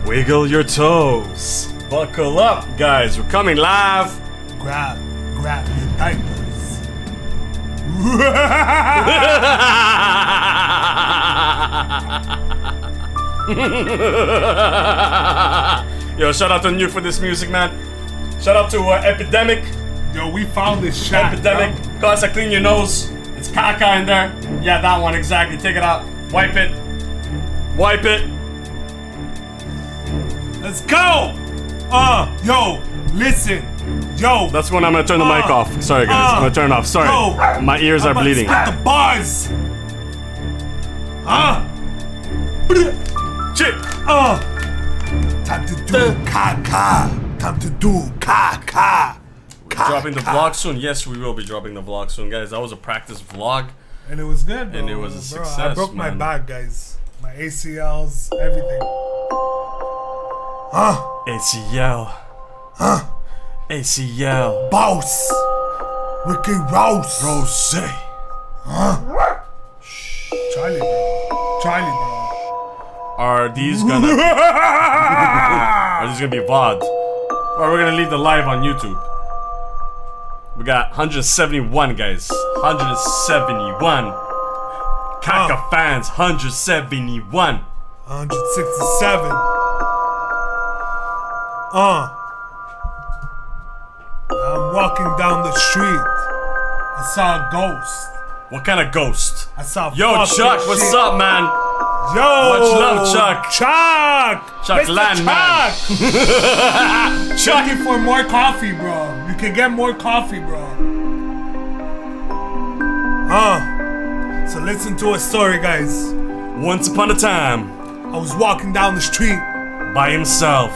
Wiggle your toes. Buckle up, guys. We're coming live. Grab your diapers. Yo, shout out to Nuke for this music, man. Shout out to Epidemic. Yo, we found this shot. Epidemic. Caca, clean your nose. It's Caca in there. Yeah, that one, exactly. Take it out. Wipe it. Wipe it. Let's go! Yo, listen. Yo. That's when I'm gonna turn the mic off. Sorry, guys. I'm gonna turn it off. Sorry. Yo, my ears are bleeding. Spit the bars. Shit. Time to do caca. Time to do caca. Dropping the vlog soon. Yes, we will be dropping the vlog soon, guys. That was a practice vlog. And it was good, bro. And it was a success, I broke my back, guys. My ACLs, everything. ACL. ACL. Boss. Ricky Rose. Rose. Charlie, bro. Are these gonna be VOD? Or we're gonna leave the live on YouTube? We got 171, guys. 171. Caca fans, 171. 167. I'm walking down the street. I saw a ghost. What kind of ghost? I saw. Yo, Chuck, what's up, man? Yo, much love, Chuck. Chuck Landman. Chuck, looking for more coffee, bro. You can get more coffee, bro. So listen to a story, guys. Once upon a time, I was walking down the street by himself.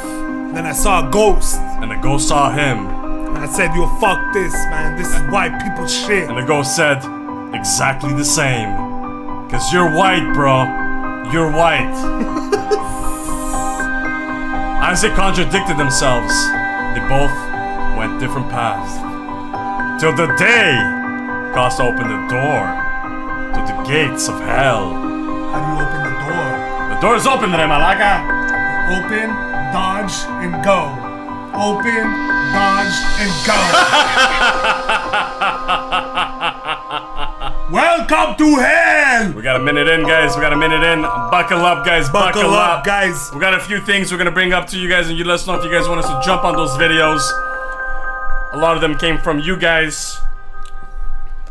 Then I saw a ghost. And the ghost saw him. And I said, yo, fuck this, man. This is white people shit. And the ghost said, exactly the same. Cause you're white, bro. You're white. As they contradicted themselves, they both went different paths. Till the day Costa opened the door to the gates of hell. How do you open the door? The door is open, Remalaga. Open, dodge, and go. Open, dodge, and go. Welcome to hell! We got a minute in, guys. We got a minute in. Buckle up, guys. Buckle up, guys. We got a few things we're gonna bring up to you guys, and you let us know if you guys want us to jump on those videos. A lot of them came from you guys.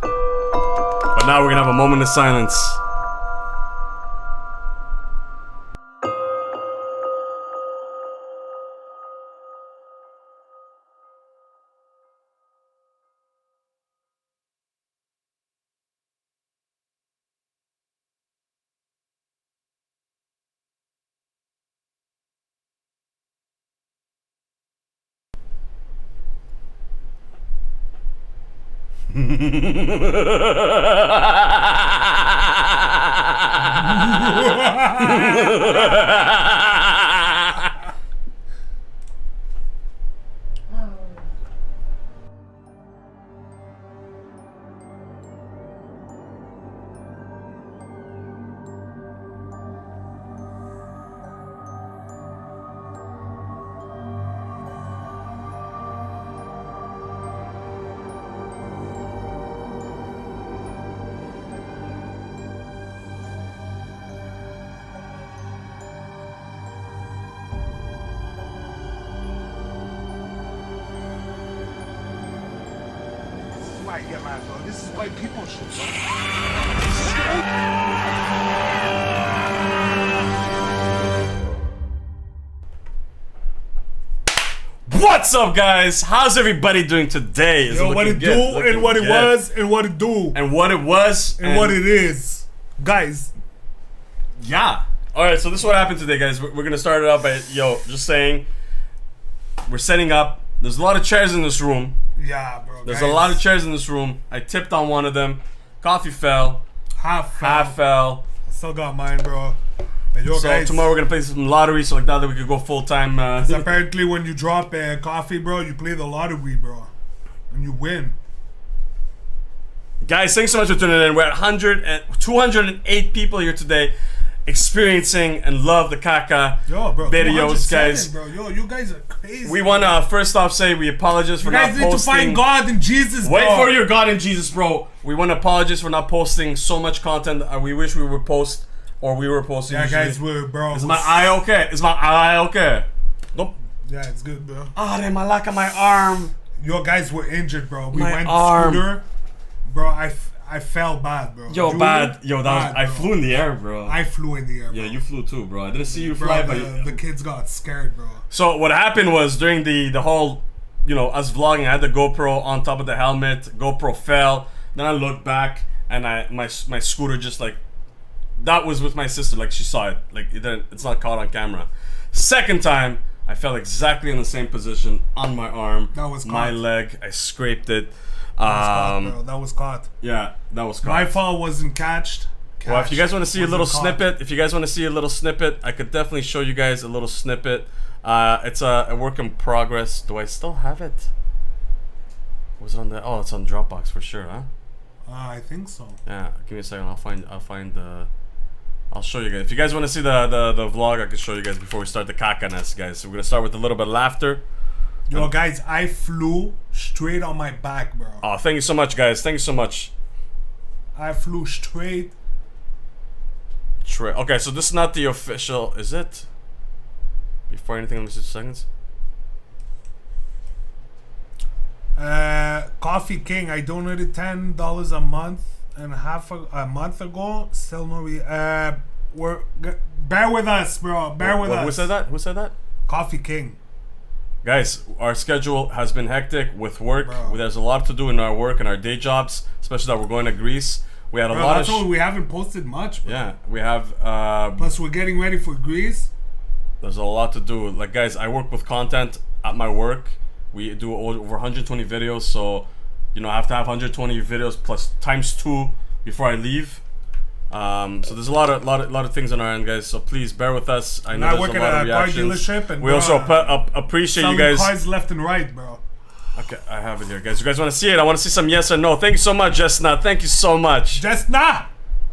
But now we're gonna have a moment of silence. Yeah, man, bro. This is white people shit, bro. What's up, guys? How's everybody doing today? Yo, what it do and what it was and what it do. And what it was and what it is. Guys. Yeah. Alright, so this is what happened today, guys. We're gonna start it out by, just saying, we're setting up. There's a lot of chairs in this room. Yeah, bro. There's a lot of chairs in this room. I tipped on one of them. Coffee fell. Half fell. I still got mine, bro. Hey, yo, So guys, tomorrow we're gonna play some lottery, so like that we could go full time. apparently when you drop coffee, bro, you play the lottery, bro, and you win. Guys, thanks so much for tuning in. We're at 208 people here today, experiencing and love the Caca Yo, bro, videos, guys. bro. Yo, you guys are crazy. We want to first off say we apologize for you not guys need posting. to find God and Jesus, bro. Wait for your God and Jesus, bro. We want to apologize for not posting so much content. We wish we would post, or we were posting. Yeah, usually. guys, bro. Is my eye okay? Is my eye okay? Nope. Yeah, it's good, bro. Ah, they malaka my arm. Yo, guys were injured, bro. We My went arm. scooter, bro. I fell bad, bro. Yo, Julie, bad. Yo, that was, bad, I bro. flew in the air, bro. I flew in the air, bro. Yeah, you flew too, bro. I didn't see you Bro, fly, the kids got scared, bro. So what happened was during the whole, you know, us vlogging, I had the GoPro on top of the helmet. GoPro fell. Then I looked back and my scooter just like, that was with my sister. Like she saw it. Like it's not caught on camera. Second time, I fell exactly in the same position on my arm. That was caught. My leg. I scraped it. That was caught. Yeah, that was caught. My fall wasn't catched. Well, if you guys want to see a little Wasn't snippet, I could definitely show you guys a little snippet. It's a work in progress. Do I still have it? Was it on the? Oh, it's on Dropbox for sure, huh? I think so. Yeah. Give me a second. I'll find the. I'll show you guys. If you guys want to see the vlog, I can show you guys before we start the cacaness, guys. So we're gonna start with a little bit of laughter. Yo, guys, I flew straight on my back, bro. Oh, thank you so much, guys. Thank you so much. I flew straight. Okay, so this is not the official, is it? Before anything, let me see 2 seconds. Coffee King, I donated $10 a month and a month ago. Still no bear with us, bro. Bear with us. Who said that? Who said that? Coffee King. Guys, our schedule has been hectic with work. Bro. There's a lot to do in our work and our day jobs, especially that we're going to Greece. We had a lot That's of. why we haven't posted much, bro. Yeah, we have. Plus, we're getting ready for Greece. There's a lot to do. Like, guys, I work with content at my work. We do over 120 videos, so you know I have to have 120 videos plus ×2 before I leave. So there's a lot of things on our end, guys. So please bear with us. I know there's a lot of reactions. And we also appreciate you guys. Cars left and right, bro. Okay, I have it here, guys. You guys want to see it? I want to see some yes or no. Thank you so much, Jessna. Thank you so much. Jessna.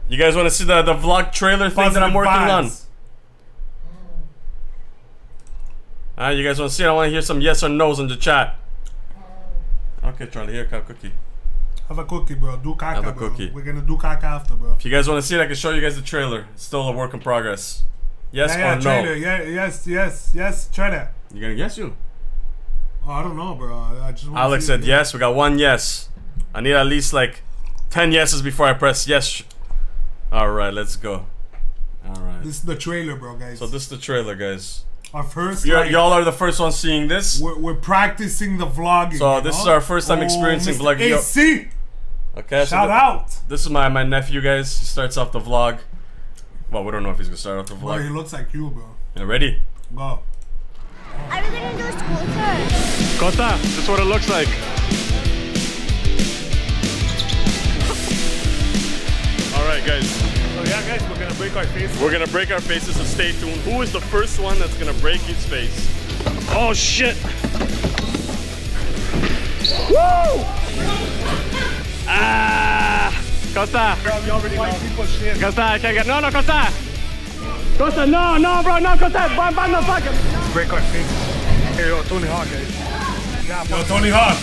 You guys want to see the vlog trailer thing that I'm working on? You guys want to see it? I want to hear some yes or no's in the chat. Okay, Charlie, here, have a cookie. Have a cookie, bro. Do caca, Have a bro. cookie. We're gonna do caca after, bro. If you guys want to see it, I can show you guys the trailer. It's still a work in progress. Yes or no? Trailer. Yes, trailer. You gonna guess you? Oh, I don't know, bro. I just want Alex said yes. We got 1 yes. I need at least like 10 yeses before I press yes. All right, let's go. All right. This is the trailer, bro, guys. So this is the trailer, guys. Our first. Y'all are the first ones seeing this. We're practicing the vlogging. So this is our first time experiencing Mr. vlogging. AC. Okay. Shout out. This is my nephew, guys. He starts off the vlog. Well, we don't know if he's gonna start off the Bro, vlog. he looks like you, bro. Yeah, ready? Go. Are we gonna do a school tour? Costa, this is what it looks like. Alright, guys. So yeah, guys, we're gonna break our faces. We're gonna break our faces, so stay tuned. Who is the first one that's gonna break his face? Oh shit! Woo! Ah! Costa! We already know. People shit. Costa, I can't get. No, Costa! Costa, no, bro, no, Costa! Bomb the fucking. Break our faces. Hey, yo, Tony Hawk, guys. Yeah, yo, Tony Hawk.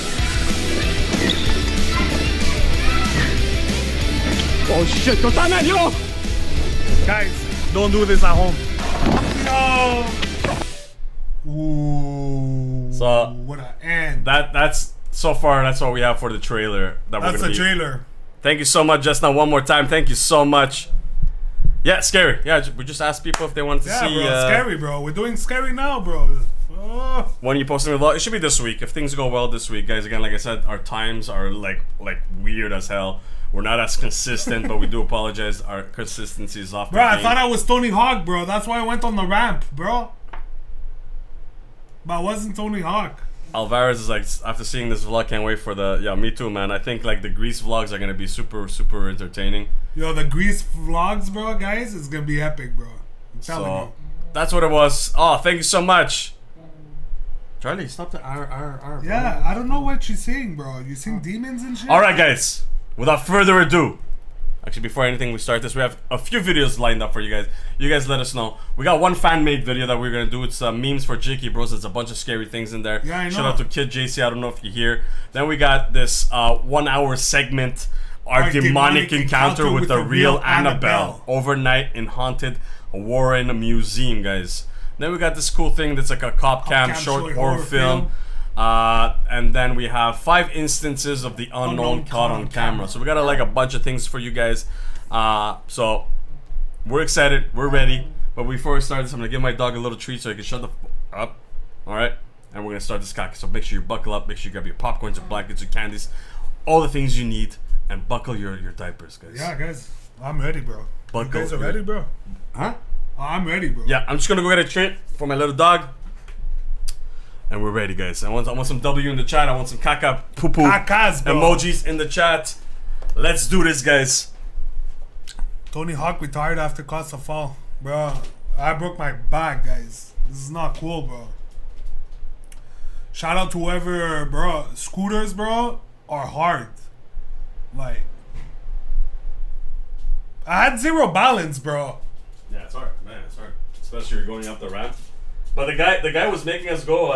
Oh shit, Costa, man, yo! Guys, don't do this at home. No. Ooh. So what an end. that's so far. That's what we have for the trailer. That's the trailer. Thank you so much, Just Now. One more time, thank you so much. Yeah, scary. Yeah, we just asked people if they wanted to see. Yeah, bro, scary, bro. We're doing scary now, bro. Oh. When you posting a vlog, it should be this week. If things go well this week, guys. Again, like I said, our times are like weird as hell. We're not as consistent, but we do apologize. Our consistency is off. Bro, I thought I was Tony Hawk, bro. That's why I went on the ramp, bro. But I wasn't Tony Hawk. Alvarez is like, after seeing this vlog, can't wait for the. Yeah, me too, man. I think like the Greece vlogs are gonna be super entertaining. Yo, the Greece vlogs, bro, guys, is gonna be epic, bro. Telling So you. that's what it was. Oh, thank you so much. Charlie, stop the R. Yeah, I don't know what she's saying, bro. You sing demons and shit? Alright, guys. Without further ado. Actually, before anything we start this, we have a few videos lined up for you guys. You guys let us know. We got one fan-made video that we're gonna do. It's memes for JK Bros. It's a bunch of scary things in there. Yeah, I know. Shout out to Kid JC. I don't know if you're here. Then we got this 1 hour segment. Our demonic encounter with the real Annabelle. Overnight in Haunted Warren Museum, guys. Then we got this cool thing that's like a cop cam short horror film. And then we have 5 instances of the unknown caught on camera. So we got like a bunch of things for you guys. So we're excited, we're ready. But before we start this, I'm gonna give my dog a little treat so he can shut the up. Alright? And we're gonna start this caca. So make sure you buckle up, make sure you grab your popcorns, your blankets, your candies, all the things you need, and buckle your diapers, guys. Yeah, guys. I'm ready, bro. Buckle You guys are ready, bro? Huh? I'm ready, bro. Yeah, I'm just gonna go get a treat for my little dog. And we're ready, guys. I want some W in the chat. I want some caca poo poo Cacas, bro. emojis in the chat. Let's do this, guys. Tony Hawk retired after Costa Fall. Bro, I broke my back, guys. This is not cool, bro. Shout out to whoever, bro. Scooters, bro, are hard. Like, I had 0 balance, bro. Yeah, it's hard, man. It's hard, especially you're going up the ramp. But the guy was making us go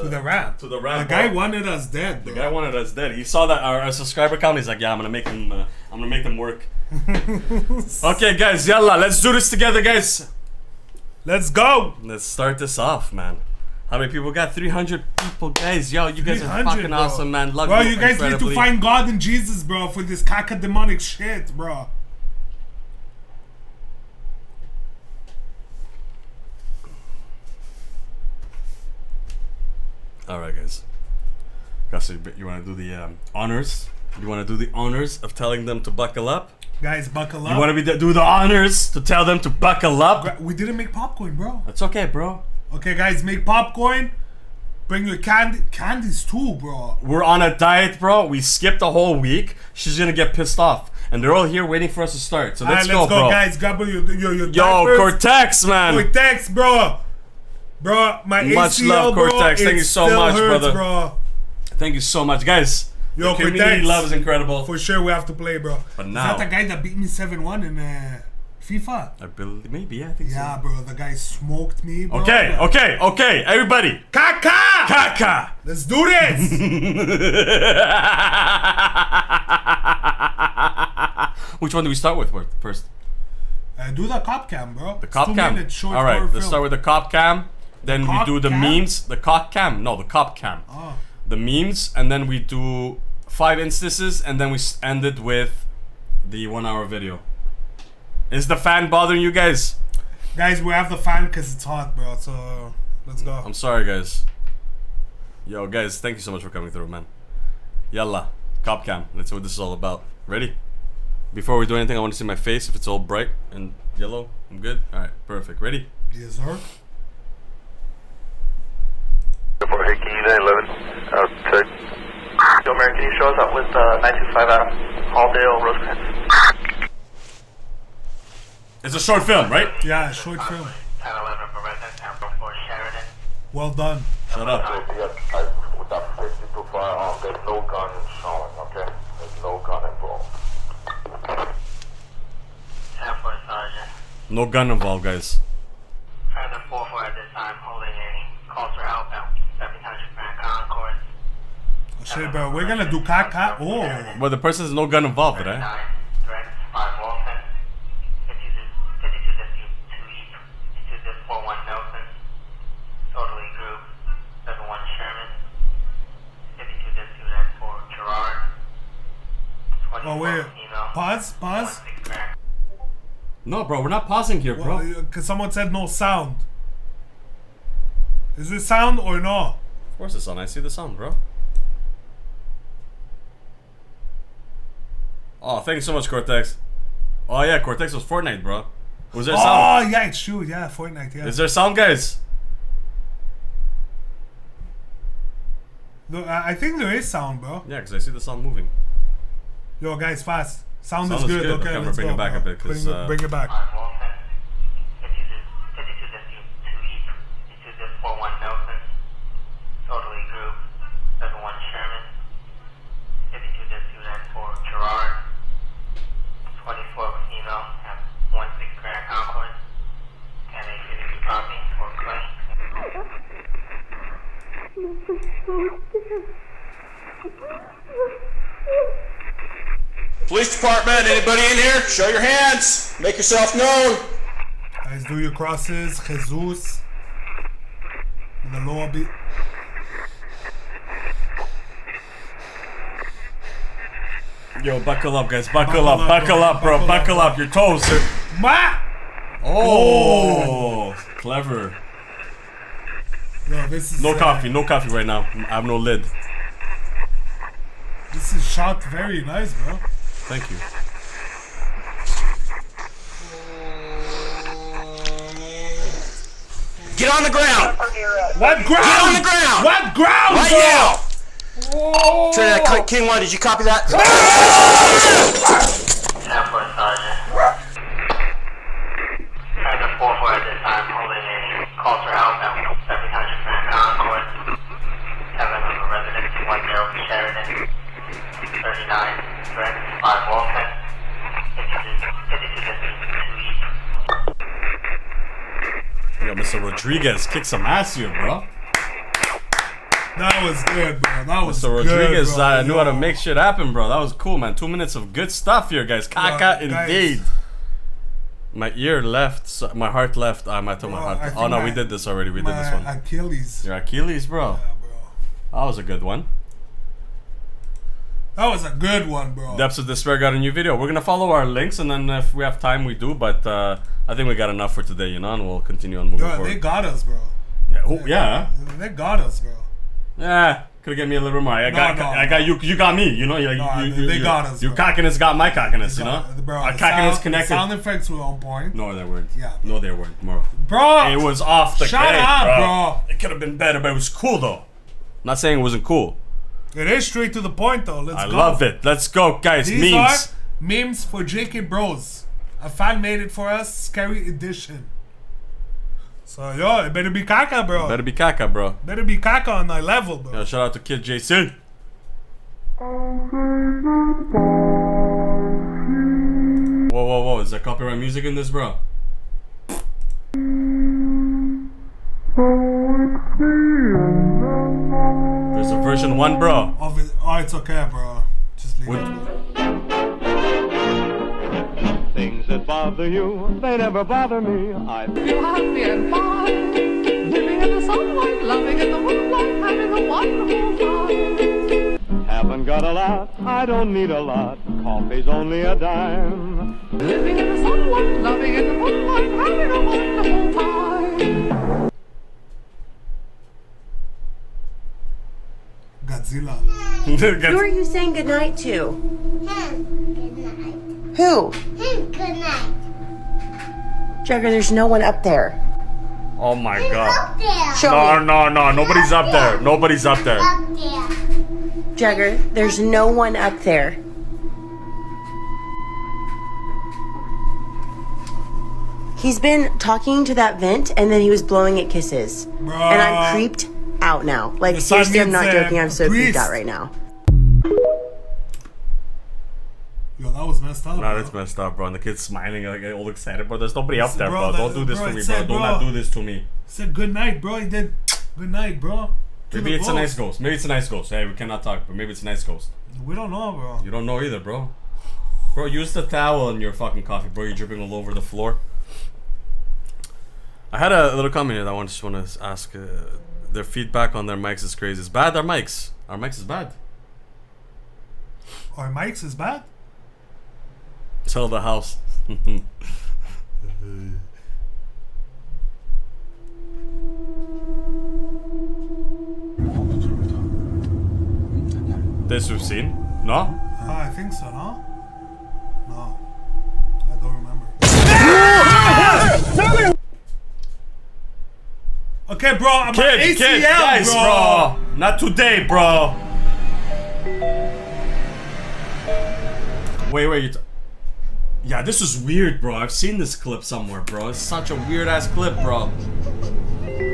To the ramp. To the ramp. The guy wanted us dead, bro. The guy wanted us dead. He saw that our subscriber count. He's like, yeah, I'm gonna make them work. Okay, guys, yalla, let's do this together, guys. Let's go. Let's start this off, man. How many people got? 300 people, guys. Yo, you guys are fucking bro. awesome, man. Love Bro, you you guys need to incredibly. find God and Jesus, bro, for this caca demonic shit, bro. All right, guys. Gus, you want to do the honors? You want to do the honors of telling them to buckle up? Guys, buckle up. You want to do the honors to tell them to buckle up? We didn't make popcorn, bro. That's okay, bro. Okay, guys, make popcorn. Bring your candies too, bro. We're on a diet, bro. We skipped a whole week. She's gonna get pissed off, and they're all here waiting for us to start. So let's go, bro. Guys. Grab your Yo, diapers. Cortex, man. Cortex, bro. Bro, my Much ACL, love, bro, Cortex. Thank it you so still much, hurts, brother. Bro. Thank you so much, guys. Yo, the community Cortex. love is incredible. For sure, we have to play, bro. But Is now, that the guy that beat me 7-1 in FIFA? I believe maybe I think Yeah, so. bro. The guy smoked me, bro. Okay, everybody. Caca! Caca. Let's do this! Which one do we start with first? Do the cop cam, bro. The cop cam. All right, let's start with the cop cam. Then we do the memes. The cop cam. No, the cop cam. Oh. The memes, and then we do 5 instances, and then we end it with the 1 hour video. Is the fan bothering you guys? Guys, we have the fan because it's hot, bro. So let's go. I'm sorry, guys. Yo, guys, thank you so much for coming through, man. Yalla, cop cam. Let's see what this is all about. Ready? Before we do anything, I want to see my face. If it's all bright and yellow, I'm good. All right, perfect. Ready? Yes, sir. For Hickey, 11. Outside. Yo, Mary, can you show us up with 925 out of Halldale, Rosecrans? It's a short film, right? Yeah, short film. 1011 for residence, 1044 Sheridan. Well done. Shut up. Without 50 too far, there's no gun showing, okay? There's no gun involved. 10-4 Sergeant. No gun involved, guys. Further 4-4 at this time, holding a calls for help at 700 Grand Concourse. Oh, shit, bro. We're gonna do caca. Oh. But the person has no gun involved, right? 9 threats, 5 Wilson. 52-2 East, 52-41 Nelson. Totally group, 71 Sherman. 52-2 Gerard. Oh, wait. Pause. No, bro, we're not pausing here, bro. Because someone said no sound. Is it sound or no? Of course it's on. I see the sound, bro. Oh, thank you so much, Cortex. Oh yeah, Cortex was Fortnite, bro. Was there sound? Oh yeah, it's true. Yeah, Fortnite. Yeah. Is there sound, guys? No, I think there is sound, bro. Yeah, because I see the sound moving. Yo, guys, fast. Sound is Sound is good. good. Okay, Okay, I'm let's gonna bring go, it back bro. a bit, 'cause, bring it back. 5 Wilson. Police department, anybody in here? Show your hands. Make yourself known. Guys, do your crosses. Jesus. In the lobby. Yo, buckle up, guys. Buckle up, bro. Buckle up. Your toes. Ma! Oh, clever. Yo, this is No coffee right now. I have no lid. This is shot very nice, bro. Thank you. Get on the ground. What ground? Get on the ground. What ground, Right bro? now. Trinidad King 1, did you copy that? 10-4 Sergeant. Sergeant 4-4 at this time, holding a call for help at 700 Concord. 7 of the residents, 10 Sheridan. 39, Brent, 5 Walton. 52, Yo, Mr. Rodriguez, kick some ass here, bro. That was good, bro. That was Mr. good, Rodriguez bro. knew how to make shit happen, bro. That was cool, man. 2 minutes of good stuff here, guys. Caca, Guys. indeed. My ear left, so my heart left. I told my I heart. think Oh no, my- we did this already. We did My this one. Achilles. Your Achilles, bro. Yeah, bro. That was a good one. That was a good one, bro. Depths of Despair got a new video. We're gonna follow our links, and then if we have time, we do. But I think we got enough for today, you know, and we'll continue on moving Yo, forward. they got us, bro. Yeah, yeah. They got us, bro. Could get me a little bit more. I No, got you. You got me. You know, they got us, Your bro. cockiness got my cockiness. You know, Bro, our the cockiness sound, connected. The sound effects were on point. No, they weren't. Yeah. No, they weren't. Bro. Bro! It was off the Shut gate, up, bro. It could have been better, but it was cool though. Not saying it wasn't cool. It is straight to the point, though. Let's I go. love it. Let's go, guys. These Memes. are memes for JK Bros. A fan made it for us. Scary edition. So, yo, it better be Caca, bro. Better be Caca, bro. Better be Caca on that level, bro. Yo, shout out to Kid JC. Whoa. Is there copyright music in this, bro? There's a version 1, bro. Oh, it's okay, bro. Just leave it. Things that bother you, they never bother me. I Feel happy and fine, living in the sunlight, loving in the moonlight, having a wonderful time. haven't got a lot, I don't need a lot. Coffee's only a dime. Living in the sunlight, loving in the moonlight, having a wonderful time. Godzilla. Who are you saying goodnight to? Good night. Who? Good night. Jagger, there's no one up there. Oh my god. Up there. Show me. No, nobody's up there. Nobody's up there. Up there. Jagger, there's no one up there. He's been talking to that vent and then he was blowing it kisses. And I'm creeped out now. Like, The sun seriously, I'm not needs, joking. I'm so creeped priest. out right now. Yo, that was messed up. Nah, bro. that's messed up, bro. And the kid's smiling, like all excited, bro. There's nobody up there, Bro, bro. Don't that- do this bro, to it me, said, bro. Do bro. not do this to me. He said good night, bro. He did good night, bro. To Maybe the it's a ghost. nice ghost. Maybe it's a nice ghost. Hey, we cannot talk, but maybe it's a nice ghost. We don't know, bro. You don't know either, bro. Bro, use the towel in your fucking coffee, bro. You're dripping all over the floor. I had a little comment here that I just want to ask. Their feedback on their mics is crazy. It's bad, our mics. Our mics is bad. Our mics is bad? Sell the house. This we've seen? No? I think so, no? No. I don't remember. Okay, bro, I'm on ACL, guys, bro. Not today, bro. Wait. Yeah, this is weird, bro. I've seen this clip somewhere, bro. It's such a weird ass clip, bro.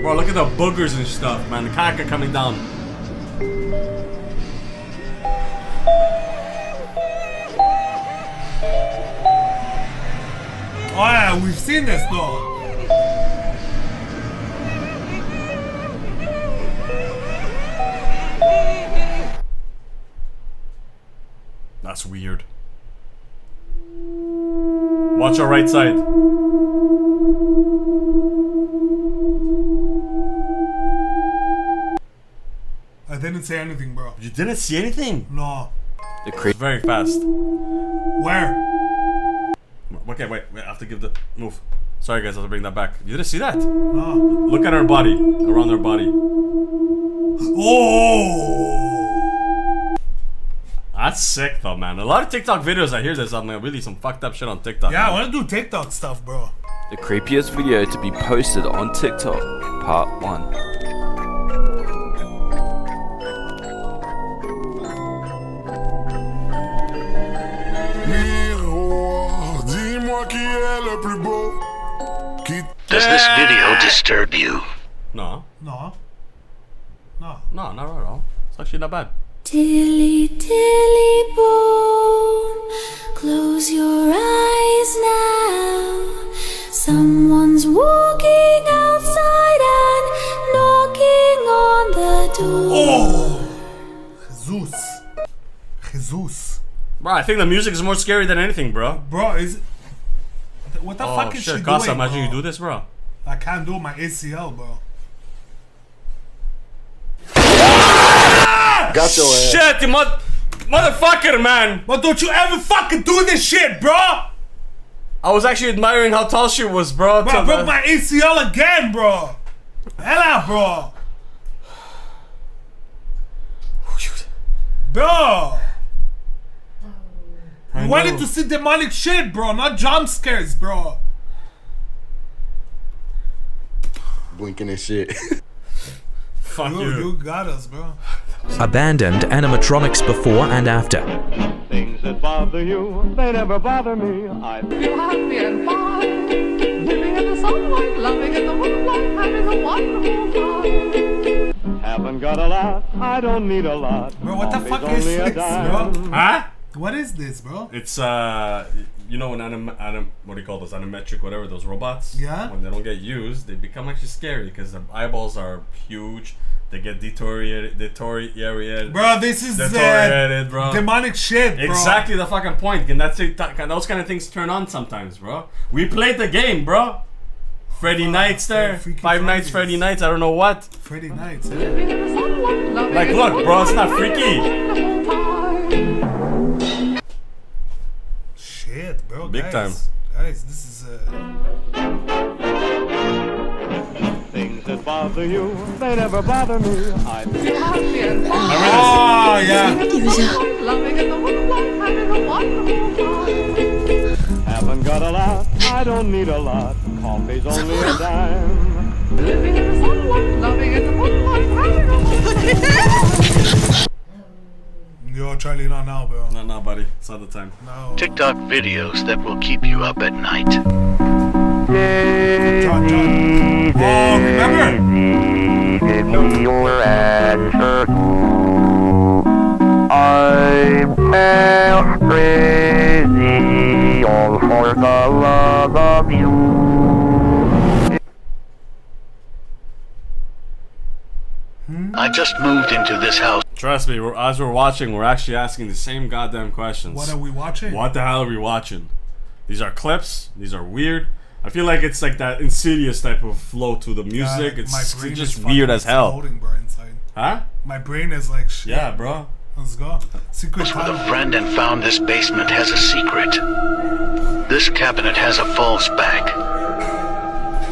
Bro, look at the boogers and stuff, man. The caca coming down. Oh yeah, we've seen this though. That's weird. Watch our right side. I didn't say anything, bro. You didn't see anything? No. Very fast. Where? Okay, wait. I have to give the move. Sorry, guys. I have to bring that back. You didn't see that? No. Look at her body, around her body. Oh. That's sick, though, man. A lot of TikTok videos I hear there's really some fucked up shit on TikTok. Yeah, man. I want to do TikTok stuff, bro. The creepiest video to be posted on TikTok, part 1. Does this video disturb you? No. No. No. No, not at all. It's actually not bad. Tilly, tilly, boom, close your eyes now. Someone's walking outside and knocking on the door. Oh! Jesus. Jesus. Bro, I think the music is more scary than anything, bro. Bro, is... What the fuck is she doing, Caca, imagine bro? you do this, bro. I can't do my ACL, bro. Got your ass. Shit, you motherfucker, man. But don't you ever fucking do this shit, bro! I was actually admiring how tall she was, bro. Bro, I broke my ACL again, bro. Hella, bro. Bro. You wanted to see demonic shit, bro, not jump scares, bro. Blinking and shit. Fuck you. You got us, bro. Abandoned animatronics before and after. Things that bother you, they never bother me. I Feel happy and fine, living in the sunlight, loving in the moonlight, having a wonderful time. haven't got a lot, I don't need a lot. Bro, what the fuck is Only a this, dime. bro? Huh? What is this, bro? It's you know, an what do you call those, animatric, whatever, those robots. Yeah. When they don't get used, they become actually scary because their eyeballs are huge. They get deteriorated. Bro, this is deteriorated, bro. Demonic shit, bro. Exactly the fucking point. And that's it. Those kind of things turn on sometimes, bro. We played the game, bro. Freddy Nights there. Five Nights, Freddy Nights. I don't know what. Freddy Nights. Like, look, bro, it's not freaky. Shit, bro. Big guys, time. Guys, this is Things that bother you, they never bother me. I Oh, yeah. haven't got a lot, I don't need a lot. Coffee's only a dime. Living in the sunlight, loving in the moonlight, having a Yo, Charlie, not now, bro. Not now, buddy. It's not the time. No. TikTok videos that will keep you up at night. John. Oh, remember? Give me your answer. I'm crazy all for the love of you. I just moved into this house. Trust me, as we're watching, we're actually asking the same goddamn questions. What are we watching? What the hell are we watching? These are clips. These are weird. I feel like it's like that insidious type of flow to the music. my It's brain just is weird fucking as hell. exploding, bro, inside. Huh? My brain is like shit. Yeah, bro. Let's go. Secret With a tunnel. friend and found this basement has a secret. This cabinet has a false back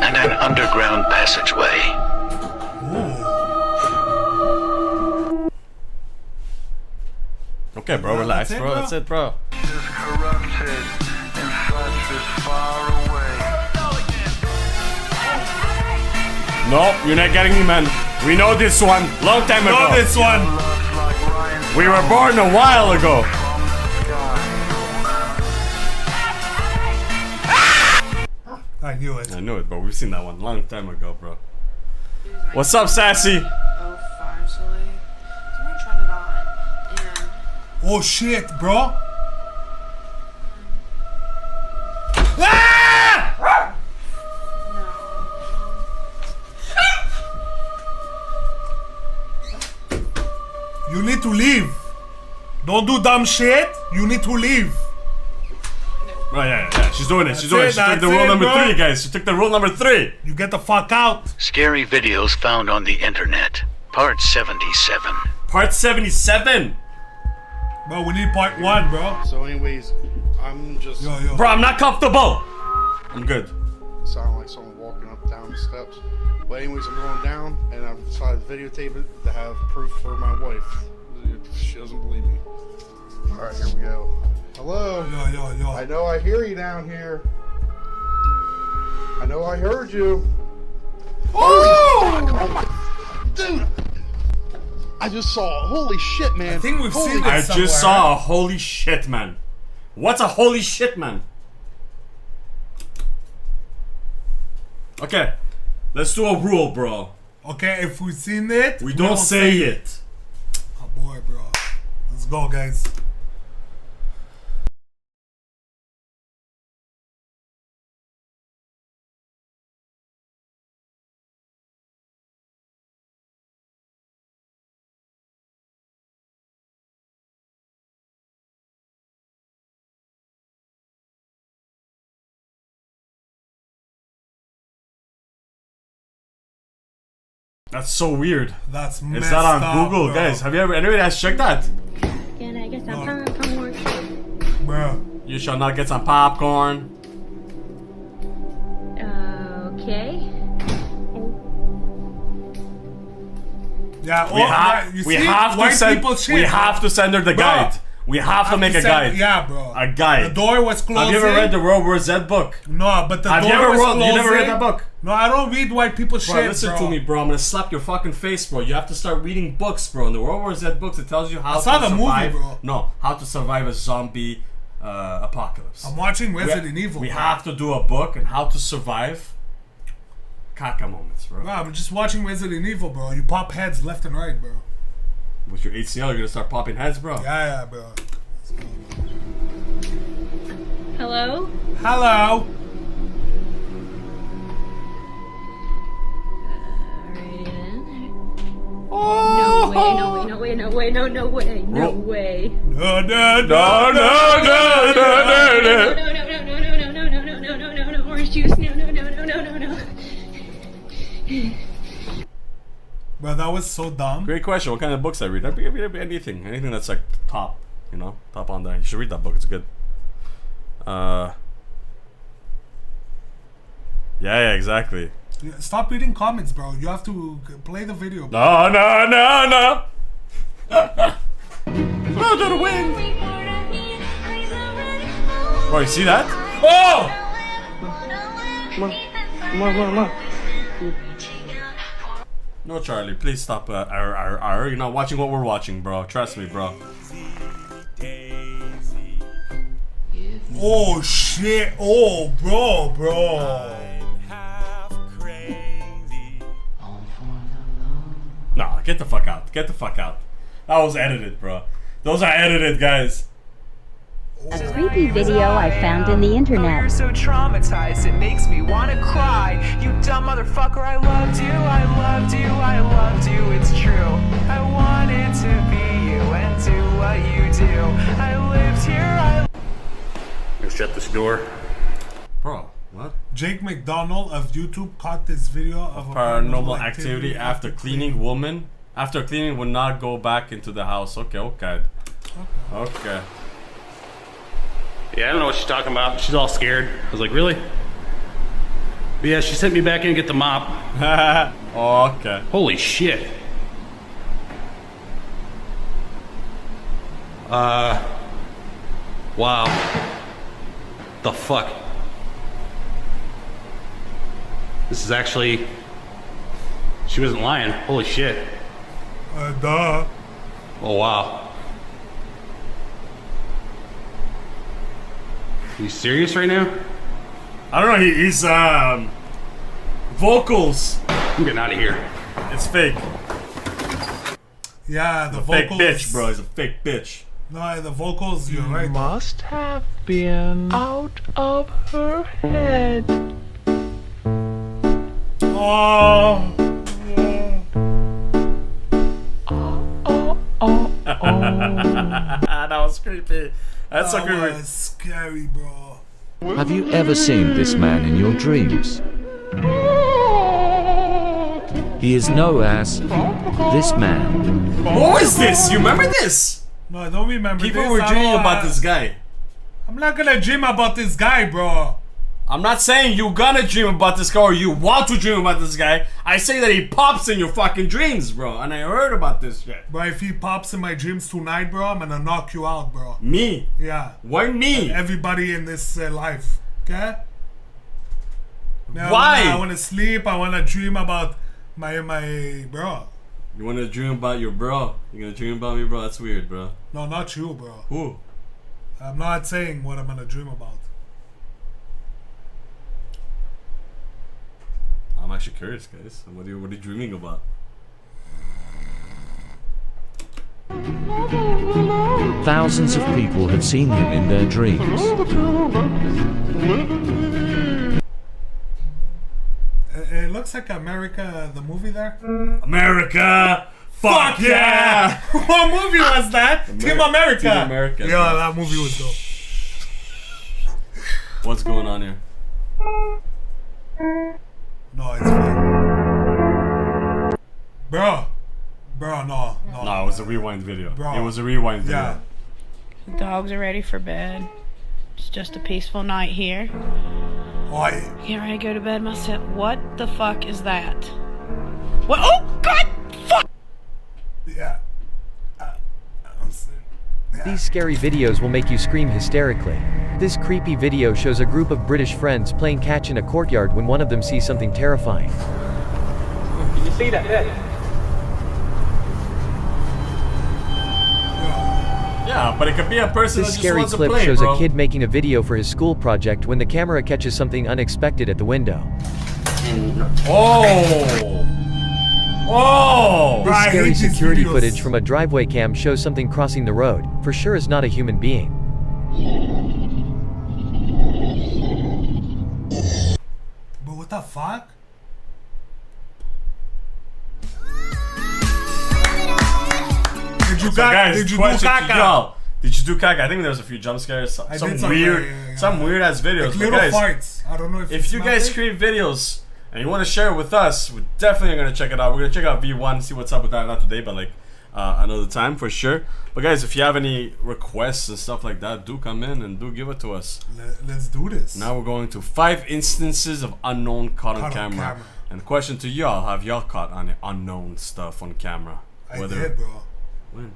and an underground passageway. Okay, bro, relax, that's it, bro. bro. That's it, bro. No, you're not getting me, man. We know this one. Long time ago. Know this one. We were born a while ago. I knew it. I knew it, bro. We've seen that one long time ago, bro. What's up, Sassy? Oh shit, bro. Ah! You need to leave. Don't do dumb shit. You need to leave. Oh, yeah. She's doing it. She's doing it. She took the rule number 3, guys. She took the rule number 3. You get the fuck out. Scary videos found on the internet. Part 77. Part 77? Bro, we need part 1, bro. So anyways, I'm just... Yo. Bro, I'm not comfortable. I'm good. Sound like someone walking up down the steps. But anyways, I'm going down, and I've decided to videotape it to have proof for my wife. She doesn't believe me. Alright, here we go. Hello? Yo. I know I hear you down here. I know I heard you. Oh! Dude! I just saw it. Holy shit, man. I think we've seen this I somewhere. just saw a holy shit, man. What's a holy shit, man? Okay. Let's do a rule, bro. Okay, if we've seen it, we don't say it. Oh boy, bro. Let's go, guys. That's so weird. That's messed Is that on up, Google, bro. guys? Have you ever anybody has checked that? Can I get some popcorn? Bro. You shall not get some popcorn. Okay. Yeah, We have to send her the guide. We have to make a guide. Yeah, bro. A guide. The door was closing. Have you ever read the World War Z book? No, but the Have door you ever was closing. You never read that book? No, I don't read white people shit, Bro, listen bro. to me, bro. I'm gonna slap your fucking face, bro. You have to start reading books, bro. In the World War Z books, it tells you how I saw to the movie, survive. bro. No, how to survive a zombie apocalypse. I'm watching Resident Evil. We bro. have to do a book on how to survive. Caca moments, bro. Bro, I'm just watching Resident Evil, bro. You pop heads left and right, bro. With your HCL, you're gonna start popping heads, bro. Yeah, bro. Hello? Hello. No way, no way, no way, no way. No, No, orange juice, no. Bro, that was so dumb. Great question. What kind of books I read? I read anything that's like top, top on there. You should read that book. It's good. Yeah, exactly. Yeah, stop reading comments, bro. You have to play the video. Bro. No. Go to the wind. Bro, you see that? Oh! No, Charlie, please stop. You're not watching what we're watching, bro. Trust me, bro. Oh shit! Oh, bro. Nah, get the fuck out. Get the fuck out. That was edited, bro. Those are edited, guys. A creepy video I found in the internet. You're so traumatized, it makes me want to cry. You dumb motherfucker, I loved you, it's true. I wanted to be you and do what you do. I lived here, You shut this door. Bro, what? Jake McDonald of YouTube caught this video of a Paranormal activity after cleaning. Woman after cleaning would not go back into the house. Okay. Yeah, I don't know what she's talking about. She's all scared. I was like, really? But yeah, she sent me back in to get the mop. Okay. Holy shit. Wow. The fuck? This is actually... She wasn't lying. Holy shit. Duh. Oh, wow. Are you serious right now? I don't know, he's vocals. I'm getting out of here. It's fake. Yeah, the Fake vocals. bitch, bro. He's a fake bitch. No, the vocals, you're right. Must have been out of her head. Oh. That was creepy. That's so That creepy. was scary, bro. Have you ever seen this man in your dreams? He is known as this man. What was this? You remember this? No, I don't remember People this. were I dreaming don't, about this guy. I'm not gonna dream about this guy, bro. I'm not saying you're gonna dream about this guy or you want to dream about this guy. I say that he pops in your fucking dreams, bro. And I heard about this shit. But if he pops in my dreams tonight, bro, I'm gonna knock you out, bro. Me? Yeah. Why me? And everybody in this life, okay? Now, Why? I wanna sleep. I wanna dream about my bro. You wanna dream about your bro? You gonna dream about me, bro? That's weird, bro. No, not you, bro. Who? I'm not saying what I'm gonna dream about. I'm actually curious, guys. What are you dreaming about? Thousands of people have seen him in their dreams. It looks like America, the movie there. America! Fuck yeah! What movie was that? Team America. Team America. Yeah, that movie was dope. What's going on here? No, it's fine. Bro, no. No, it was a rewind video. Bro. It was a rewind video. Yeah. The dogs are ready for bed. It's just a peaceful night here. Why? Get ready to go to bed myself. What the fuck is that? What? Oh, God! Fuck! Yeah. These scary videos will make you scream hysterically. This creepy video shows a group of British friends playing catch in a courtyard when one of them sees something terrifying. Can you see that? Yeah, but it could be a person This that just scary wants to clip play, shows bro. a kid making a video for his school project when the camera catches something unexpected at the window. Oh! Oh! This scary security footage from a driveway cam shows something crossing the road. For sure is not a human being. But what the fuck? Did you, did you do Caca? Did you do Caca? I think there was a few jump scares, some weird, some weird ass videos. Like But little guys, farts. I don't know if you guys create videos and you want to share it with us, we're definitely gonna check it out. We're gonna check out V1, see what's up with that. Not today, but like another time for sure. But guys, if you have any requests and stuff like that, do come in and do give it to us. Let's do this. Now we're going to 5 instances of unknown caught on camera. And question to y'all: have y'all caught on unknown stuff on camera? I did, bro. When?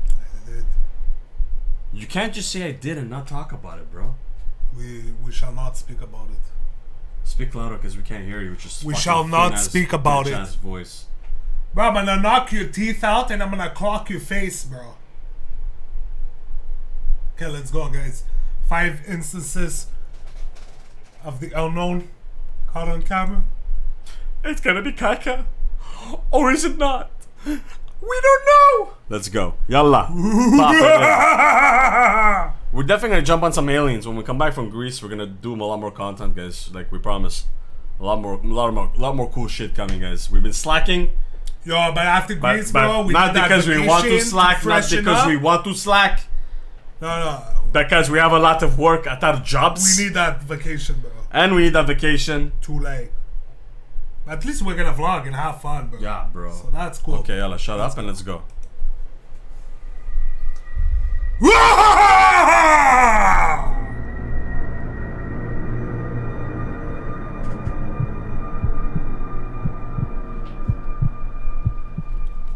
I did. You can't just say I did and not talk about it, bro. We shall not speak about it. Speak louder because we can't hear you. Just we shall not speak about it. Voice. Bro, I'm gonna knock your teeth out and I'm gonna clock your face, bro. Okay, let's go, guys. 5 instances of the unknown caught on camera. It's gonna be Caca, or is it not? We don't know. Let's go. Yalla. Pop it. We're definitely gonna jump on some aliens when we come back from Greece. We're gonna do a lot more content, guys. Like we promised. A lot more cool shit coming, guys. We've been slacking. Yo, but after Greece, bro, we not did because we want to slack. Not because we want to slack. No. Because we have a lot of work at our jobs. We need that vacation, bro. And we need that vacation. Too late. At least we're gonna vlog and have fun, bro. Yeah, bro. So that's cool. Okay, yalla, shut up and let's go.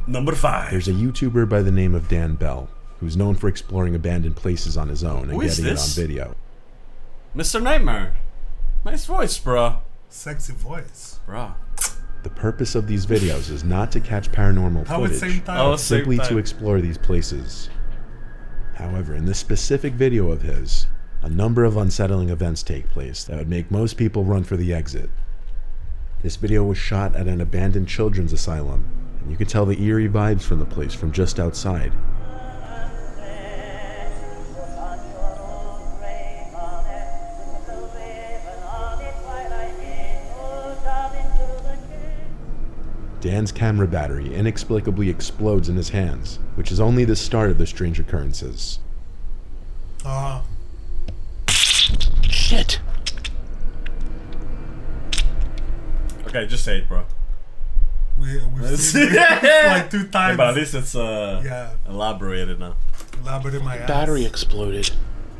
Number 5. There's a YouTuber by the name of Dan Bell, who's known for exploring abandoned places on his own and getting it on video. Mr. Nightmare. Nice voice, bro. Sexy voice. Bro. The purpose of these videos is not to catch paranormal footage, but simply to explore these places. However, in this specific video of his, a number of unsettling events take place that would make most people run for the exit. This video was shot at an abandoned children's asylum, and you can tell the eerie vibes from the place from just outside. Dan's camera battery inexplicably explodes in his hands, which is only the start of the strange occurrences. Shit. Okay, just say it, bro. We've seen it like 2 times. Yeah, but at least it's elaborated now. Elaborated my ass. Battery exploded.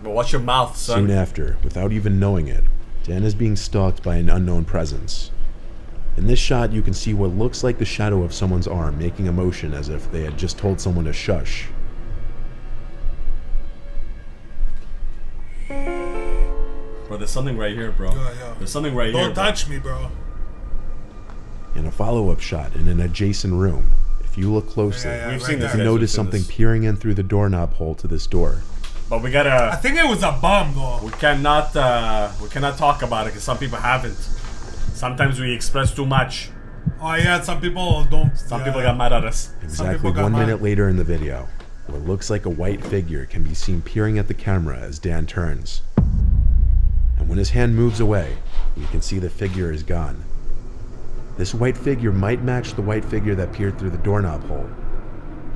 But watch your mouth, son. Soon after, without even knowing it, Dan is being stalked by an unknown presence. In this shot, you can see what looks like the shadow of someone's arm making a motion as if they had just told someone to shush. Bro, there's something right here, bro. There's something right here. Don't touch me, bro. In a follow-up shot in an adjacent room, if you look closely, We've seen this, you guys. notice We've seen something this. peering in through the doorknob hole to this door. But we gotta. I think it was a bomb, though. We cannot talk about it because some people haven't. Sometimes we express too much. Oh yeah, some people don't. Some people got mad at us. Exactly 1 minute later in the video, what looks like a white figure can be seen peering at the camera as Dan turns. And when his hand moves away, you can see the figure is gone. This white figure might match the white figure that peered through the doorknob hole.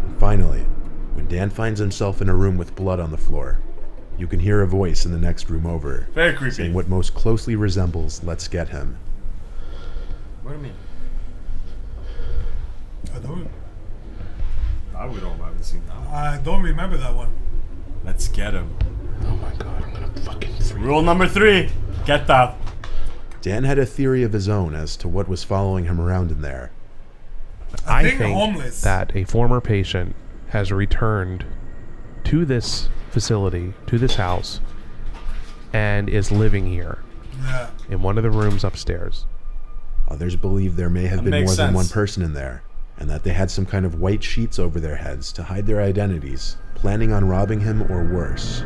And finally, when Dan finds himself in a room with blood on the floor, you can hear a voice in the next room over, Very creepy. saying what most closely resembles "Let's get him." What do you mean? I don't haven't seen that one. I don't remember that one. Let's get him. Oh my god, I'm gonna fucking Rule number 3: get that. Dan had a theory of his own as to what was following him around in there. I think think homeless. that a former patient has returned to this facility, to this house, and is living here in one of the rooms upstairs. Others believe there may have That been more makes than one sense. person in there, and that they had some kind of white sheets over their heads to hide their identities, planning on robbing him or worse.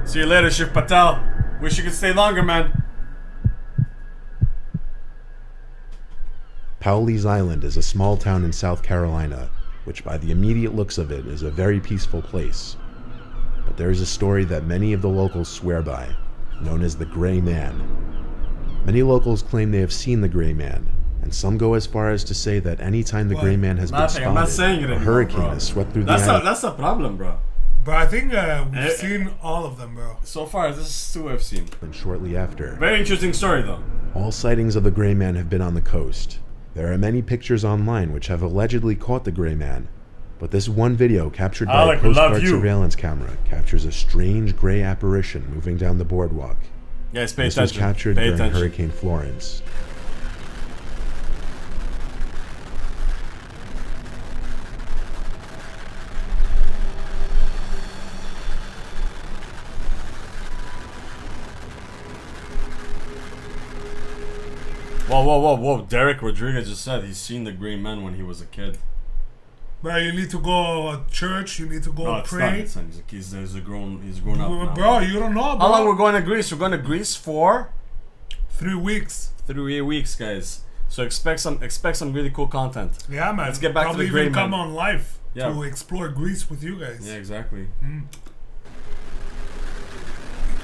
See you later, Shiv Patel. Wish you could stay longer, man. Powley's Island is a small town in South Carolina, which by the immediate looks of it is a very peaceful place. But there is a story that many of the locals swear by, known as the Gray Man. Many locals claim they have seen the Gray Man, and some go as far as to say that any time the Gray Man has been Nothing, I'm not spotted, saying it a anymore, hurricane bro. has swept through That's the island. that's the problem, bro. But I think we've seen all of them, bro. So far, this is 2 I've seen. And shortly after, Very interesting story, though. all sightings of the Gray Man have been on the coast. There are many pictures online which have allegedly caught the Gray Man, but this one video captured by Alec, a we Coast love Guard you. surveillance camera captures a strange gray apparition moving down the boardwalk. Guys, pay This was attention. captured Pay during attention. Hurricane Florence. Whoa. Derek Rodriguez just said he's seen the Green Man when he was a kid. Bro, you need to go to church. You need to go No, it's pray. not. It's not. He's grown up now. Bro, you don't know, bro. How long we're going to Greece? We're going to Greece for 3 weeks. 3 weeks, guys. So expect some really cool content. Yeah, man. Let's get back Probably to the Grey even come Man. on live Yeah. to explore Greece with you guys. Yeah, exactly.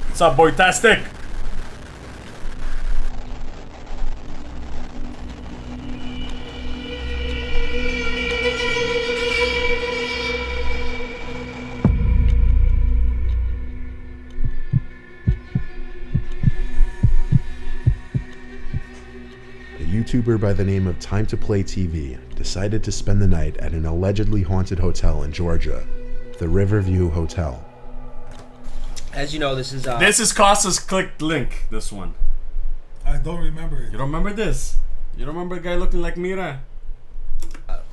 What's up, boy-tastic? A YouTuber by the name of Time to Play TV decided to spend the night at an allegedly haunted hotel in Georgia, the Riverview Hotel. As you know, this is This is Costa's clicked link, this one. I don't remember it. You don't remember this? You don't remember a guy looking like Mira?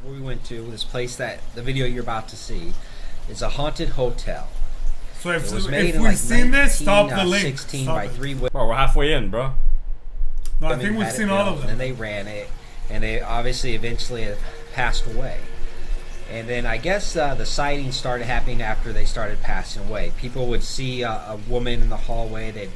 where we went to. This place that the video you're about to see is a haunted hotel. So if, it was if made in we've like seen this, stop the 1916 link. Stop by it. 3 women. Bro, we're halfway in, bro. No, I think we've seen all of them. And they ran it, and they obviously eventually have passed away. And then I guess the sightings started happening after they started passing away. People would see a woman in the hallway.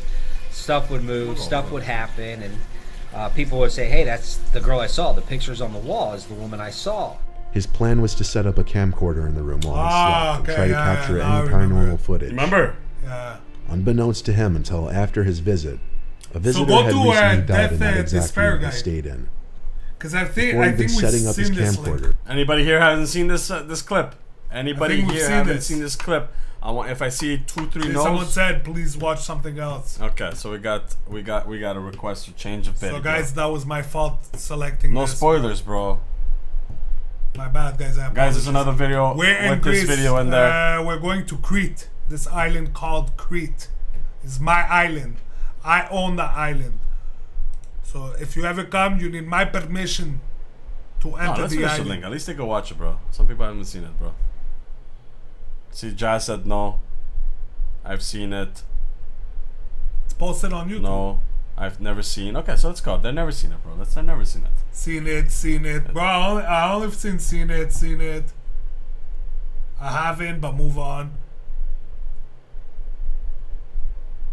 Stuff would move, stuff would happen, and people would say, "Hey, that's the girl I saw. The pictures on the wall is the woman I saw." His plan was to set up a camcorder in the room while he slept and try to capture any paranormal footage. Remember? Yeah. Unbeknownst to him until after his visit, A visitor go had to, recently died in Death, that exact Despair room he guy. stayed in. Because I think Before even we've setting up his seen this link. camcorder. Anybody here hasn't seen this clip? Anybody we've here seen haven't this. seen this clip? I want if I see 2, 3 See, no's. someone said, please watch something else. Okay, so we got a request to change a bit. So guys, that was my fault selecting no this. spoilers, bro. My bad, guys. I Guys, there's another video We're with this video in there. We're going to Crete. This island called Crete. It's my island. I own the island. So if you ever come, you need my permission to enter Let's the finish the island. link. At least they go watch it, bro. Some people haven't seen it, bro. See, Jazz said no. I've seen it. It's posted on YouTube. No, I've never seen. Okay, so let's go. They've never seen it, bro. They've never seen it. Seen it. Bro, I only seen it. I haven't, but move on.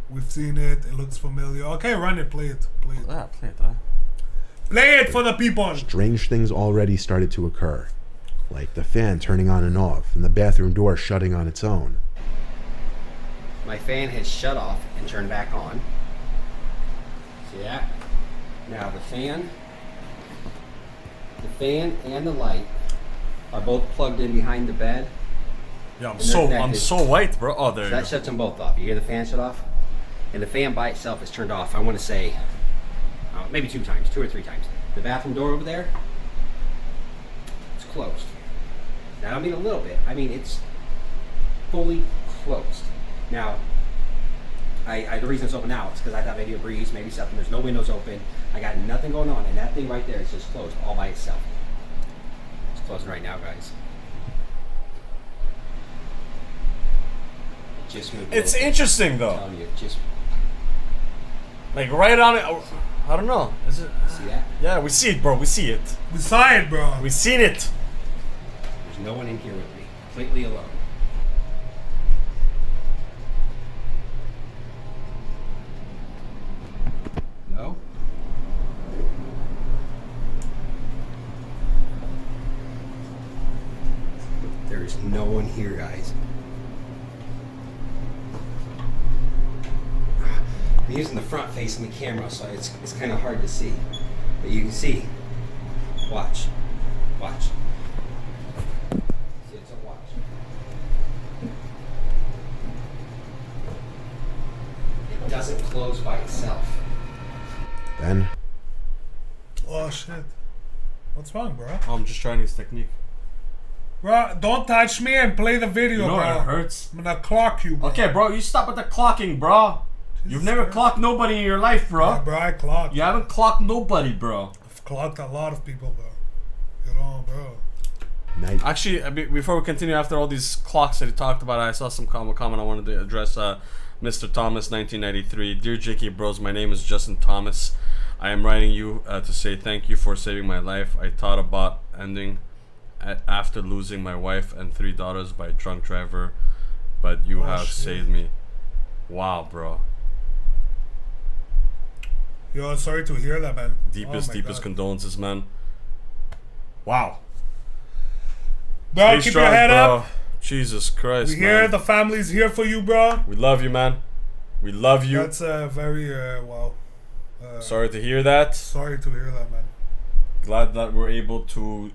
We've seen it. It looks familiar. Okay, run it. Play it. Play it. Play it for the people. Strange things already started to occur, like the fan turning on and off and the bathroom door shutting on its own. My fan has shut off and turned back on. See that? Now the fan and the light are both plugged in behind the bed. Yeah, I'm so white, bro. Oh, there you go. That shuts them both off. You hear the fan shut off? And the fan by itself is turned off, I want to say, maybe 2 times, 2 or 3 times. The bathroom door over there, it's closed. Now, I don't mean a little bit. I mean, it's fully closed. Now, the reason it's open now is because I thought maybe a breeze, maybe something. There's no windows open. I got nothing going on, and that thing right there is just closed all by itself. It's closing right now, guys. It just moved. It's interesting, though. I'm telling you, it just... Like right on it. I don't know. Is it? See that? Yeah, we see it, bro. We see it. We saw it, bro. We seen it. There's no one in here with me. Completely alone. No? There is no one here, guys. I'm using the front face of the camera, so it's kind of hard to see. But you can see. Watch. Watch. See, it's a watch. It doesn't close by itself. Then, Oh shit. What's wrong, bro? I'm just trying this technique. Bro, don't touch me and play the video, You know bro. it hurts. I'm gonna clock you, bro. Okay, bro, you stop with the clocking, bro. You've never clocked nobody in your life, bro. Yeah, bro, I clocked. You haven't clocked nobody, bro. I've clocked a lot of people, bro. You know, bro. night. Actually, before we continue, after all these clocks that he talked about, I saw some comment I wanted to address. Mr. Thomas, 1993. Dear J.K. Bros, my name is Justin Thomas. I am writing you to say thank you for saving my life. I thought about ending after losing my wife and 3 daughters by a drunk driver, but you have saved me. Wow, bro. Yo, sorry to hear that, man. Deepest condolences, man. Wow. Bro, Stay keep strong, your head bro. up. Jesus Christ, We here, man. the family's here for you, bro. We love you, man. We love you. That's very, wow. Sorry to hear that. Sorry to hear that, man. Glad that we're able to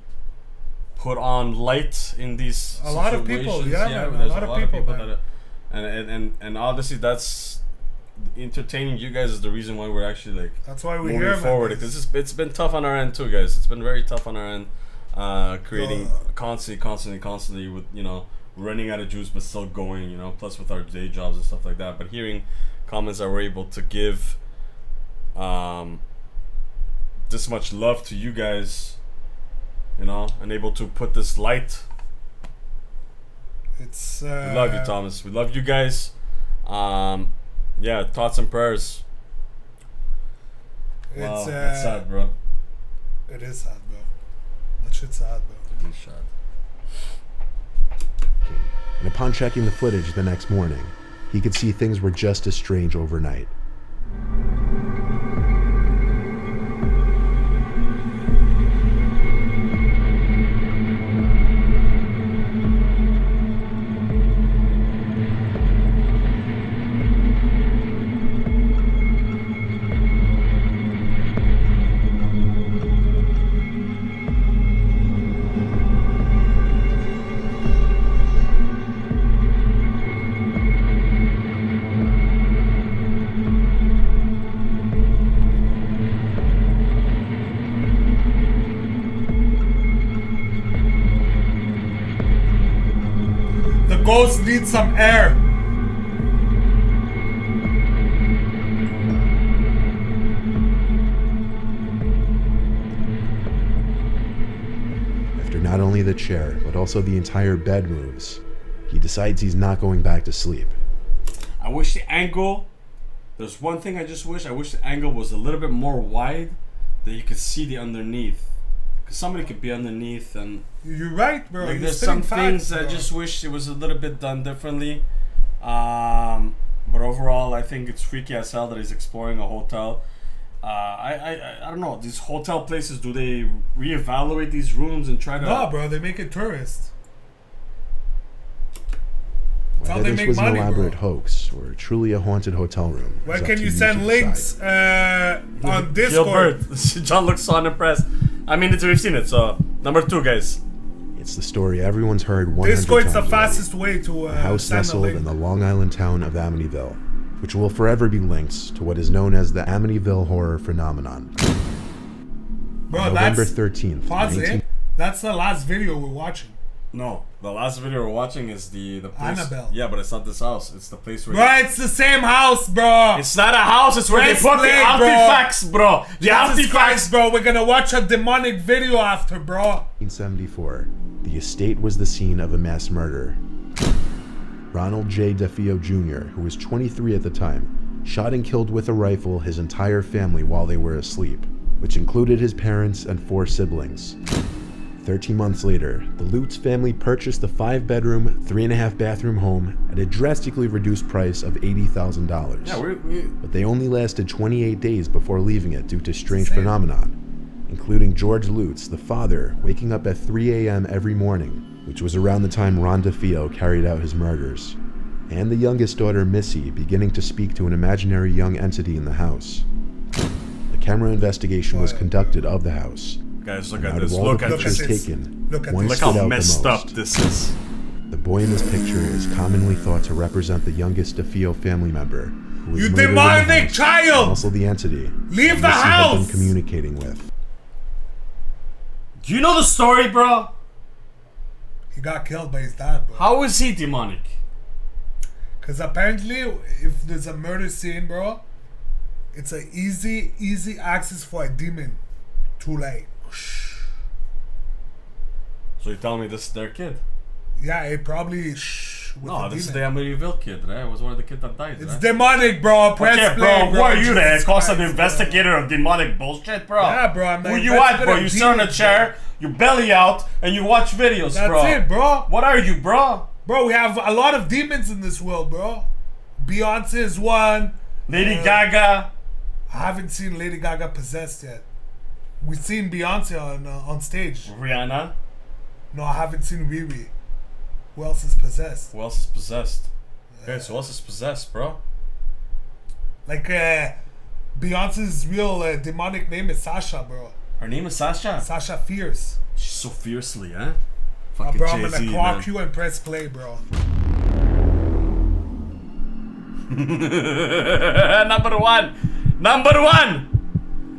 put on light in these A lot of people, situations. yeah, man, a there's lot of people, man. that and obviously that's entertaining you guys is the reason why we're actually like That's why we're moving here, forward. man. Because it's been tough on our end too, guys. It's been very tough on our end, creating constantly with, you know, running out of juice but still going, you know, plus with our day jobs and stuff like that. But hearing comments that we're able to give this much love to you guys, you know, and able to put this light. It's we love you, Thomas. We love you guys. Yeah, thoughts and prayers. Wow, that's sad, bro. It is sad, bro. That shit's sad, bro. It is sad. And upon checking the footage the next morning, he could see things were just as strange overnight. ghost needs some air. After not only the chair, but also the entire bed moves, he decides he's not going back to sleep. I wish the angle... There's one thing I just wish. I wish the angle was a little bit more wide, that you could see the underneath. Because somebody could be underneath and... You're right, bro. Like, there's some things I just wish it was a little bit done differently. But overall, I think it's freaky as hell that he's exploring a hotel. I don't know. These hotel places, do they reevaluate these rooms and try to... No, bro. They make it tourist. That's how Whether they this make was money, an elaborate bro. hoax or truly a haunted hotel room. Where is up can to you to send links decide. on Discord? Gilbert. John looks so unimpressed. I mean, we've seen it, so... Number 2, guys. It's the story everyone's heard 100 Discord's times the already. fastest way to A house send a nestled link. in the Long Island town of Amityville, which will forever be linked to what is known as the Amityville horror phenomenon. Bro, On November that's... 13th, Pause 19 it. That's the last video we're watching. No, the last video we're watching is the place. Annabelle. Yeah, but it's not this house. It's the place where... Bro, it's the same house, bro. It's not a house. It's where they Let's put the play, artifacts, bro. The Jesus artifacts. Christ, bro. We're gonna watch a demonic video after, bro. 1974, the estate was the scene of a mass murder. Ronald J. DeFeo Jr., who was 23 at the time, shot and killed with a rifle his entire family while they were asleep, which included his parents and 4 siblings. 13 months later, the Lutz family purchased the 5-bedroom, 3.5-bathroom home at a drastically reduced price of $80,000. Yeah, But they only lasted 28 days before leaving it due to strange phenomenon, including George Lutz, the father, waking up at 3 a.m. every morning, which was around the time Ron DeFeo carried out his murders, and the youngest daughter, Missy, beginning to speak to an imaginary young entity in the house. The camera investigation was conducted of the house. Guys, look And at out this. of all Look the at pictures this. taken, Look at one this. Look stood how out messed the up most. this is. The boy in this picture is commonly thought to represent the youngest DeFeo family member, who was You murdered in the demonic house, child! and also the entity Leave that the Missy had house! been communicating with. Do you know the story, bro? He got killed by his dad, bro. How is he demonic? Because apparently, if there's a murder scene, bro, it's an easy access for a demon to like... So you're telling me this is their kid? Yeah, it probably... No, this is the Amityville kid, right? It was one of the kids that died, It's right? demonic, bro. Press Okay, play, bro, what are you there? Jesus Constant Christ, investigator of demonic bullshit, bro? Yeah, bro, I'm Who an you at, bro? investigator You of sit on a demons, chair, you belly out, and you watch videos, That's bro. it, bro. What are you, bro? Bro, we have a lot of demons in this world, bro. Beyonce is one. Lady Gaga. I haven't seen Lady Gaga possessed yet. We've seen Beyonce on stage. Rihanna. No, I haven't seen Riri. Who else is possessed? Who else is possessed? Okay, so who else is possessed, bro? Like, Beyonce's real demonic name is Sasha, bro. Her name is Sasha? Sasha Fierce. She's so fiercely, huh? Oh, Fucking bro, I'm Jay-Z, gonna clock man. you and press play, bro. Number one!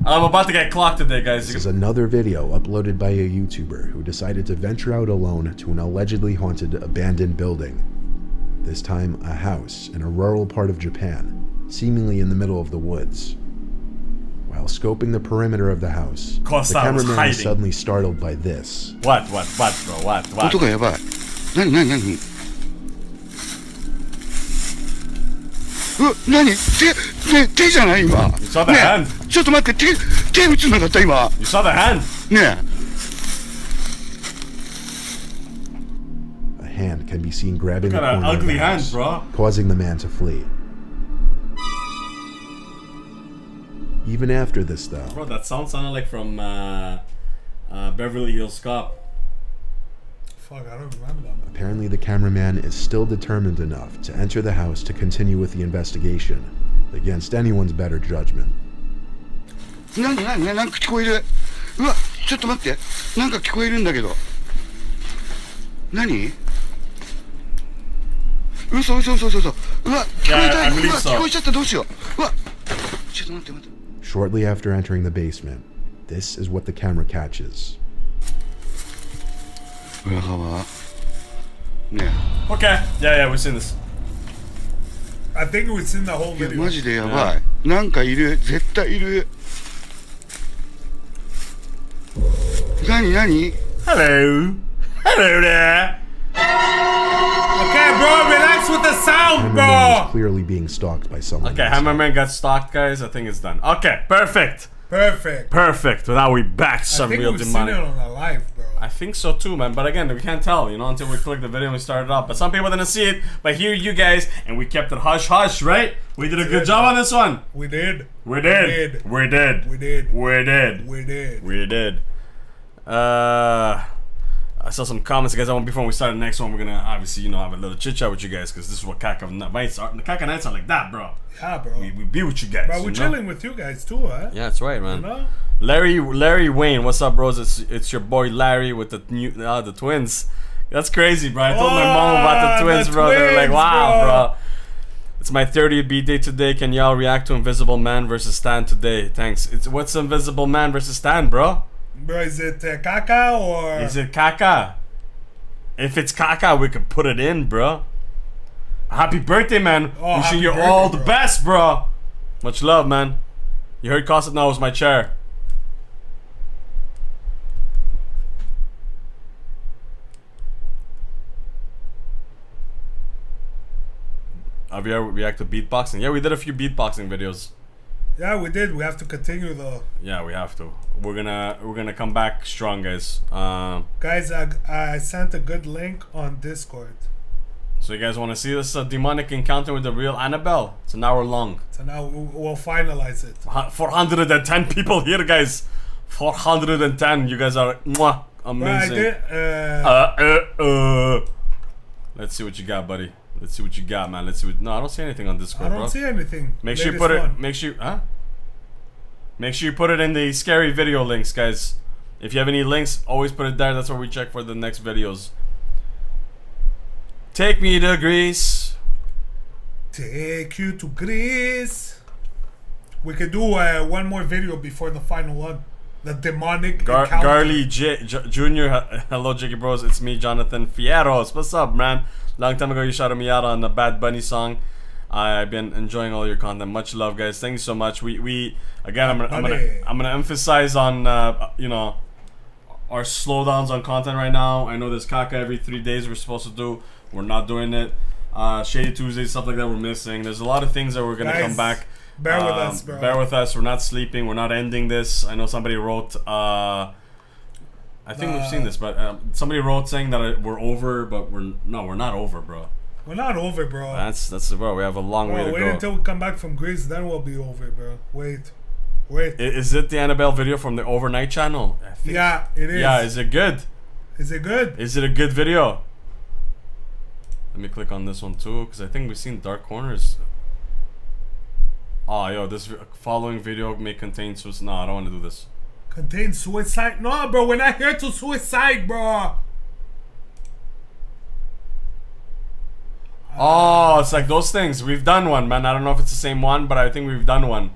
I'm about to get clocked today, guys. This is another video uploaded by a YouTuber who decided to venture out alone to an allegedly haunted abandoned building. This time, a house in a rural part of Japan, seemingly in the middle of the woods. While scoping the perimeter of the house, Costa the was cameraman hiding. is suddenly startled by this. What, bro? What? 音がやばい。何何何何手じゃない今。 You saw the hand. ちょっと待って手打つなかった今。 You saw the hand. ね A hand can be seen grabbing the Got an corner of ugly the hand, house, bro. causing the man to flee. Even after this, though, Bro, that sounded like from Beverly Hills Cop. Fuck, I don't remember that. apparently the cameraman is still determined enough to enter the house to continue with the investigation, against anyone's better judgment. 何なんか聞こえる。うわ、ちょっと待って。なんか聞こえるんだけど。何？嘘。うわ、聞こえた。うわ、聞こえちゃった。どうしよう。うわ、ちょっと待って。 Shortly after entering the basement, this is what the camera catches. 裏側。Okay. Yeah, we've seen this. I think we've seen the whole いや video. マジでやばい、なんかいる、絶対いる。何 Hello there. Okay, bro, relax with the sound, Hammerman is bro. clearly being stalked by someone. Okay, Hammerman got stalked, guys. I think it's done. Okay, perfect. Perfect. Well, now we back some I think real we've demonic. seen it on a live, bro. I think so too, man. But again, we can't tell, you know, until we click the video and we start it up. But some people didn't see it. But here, you guys, and we kept it hush hush, right? We did a good job on this one. We did. I saw some comments, guys. Before we start the next one, we're gonna obviously, you know, have a little chit chat with you guys because this is what Caca nights are. The Caca nights are like that, bro. Yeah, bro. We be with you guys. But we're chilling with you guys too, huh? Yeah, that's right, man. You know? Larry Wayne, what's up, bros? It's your boy Larry with the twins. That's crazy, bro. I told my mom about the twins, bro. They were like, wow, bro. It's my 30th birthday today. Can y'all react to Invisible Man versus Stan today? Thanks. What's Invisible Man versus Stan, bro? Bro, is it Caca or... Is it Caca? If it's Caca, we could put it in, bro. Happy birthday, man. Wishing you all the best, bro. Much love, man. You heard Costa? No, it was my chair. Have you ever reacted to beatboxing? Yeah, we did a few beatboxing videos. Yeah, we did. We have to continue though. Yeah, we have to. We're gonna come back strong, guys. Guys, I sent a good link on Discord. So you guys want to see this demonic encounter with the real Annabelle? It's an hour long. So now we'll finalize it. 410 people here, guys. 410. You guys are mwah, amazing. Let's see what you got, buddy. Let's see what you got, man. Let's see what. No, I don't see anything on Discord, I don't see anything. Make sure you put it. Make sure you put it in the scary video links, guys. If you have any links, always put it there. That's where we check for the next videos. Take me to Greece. Take you to Greece. We could do one more video before the final one. The demonic encounter. Garly Jr. Hello, Jiggy Bros. It's me, Jonathan Fierros. What's up, man? Long time ago, you shouted me out on the Bad Bunny song. I've been enjoying all your content. Much love, guys. Thank you so much. We again, I'm gonna emphasize on you know, our slowdowns on content right now. I know there's Caca every 3 days we're supposed to do. We're not doing it. Shady Tuesdays, stuff like that, we're missing. There's a lot of things that we're gonna come back. Bear with us, bro. Bear with us. We're not sleeping. We're not ending this. I know somebody wrote. I think we've seen this, but somebody wrote saying that we're over, but we're not over, bro. We're not over, bro. That's bro. We have a long way to go. Wait until we come back from Greece, then we'll be over, bro. Wait. Is it the Annabelle video from the Overnight channel? Yeah, it is. Yeah, is it good? Is it good? Is it a good video? Let me click on this one too, because I think we've seen Dark Corners. Oh, yo, this following video may contain suicide. No, I don't want to do this. Contain suicide? No, bro, we're not here to suicide, bro. Oh, it's like those things. We've done one, man. I don't know if it's the same one, but I think we've done one.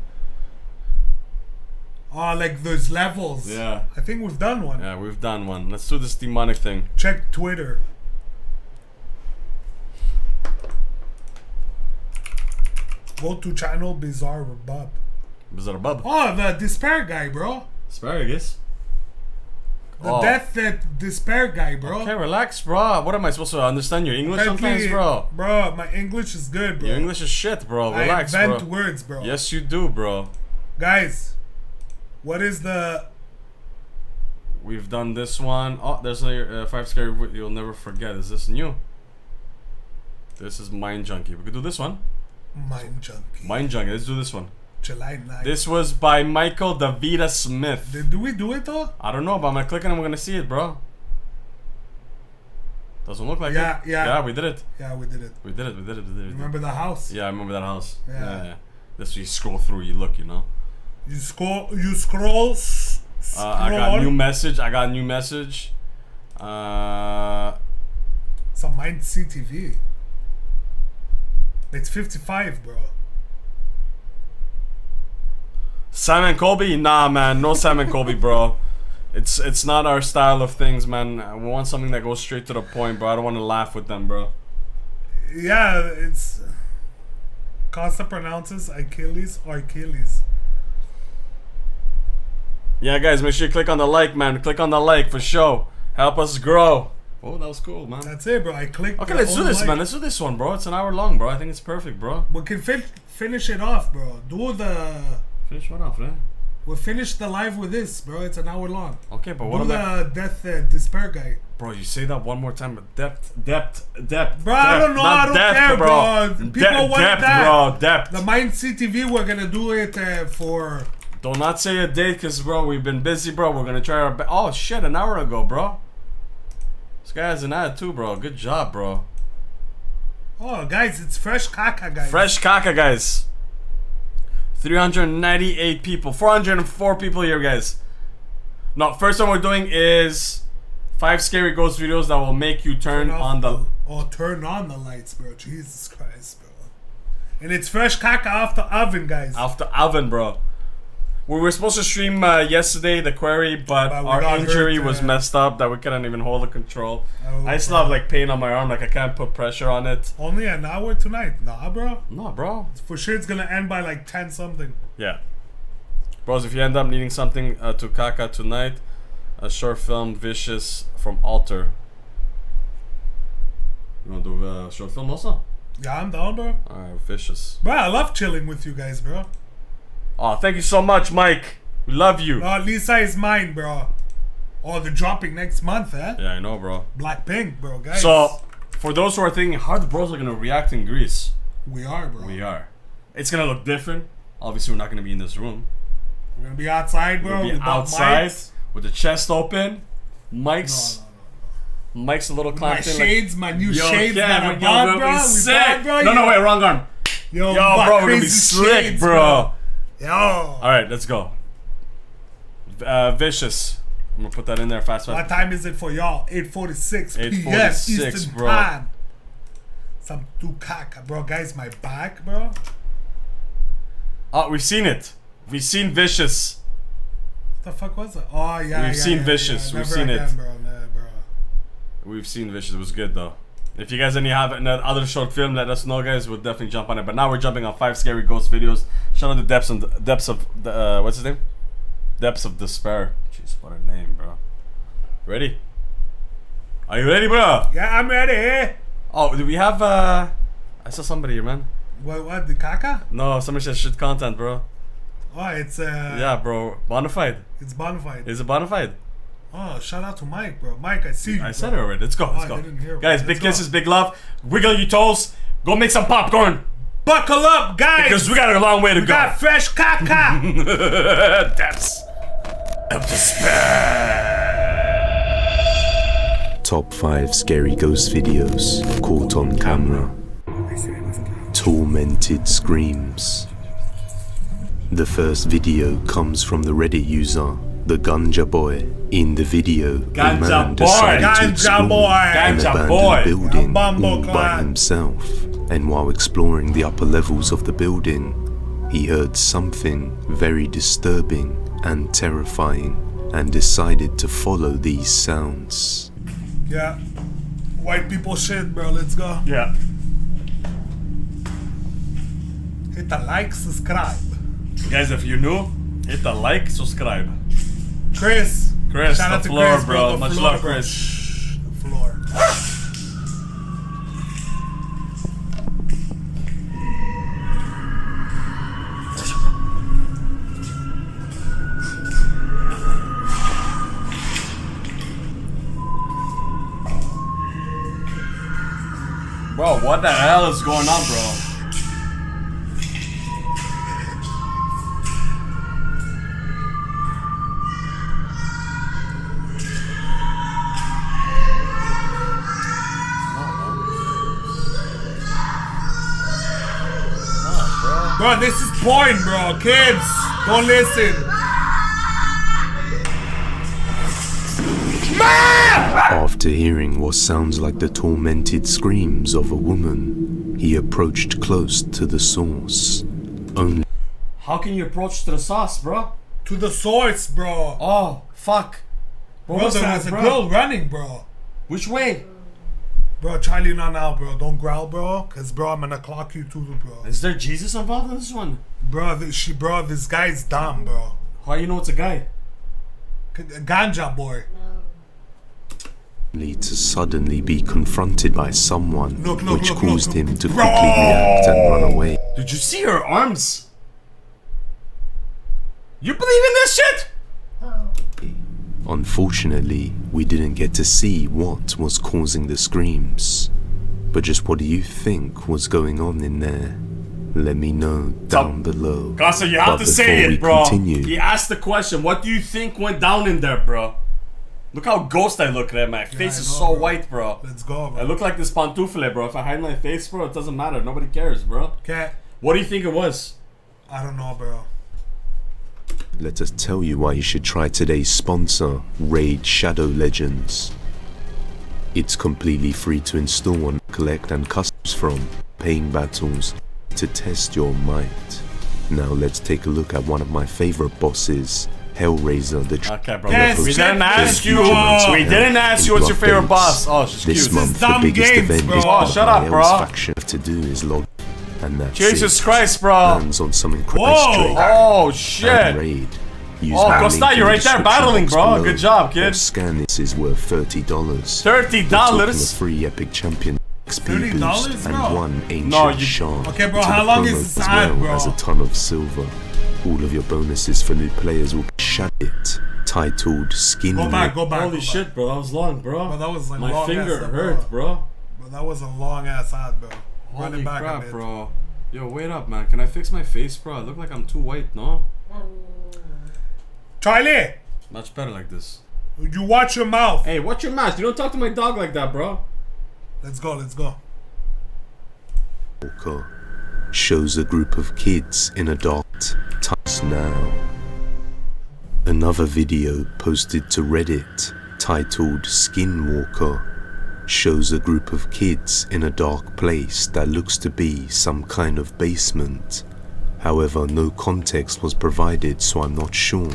Oh, like those levels. Yeah. I think we've done one. Yeah, we've done one. Let's do this demonic thing. Check Twitter. Go to channel Bizarre Bub. Bizarre Bub? Oh, the despair guy, bro. Asparagus? The death that despair guy, bro. Okay, relax, bro. What am I supposed to understand your English sometimes, bro? Bro, my English is good, bro. Your English is shit, bro. Relax, bro. I invent words, bro. Yes, you do, bro. Guys, what is the... We've done this one. Oh, there's a 5 scary you'll never forget. Is this new? This is Mind Junkie. We could do this one. Mind Junkie. Mind Junkie. Let's do this one. July 9th. This was by Michael Davida Smith. Did we do it though? I don't know, but I'm gonna click and I'm gonna see it, bro. Doesn't look like it. Yeah, we did it. Yeah, we did it. We did it. Remember the house? Yeah, I remember that house. Yeah. That's you scroll through, you look, you know. You scroll. I got a new message. Some Mind CTV. It's 55, bro. Sam and Colby? Nah, man. No Sam and Colby, bro. It's not our style of things, man. We want something that goes straight to the point, bro. I don't want to laugh with them, bro. Yeah, it's... Costa pronounces Achilles or Achilles. Yeah, guys, make sure you click on the like, man. Click on the like for sure. Help us grow. Oh, that was cool, man. That's it, bro. I clicked. Okay, let's do this, man. Let's do this one, bro. It's an hour long, bro. I think it's perfect, bro. We can finish it off, bro. Do the... Finish what off, man? We'll finish the live with this, bro. It's an hour long. Okay, but what Do about... the death despair guy. Bro, you say that one more time, but depth. Bro, I don't know. I don't care, bro. People want depth, that. bro. Depth. The Mind CTV, we're gonna do it for... Do not say a date, because, bro, we've been busy, bro. We're gonna try our best. Oh, shit, an hour ago, bro. This guy has an ad, too, bro. Good job, bro. Oh, guys, it's fresh caca, guys. Fresh caca, guys. 398 people. 404 people here, guys. No, first one we're doing is 5 scary ghost videos that will make you turn on the... Oh, turn on the lights, bro. Jesus Christ, bro. And it's fresh caca off the oven, guys. Off the oven, bro. We were supposed to stream yesterday, the query, but our injury was messed up that we couldn't even hold the control. Oh, I still have like pain on my arm, like I can't put pressure on it. Only an hour tonight? Nah, bro. No, bro. For sure it's gonna end by like 10 something. Yeah. Bros, if you end up needing something to Caca tonight, a short film, Vicious, from Alter. You wanna do a short film also? Yeah, I'm down, bro. Alright, Vicious. Bro, I love chilling with you guys, bro. Oh, thank you so much, Mike. We love you. Oh, Lisa is mine, bro. Oh, they're dropping next month, eh? Yeah, I know, bro. Blackpink, bro, guys. So, for those who are thinking, how the bros are gonna react in Greece? We are, bro. We are. It's gonna look different. Obviously, we're not gonna be in this room. We're gonna be outside, bro. We're gonna be outside with the chest open. Mike's. Mike's a little clamped in. My shades, my new shades that I yo, bought, bro. Sick. Bro. No, wait, wrong arm. Yo, bro, we're gonna be slick, shades, bro. Yo. Alright, let's go. Vicious. I'm gonna put that in there fast. What time is it for y'all? 8:46 p.m. 8:46, Eastern bro. time. Some caca, bro. Guys, my back, bro. Oh, we've seen it. We've seen Vicious. What the fuck was it? Oh, yeah. We've seen Vicious. Yeah. We've Never seen again, it. Bro. Nah, bro. We've seen Vicious. It was good though. If you guys have another short film, let us know, guys. We'll definitely jump on it. But now we're jumping on 5 scary ghost videos. Shout out the depths of the what's his name? Depths of Despair. Jeez, what a name, bro. Ready? Are you ready, bro? Yeah, I'm ready. Oh, do we have I saw somebody here, man. What? The caca? No, somebody says shit content, bro. Oh, it's yeah, bro. Bonafide. It's Bonafide. Is it Bonafide? Oh, shout out to Mike, bro. Mike, I see you. I said it already. Let's go. Let's go. I didn't hear, guys, big kisses, big love. Wiggle your toes. Go make some popcorn. Buckle up, guys. Because we got a long way to go. We got fresh caca. Depths of Despair. Top 5 scary ghost videos caught on camera. Tormented screams. The first video comes from the Reddit user, the Ganja Boy. In the video, a man decided to explore an abandoned building all by himself. And while exploring the upper levels of the building, he heard something very disturbing and terrifying and decided to follow these sounds. Yeah. White people shit, bro. Let's go. Yeah. Hit the like, subscribe. Guys, if you're new, hit the like, subscribe. Chris, shout out the to floor, Chris, bro. The Much floor, love, bro. Chris. The floor. Bro, what the hell is going on, bro? Bro, this is porn, bro. Kids, don't listen. After hearing what sounds like the tormented screams of a woman, he approached close to the source. Only How can you approach to the source, bro? To the source, bro. Oh, fuck. Bro, there's a girl running, bro. Which way? Bro, Charlie, not now, bro. Don't growl, bro. Cause, bro, I'm gonna clock you too, bro. Is there Jesus involved in this one? Bro, this guy's dumb, bro. How you know it's a guy? Ganja boy. To suddenly be confronted by someone, which caused him to quickly react and run away. Did you see her arms? You believe in this shit? Unfortunately, we didn't get to see what was causing the screams. But just what do you think was going on in there? Let me know down below. Caca, you have to say it, bro. He asked the question, what do you think went down in there, bro? Look how ghost I look at. My face is so white, bro. Let's go, bro. I look like this pantoufle, bro. If I hide my face, bro, it doesn't matter. Nobody cares, bro. Okay. What do you think it was? I don't know, bro. Let us tell you why you should try today's sponsor, Raid Shadow Legends. It's completely free to install and collect and customs from, paying battles to test your might. Now let's take a look at one of my favorite bosses, Hellraiser the Okay, bro. Yes, we didn't ask you. We didn't ask you what's your favorite boss. Oh, she's cute. This month, the biggest event is oh, shut up, bro. faction to do is log, and that's Jesus Christ, bro. Lands on some incredible oh shit. Raid. Oh, Costa, you're right there battling, bro. Good job, kid. Scan this is worth $30. $30. Free epic champion XP boost and bro? one ancient shard. Okay, bro. How long is this ad, bro? As a ton of silver. All of your bonuses for new players will be shattered. Titled Skin. Go back. Holy shit, bro. That was long, bro. But that was like my long finger ass hurt, bro. But that was a long ass ad, bro. Holy crap, bro. Yo, wait up, man. Can I fix my face, bro? I look like I'm too white, no? Charlie! Much better like this. You watch your mouth. Hey, watch your mouth. You don't talk to my dog like that, bro. Let's go, let's go. Walker shows a group of kids in a dark house now. Another video posted to Reddit titled Skinwalker shows a group of kids in a dark place that looks to be some kind of basement. However, no context was provided, so I'm not sure.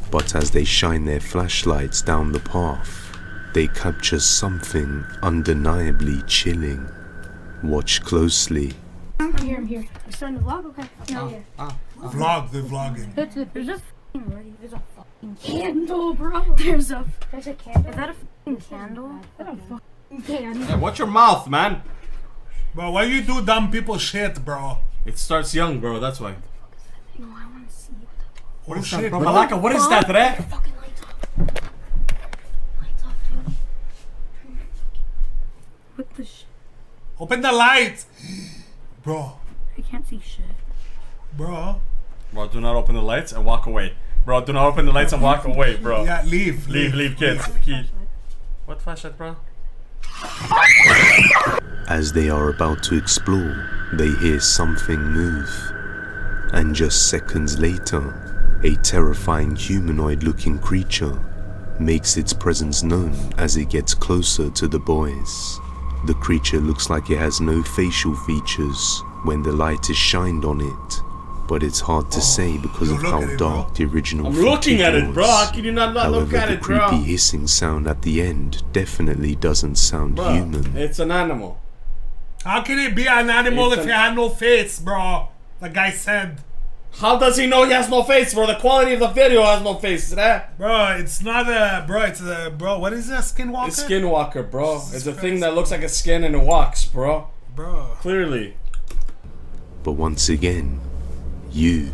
But as they shine their flashlights down the path, they capture something undeniably chilling. Watch closely. I'm here. You're starting to vlog? Okay. No, yeah. Vlog, they're vlogging. There's a fucking candle, bro. There's a candle? Is that a fucking candle? That's a fucking candle. Hey, watch your mouth, man. Bro, why you do dumb people shit, bro? It starts young, bro, that's why. No, I want to see what is shit, that, bro? bro? Malaka, what is that, Re? Fucking lights off. Lights off, dude. What the shit? Open the lights! Bro. I can't see shit. Bro. Bro, do not open the lights and walk away. Bro, do not open the lights and walk away, bro. Yeah, leave, kids. What flashlight, bro? As they are about to explore, they hear something move. And just seconds later, a terrifying humanoid-looking creature makes its presence known as it gets closer to the boys. The creature looks like it has no facial features when the light is shined on it, but it's hard to say because of how dark the original I'm looking at it, bro. How can you not look at it, bro? However, the creepy hissing sound at the end definitely doesn't sound bro, human. It's an animal. How can it be an animal if it had no face, bro? The guy said. How does he know he has no face, bro? The quality of the video has no face, right? Bro, it's not a... Bro, it's a... Bro, what is that? Skinwalker? It's Skinwalker, bro. It's a thing that looks like a skin and it walks, bro. Bro. Clearly. But once again, you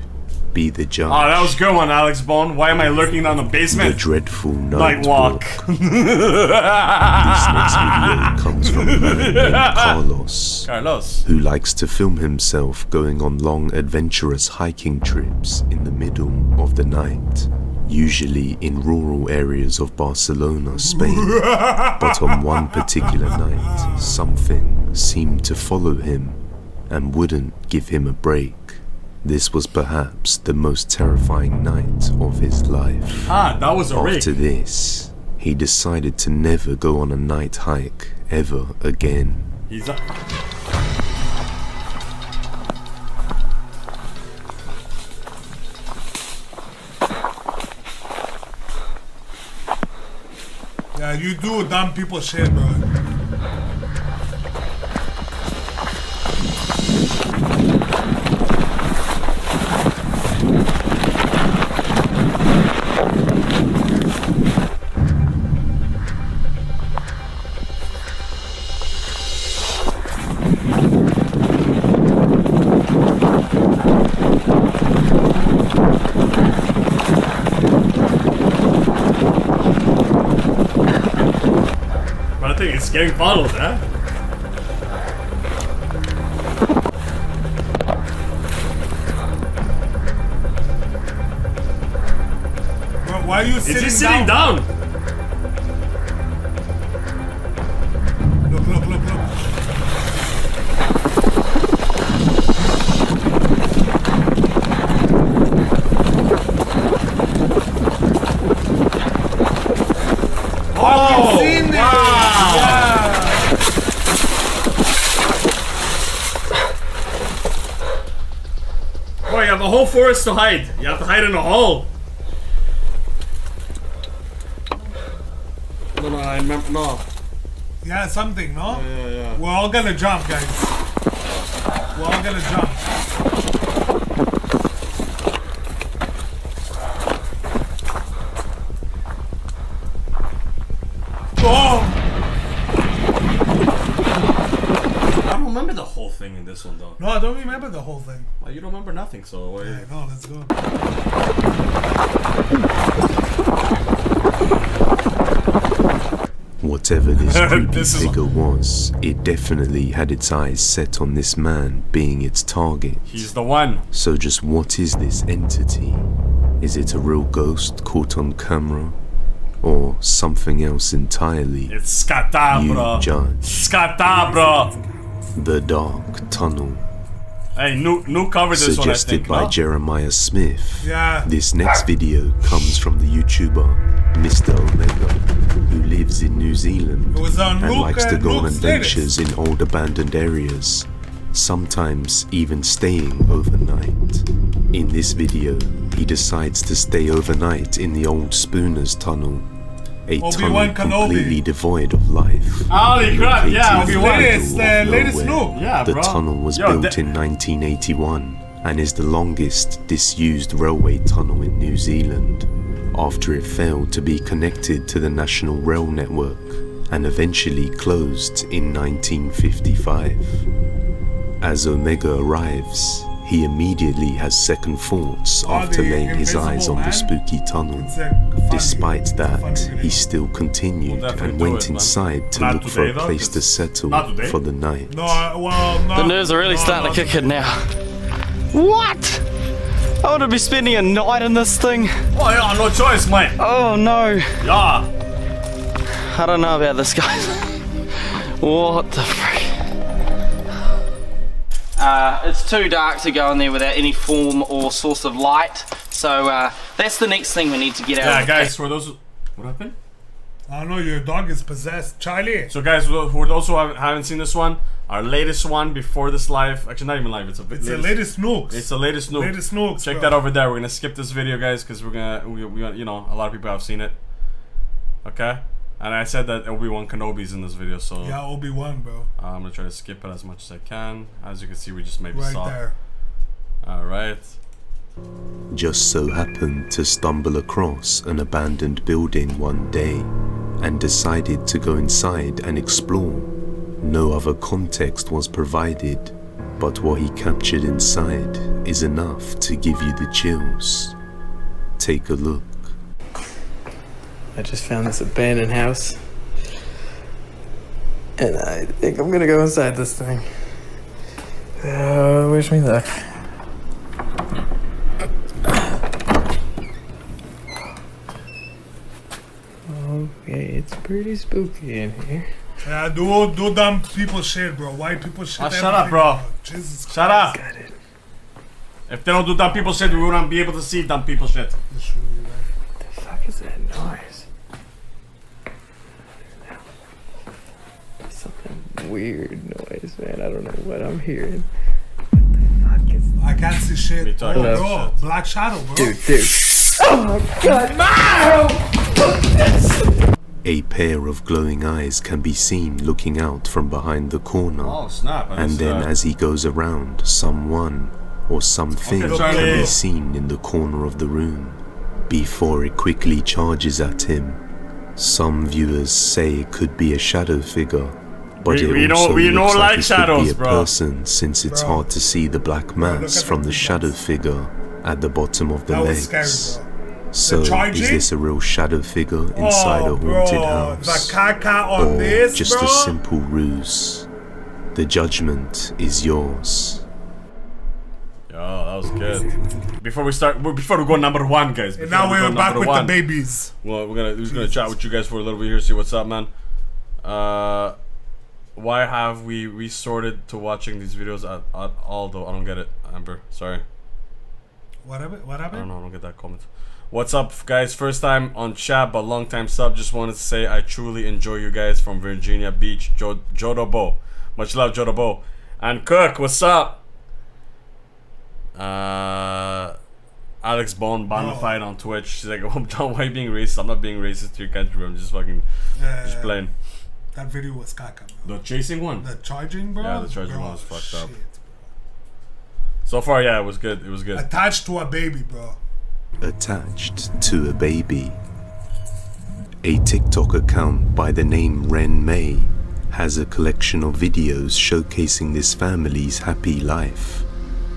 be the judge. Oh, that was a good one, Alex Bone. Why am I lurking down the basement? The dreadful night walk. This next video comes from a man named Carlos, who likes to film himself going on long, adventurous hiking trips in the middle of the night, usually in rural areas of Barcelona, Spain. But on one particular night, something seemed to follow him and wouldn't give him a break. This was perhaps the most terrifying night of his life. Ah, that was a rig. After this, he decided to never go on a night hike ever again. He's a... you do dumb people shit, bro. It's getting followed, huh? Bro, why are you sitting down? Is he sitting down? Look, look, look, look. Oh, seen this. wow. Boy, you have a whole forest to hide. You have to hide in a hole. No, I remember. No. Yeah, something, no? Yeah. We're all gonna jump, guys. We're all gonna jump. Oh! I don't remember the whole thing in this one, though. No, I don't remember the whole thing. Well, you don't remember nothing, so why? Yeah, no, let's go. Whatever this creepy figure was, it definitely had its eyes set on this man being its target. He's the one. So just what is this entity? Is it a real ghost caught on camera? Or something else entirely? It's Scadabra. You judge. Scadabra. The Dark Tunnel. Hey, new cover this one, I Suggested think, by no? Jeremiah Smith. Yeah. This next video comes from the YouTuber Mr. Omega, who lives in New Zealand and likes to go on adventures in old abandoned areas, sometimes even staying overnight. In this video, he decides to stay overnight in the old Spooner's Tunnel, a tunnel completely devoid of life. Holy crap, yeah, Obi-Wan. Latest Snoop. Yeah, The bro. tunnel was built in 1981 and is the longest disused railway tunnel in New Zealand, after it failed to be connected to the National Rail Network and eventually closed in 1955. As Omega arrives, he immediately has second thoughts after laying his eyes on the spooky tunnel. Despite that, he still continued and went inside to look for a place to settle for the night. The nerves are really starting to kick in now. What? I want to be spending a night in this thing. Oh yeah, no choice, mate. Oh no. Yeah. I don't know about this, guys. What the frick? It's too dark to go in there without any form or source of light. So that's the next thing we need to get out. Yeah, guys, for those... What happened? I don't know, your dog is possessed. Charlie. So guys, for those who haven't seen this one, our latest one before this live, actually not even live, it's the latest nukes. It's the latest nuke. Latest nukes. Check bro. that over there. We're gonna skip this video, guys, because we you know, a lot of people have seen it. Okay, and I said that Obi-Wan Kenobi's in this video, so yeah, Obi-Wan, bro. I'm gonna try to skip it as much as I can. As you can see, we just maybe right saw. There. All right. Just so happened to stumble across an abandoned building one day and decided to go inside and explore. No other context was provided, but what he captured inside is enough to give you the chills. Take a look. I just found this abandoned house, and I think I'm gonna go inside this thing. Wish me luck. Okay, it's pretty spooky in here. Yeah, do dumb people shit, bro. White people shit. Shut up, bro. Jesus Shut up. If they don't do dumb people shit, we wouldn't be able to see dumb people shit. What the fuck is that noise? Something weird noise, man. I don't know what I'm hearing. What the fuck is I can't see shit. Oh, bro. Shit. Black Shadow, bro. Dude. Oh my god. A pair of glowing eyes can be seen looking out from behind the corner. Oh snap! And then as he goes around, someone or something can be seen in the corner of the room before it quickly charges at him. Some viewers say it could be a shadow figure, but it also looks like it could be a person, since it's hard to see the black mass from the shadow figure at the bottom of the legs. So, is this a real shadow figure inside a haunted house? The Caca on or this, just a simple ruse? The judgment is yours. Yo, that was good. Before we go number one, guys. And now we're back with the babies. Well, we're just gonna chat with you guys for a little bit here, see what's up, man. Why have we resorted to watching these videos at all, though? I don't get it, Amber. Sorry. What happened? I don't know. I don't get that comment. What's up, guys? First time on chat, but long time sub. Just wanted to say I truly enjoy you guys from Virginia Beach, Jodobo. Much love, Jodobo. And Cook, what's up? Alex Bone Bonafide on Twitch. She's like, oh, John, why are you being racist? I'm not being racist to your country. I'm just fucking, just playing. That video was caca, bro. The chasing one? The charging, bro? Yeah, the charging one was fucked up. So far, yeah, it was good. It was good. Attached to a baby, bro. Attached to a baby. A TikTok account by the name Ren May has a collection of videos showcasing this family's happy life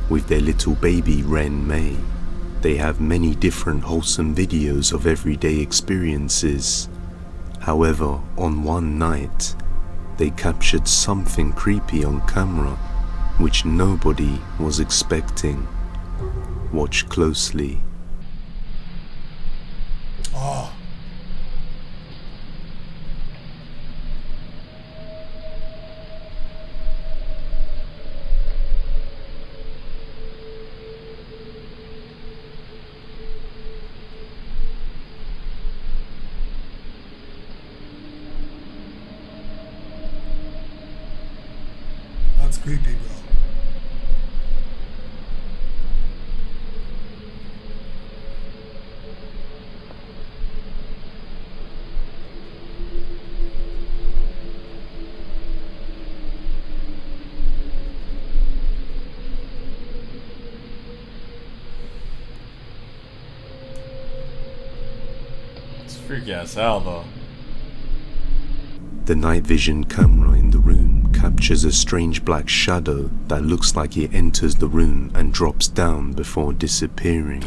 with their little baby Ren May. They have many different wholesome videos of everyday experiences. However, on one night, they captured something creepy on camera, which nobody was expecting. Watch closely. Oh. That's creepy, bro. Freaky as hell, though. The night vision camera in the room captures a strange black shadow that looks like it enters the room and drops down before disappearing.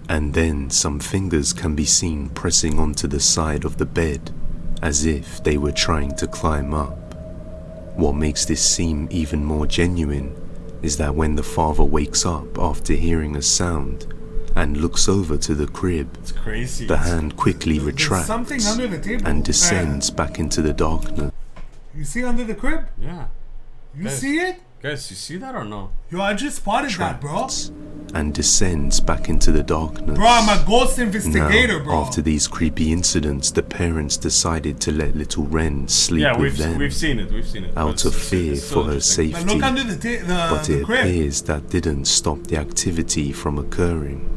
And then some fingers can be seen pressing onto the side of the bed, as if they were trying to climb up. What makes this seem even more genuine is that when the father wakes up after hearing a sound and looks over to the crib, it's crazy. The hand quickly retracts under the table. And descends back into the darkness. You see under the crib? Yeah. You see it? Guys, you see that or no? Yo, I just spotted that, bro. And descends back into the darkness. Bro, I'm a ghost investigator, now, bro. After these creepy incidents, the parents decided to let little Ren sleep with them. We've seen it. Out of fear for her safety. But look under but it appears that didn't stop the activity from occurring.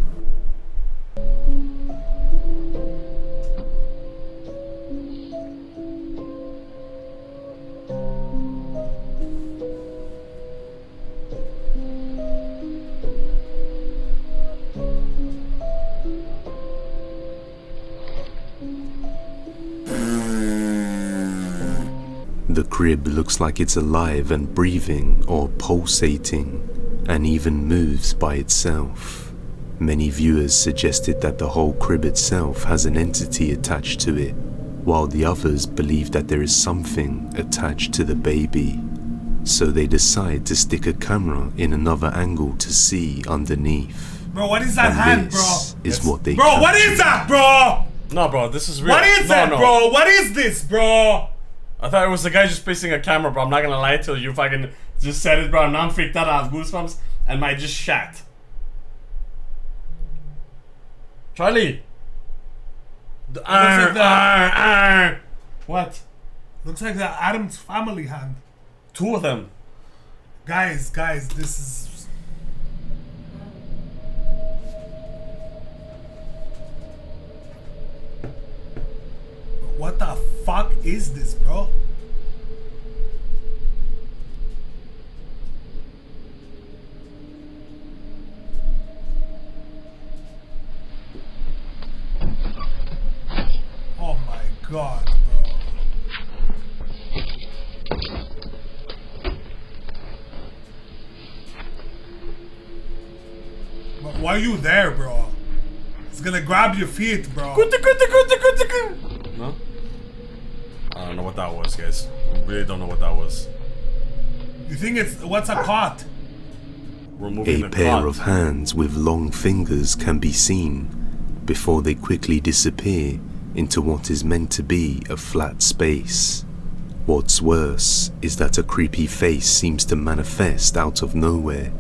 The crib looks like it's alive and breathing or pulsating, and even moves by itself. Many viewers suggested that the whole crib itself has an entity attached to it, while the others believe that there is something attached to the baby. So they decide to stick a camera in another angle to see underneath. Bro, what is that hand, bro? Is what they Bro, what is that, bro? No, bro, this is real. What is that, bro? What is this, bro? I thought it was the guy just placing a camera, bro. I'm not gonna lie till you fucking just said it, bro. Now I'm freaked out. I have goosebumps and might just shat. Charlie. What? Looks like the Addams Family hand. Two of them. Guys, this is... What the fuck is this, bro? Oh my god, bro. But why are you there, bro? It's gonna grab your feet, bro. No? I don't know what that was, guys. I really don't know what that was. You think it's what's a cot? Removing A the pair cot. of hands with long fingers can be seen before they quickly disappear into what is meant to be a flat space. What's worse is that a creepy face seems to manifest out of nowhere,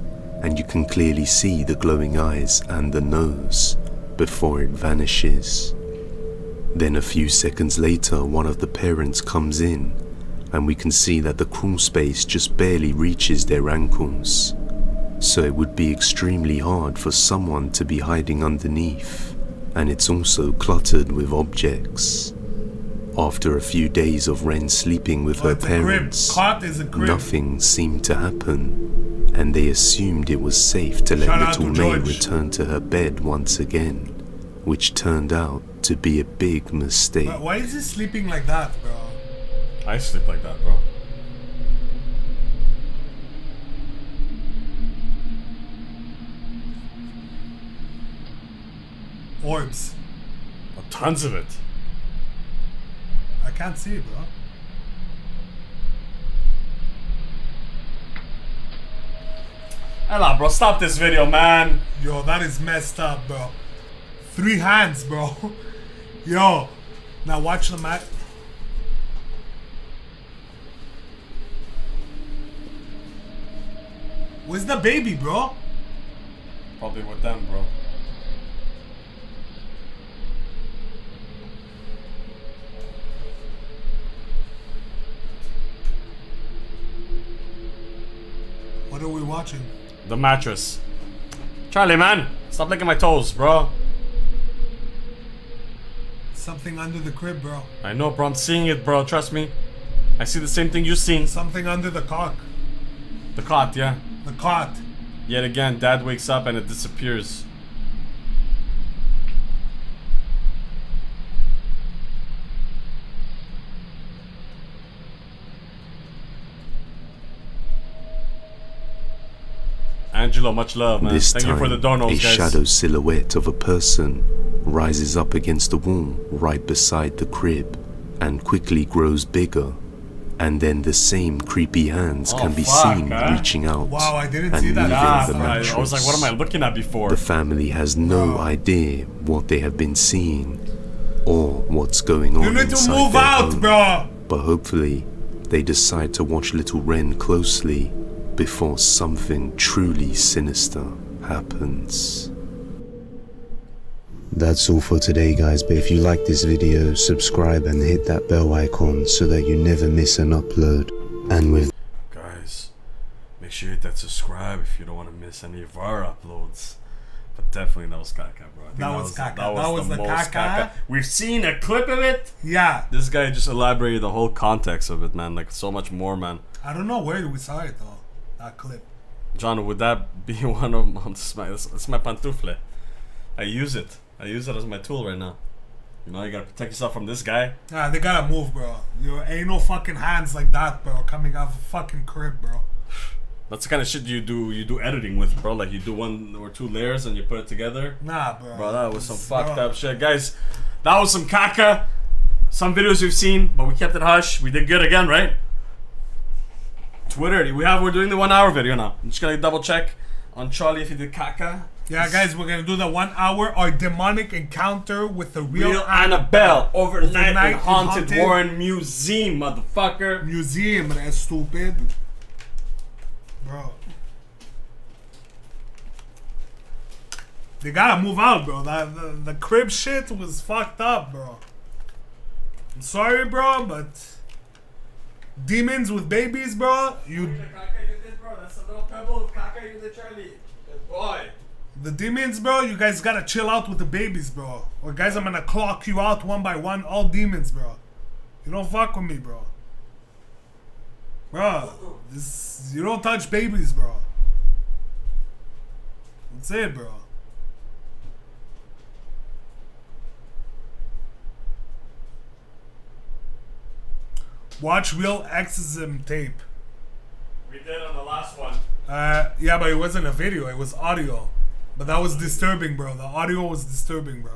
and you can clearly see the glowing eyes and the nose before it vanishes. Then a few seconds later, one of the parents comes in, and we can see that the crawl space just barely reaches their ankles. So it would be extremely hard for someone to be hiding underneath, and it's also cluttered with objects. After a few days of Ren sleeping with her parents, nothing seemed to happen, and they assumed it was safe to let little May return to her bed once again, which turned out to be a big mistake. But why is he sleeping like that, bro? I sleep like that, bro. Orbs. Oh, tons of it. I can't see, bro. Hello, bro. Stop this video, man. Yo, that is messed up, bro. 3 hands, bro. Yo. Now watch the mat. Where's the baby, bro? Probably with them, bro. What are we watching? The mattress. Charlie, man. Stop licking my toes, bro. Something under the crib, bro. I know, bro. I'm seeing it, bro. Trust me. I see the same thing you're seeing. Something under the cock. The cot, yeah. The cot. Yet again, Dad wakes up and it disappears. Angelo, much love, man. This Thank time, you for the donos, a guys. shadow silhouette of a person rises up against the wall right beside the crib and quickly grows bigger. And then the same creepy hands can be seen reaching out I didn't and see that. moving the mattress. I was like, what am I looking at before? The family has no idea what they have been seeing or what's going on You need to inside move their out, home. bro. But hopefully, they decide to watch little Ren closely before something truly sinister happens. That's all for today, guys, but if you like this video, subscribe and hit that bell icon so that you never miss an upload. And with Guys, make sure you hit that subscribe if you don't want to miss any of our uploads. But definitely that was Caca, bro. I think That was Caca. That That was was the the most Caca. We've seen a clip of it. Yeah. This guy just elaborated the whole context of it, man. Like, so much more, man. I don't know where we saw it, though. That clip. John, would that be one of my... It's my pantufle. I use it. I use it as my tool right now. You know, you gotta protect yourself from this guy. Nah, they gotta move, bro. You ain't no fucking hands like that, bro, coming out of a fucking crib, bro. That's the kind of shit you do editing with, bro. Like, you do 1 or 2 layers and you put it together. Nah, bro. Bro, that was some fucked up shit. Guys, that was some Caca. Some videos we've seen, but we kept it hush. We did good again, right? Twitter, we're doing the 1 hour video now. I'm just gonna double check on Charlie if he did Caca. Yeah, guys, we're gonna do the 1 hour our demonic encounter with the real Annabelle overnight in Haunted Warren Museum, motherfucker. Museum, that's stupid. Bro. They gotta move out, bro. The crib shit was fucked up, bro. I'm sorry, bro, but demons with babies, bro. That's a little pebble of Caca you did, Charlie. Good boy. The demons, bro, you guys gotta chill out with the babies, bro. Or guys, I'm gonna clock you out 1 by 1. All demons, bro. You don't fuck with me, bro. Bro, this, you don't touch babies, bro. That's it, bro. Watch real exorcism tape. We did on the last one. Yeah, but it wasn't a video, it was audio. But that was disturbing, bro. The audio was disturbing, bro.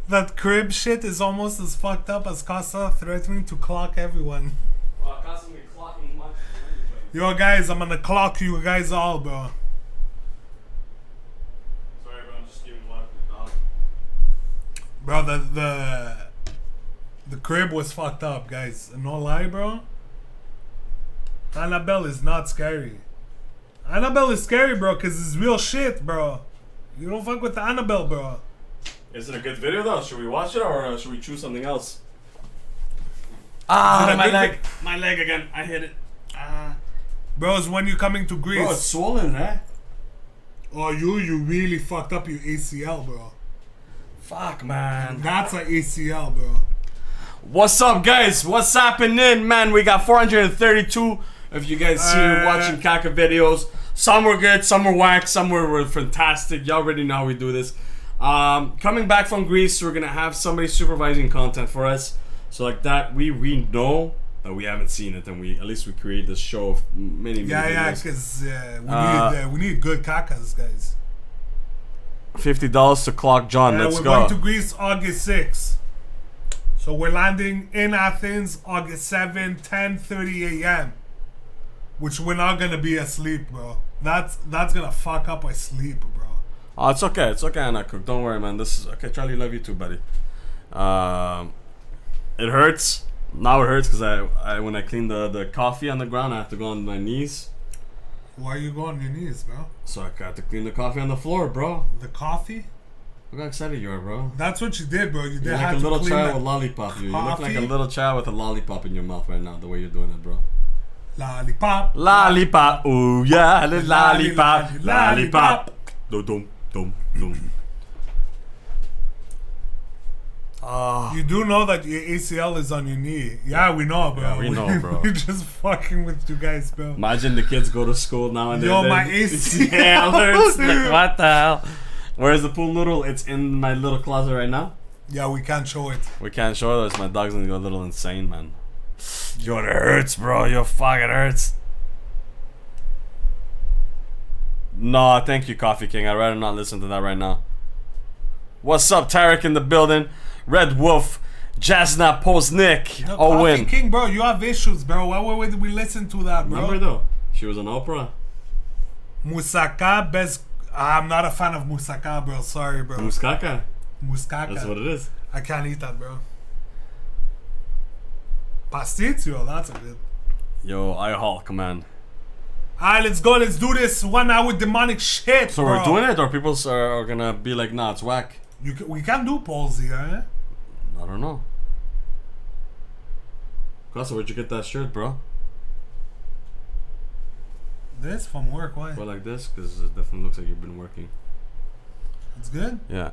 That crib shit is almost as fucked up as Caca threatening to clock everyone. Well, constantly clocking much. Yo, guys, I'm gonna clock you guys all, bro. Sorry, bro. I'm just giving water to the dog. Bro, the crib was fucked up, guys. No lie, bro. Annabelle is not scary. Annabelle is scary, bro, because it's real shit, bro. You don't fuck with the Annabelle, bro. Is it a good video though? Should we watch it or should we choose something else? Ah, my leg. My leg again. I hit it. Bro, it's when you're coming to Greece. Bro, it's swollen, eh? Oh, you really fucked up your ACL, bro. Fuck, man. That's an ACL, bro. What's up, guys? What's happening, man? We got 432 of you guys here watching Caca videos. Some were good, some were whack, some were fantastic. You already know how we do this. Coming back from Greece, we're gonna have somebody supervising content for us. So like that, we know that we haven't seen it, and at least we create this show of many yeah, because we need good cacas, guys. $50 to clock John. Let's we're go. We're going to Greece August 6th. So we're landing in Athens August 7, 10:30 a.m. Which we're not gonna be asleep, bro. That's gonna fuck up our sleep, bro. Oh, it's okay. It's okay, Anna Cook. Don't worry, man. This is okay. Charlie, love you too, buddy. It hurts. Now it hurts because I when I clean the coffee on the ground, I have to go on my knees. Why are you going on your knees, bro? So I got to clean the coffee on the floor, bro. The coffee? Look how excited you are, bro. That's what you did, bro. You did like a little child with lollipop. You look like a little child with a lollipop in your mouth right now, the way you're doing it, bro. Lollipop. Lollipop. Ooh, yeah. Lollipop. Lollipop. Dum, dum, dum. You do know that your ACL is on your knee. Yeah, we know, bro. Yeah, we know, bro. We're just fucking with you guys, bro. Imagine the kids go to school now and yo, my ACL hurts. Like, what the hell? Where's the pool noodle? It's in my little closet right now. Yeah, we can't show it. We can't show it. My dog's gonna go a little insane, man. Yo, it hurts, bro. Yo, fuck, it hurts. No, thank you, Coffee King. I'd rather not listen to that right now. What's up, Tarek in the building? Red Wolf, Jasna Poznik, Owen. Coffee King, bro, you have issues, bro. Why would we listen to that, bro? Remember though, she was on Oprah. Moussaka, best. I'm not a fan of moussaka, bro. Sorry, bro. Moussaka. Moussaka. That's what it is. I can't eat that, bro. Pastizio, that's a good. Yo, I Hulk, man. Alright, let's go. Let's do this 1 hour demonic shit, so bro. We're doing it, or people are gonna be like, nah, it's whack. We can't do polls here, eh? I don't know. Casa, where'd you get that shirt, bro? This from work, why? Well, like this, because it definitely looks like you've been working. It's good? Yeah.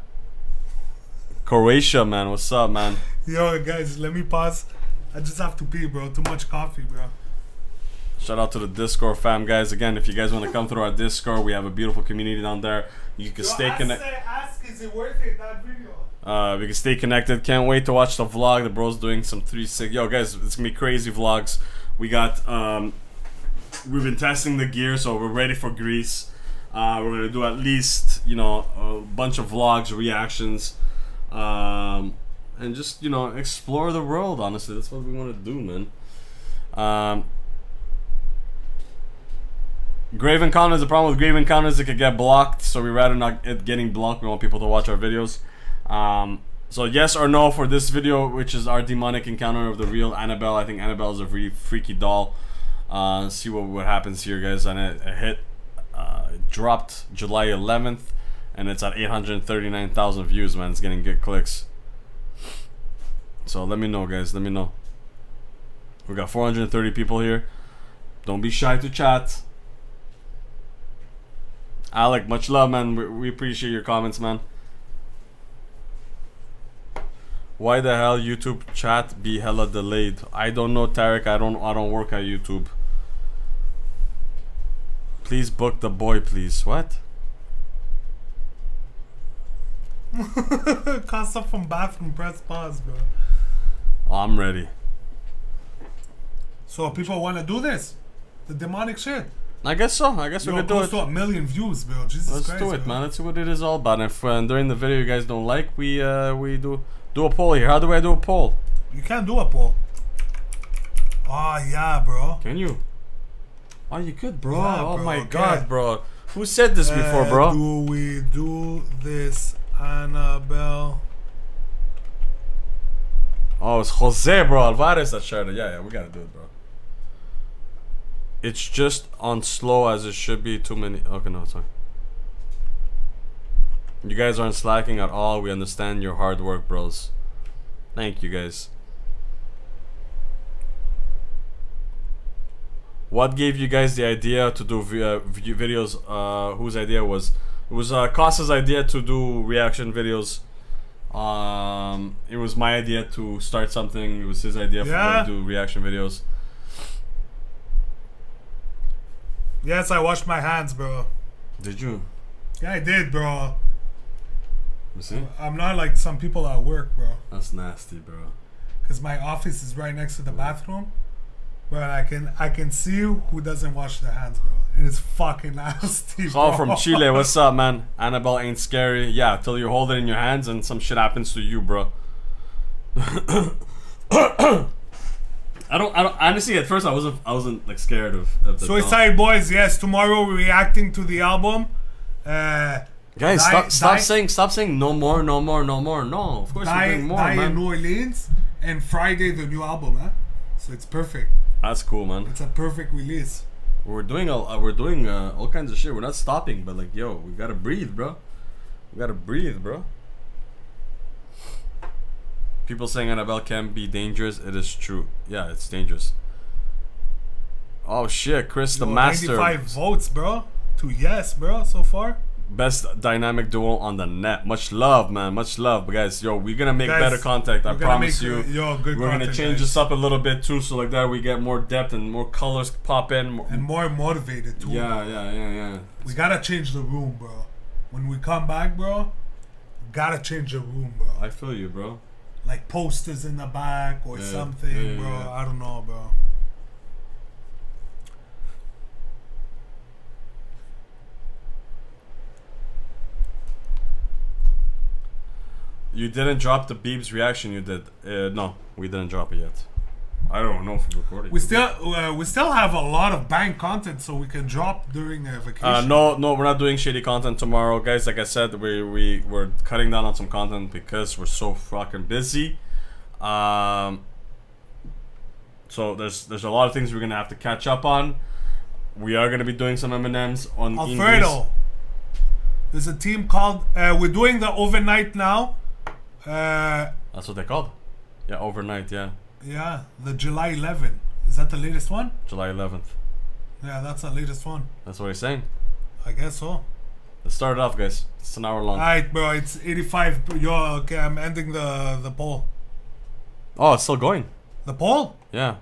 Croatia, man. What's up, man? Yo, guys, let me pause. I just have to pee, bro. Too much coffee, bro. Shout out to the Discord fam, guys. Again, if you guys want to come through our Discord, we have a beautiful community down there. You can stay connected. Ask, is it worth it, that video? We can stay connected. Can't wait to watch the vlog. The bro's doing some 3-6. Yo, guys, it's gonna be crazy vlogs. We got, we've been testing the gear, so we're ready for Greece. We're gonna do at least, you know, a bunch of vlogs, reactions, and just, you know, explore the world. Honestly, that's what we want to do, man. Grave encounters. The problem with grave encounters, it could get blocked, so we rather not it getting blocked. We want people to watch our videos. So yes or no for this video, which is our demonic encounter of the real Annabelle. I think Annabelle is a really freaky doll. See what happens here, guys. And it dropped July 11th, and it's at 839,000 views, man. It's getting good clicks. So let me know, guys. Let me know. We got 430 people here. Don't be shy to chat. Alec, much love, man. We appreciate your comments, man. Why the hell YouTube chat be hella delayed? I don't know, Tarek. I don't work at YouTube. Please book the boy, please. What? Casa from bathroom, press pause, bro. Oh, I'm ready. So people want to do this? The demonic shit? I guess so. I guess we can do it. Close to 1 million views, bro. Jesus Christ, Let's do it, bro. man. Let's see what it is all about. And if during the video you guys don't like, we do a poll here. How do I do a poll? You can't do a poll. Oh, yeah, bro. Can you? Oh, you could, bro. Yeah, oh bro, my okay. god, bro. Who said this before, bro? Do we do this, Annabelle? Oh, it's Jose, bro. Alvarez that shared it. Yeah, we gotta do it, bro. It's just on slow as it should be. Too many. Okay, no, sorry. You guys aren't slacking at all. We understand your hard work, bros. Thank you, guys. What gave you guys the idea to do videos? Whose idea was? It was Casa's idea to do reaction videos. It was my idea to start something. It was his idea to do reaction videos. Yes, I washed my hands, bro. Did you? Yeah, I did, bro. You see? I'm not like some people at work, bro. That's nasty, bro. Cause my office is right next to the bathroom, but I can see who doesn't wash their hands, bro. And it's fucking nasty, Call bro. from Chile. What's up, man? Annabelle ain't scary. Yeah, till you hold it in your hands and some shit happens to you, bro. I don't honestly at first I wasn't like scared of the Suicide Boys, yes, tomorrow we're reacting to the album. Guys, stop saying no more. No, of course we're doing more, man. in New Orleans, and Friday the new album, huh? So it's perfect. That's cool, man. It's a perfect release. We're doing all kinds of shit. We're not stopping, but like, yo, we gotta breathe, bro. We gotta breathe, bro. People saying Annabelle can be dangerous. It is true. Yeah, it's dangerous. Oh shit, Chris the Master. 95 votes, bro. To yes, bro, so far. Best dynamic duo on the net. Much love, man. Much love. But guys, yo, we're gonna make better content. I promise you. Good we're gonna change this up a little bit too, so like that we get more depth and more colors pop in. And more motivated too. Yeah. We gotta change the room, bro. When we come back, bro, we gotta change the room, bro. I feel you, bro. Like posters in the back or something, bro. I don't know, bro. You didn't drop the Beebs reaction. You did. No, we didn't drop it yet. I don't know if we recorded. We still have a lot of bank content, so we can drop during vacation. No, we're not doing shady content tomorrow, guys. Like I said, we're cutting down on some content because we're so fucking busy. So there's a lot of things we're gonna have to catch up on. We are gonna be doing some M&Ms on Alfredo. There's a team called. We're doing the overnight now. That's what they're called. Yeah, overnight. Yeah. Yeah, the July 11th. Is that the latest one? July 11th. Yeah, that's the latest one. That's what he's saying. I guess so. Let's start it off, guys. It's an hour long. Alright, bro. It's 85. Yo, okay, I'm ending the poll. Oh, it's still going. The poll? Yeah.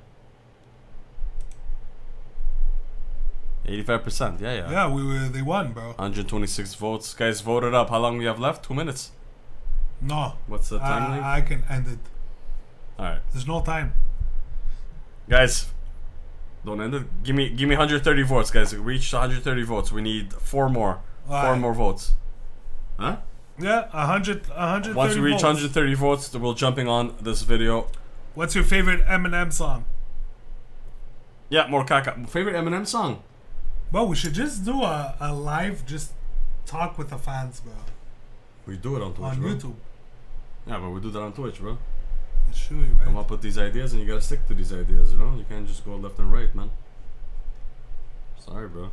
85%. Yeah. Yeah, they won, bro. 126 votes. Guys, voted up. How long we have left? 2 minutes. No. What's the time? I can end it. Alright. There's no time. Guys, don't end it. Give me 130 votes, guys. We reached 130 votes. We need 4 more. 4 more votes. Huh? Yeah, 130 Once we reach 130 votes, we're jumping on this video. What's your favorite Eminem song? Yeah, more Caca. Favorite Eminem song? Well, we should just do a live, just talk with the fans, bro. We do it on Twitch, on bro. YouTube. Yeah, but we do that on Twitch, bro. That's true, right? Come up with these ideas and you gotta stick to these ideas, you know? You can't just go left and right, man. Sorry, bro.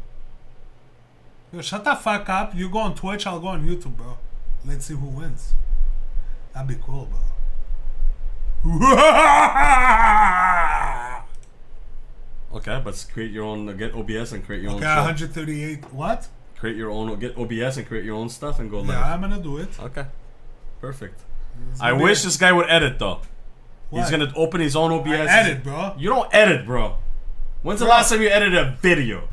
Yo, shut the fuck up. You go on Twitch, I'll go on YouTube, bro. Let's see who wins. That'd be cool, bro. Okay, but create your own. Get OBS and create your own. Okay, 138. What? Create your own. Get OBS and create your own stuff and go live. Yeah, I'm gonna do it. Okay, perfect. I wish this guy would edit though. What? He's gonna open his own OBS. I edit, bro. You don't edit, bro. When's the last time you edited a video?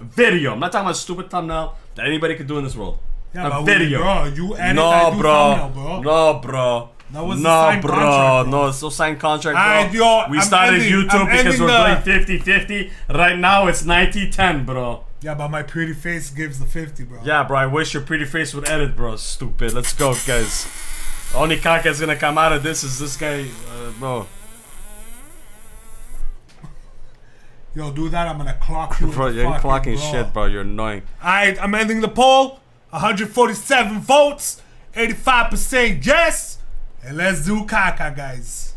A video. I'm not talking about a stupid thumbnail that anybody could do in this world. Yeah, a but video. Bro, you edit. No, I do bro. thumbnail, bro. No, bro. That was no, a signed bro. contract, bro. No, it's no signed contract, bro. We I'm started ending, YouTube because we're the... playing 50-50. Right now, it's 90-10, bro. Yeah, but my pretty face gives the 50, bro. Yeah, bro. I wish your pretty face would edit, bro. Stupid. Let's go, guys. Only Caca is gonna come out of this is this guy, bro. Yo, do that. I'm gonna clock you. Bro, you ain't clocking shit, bro. You're annoying. Alright, I'm ending the poll. 147 votes. 85% yes. And let's do Caca, guys.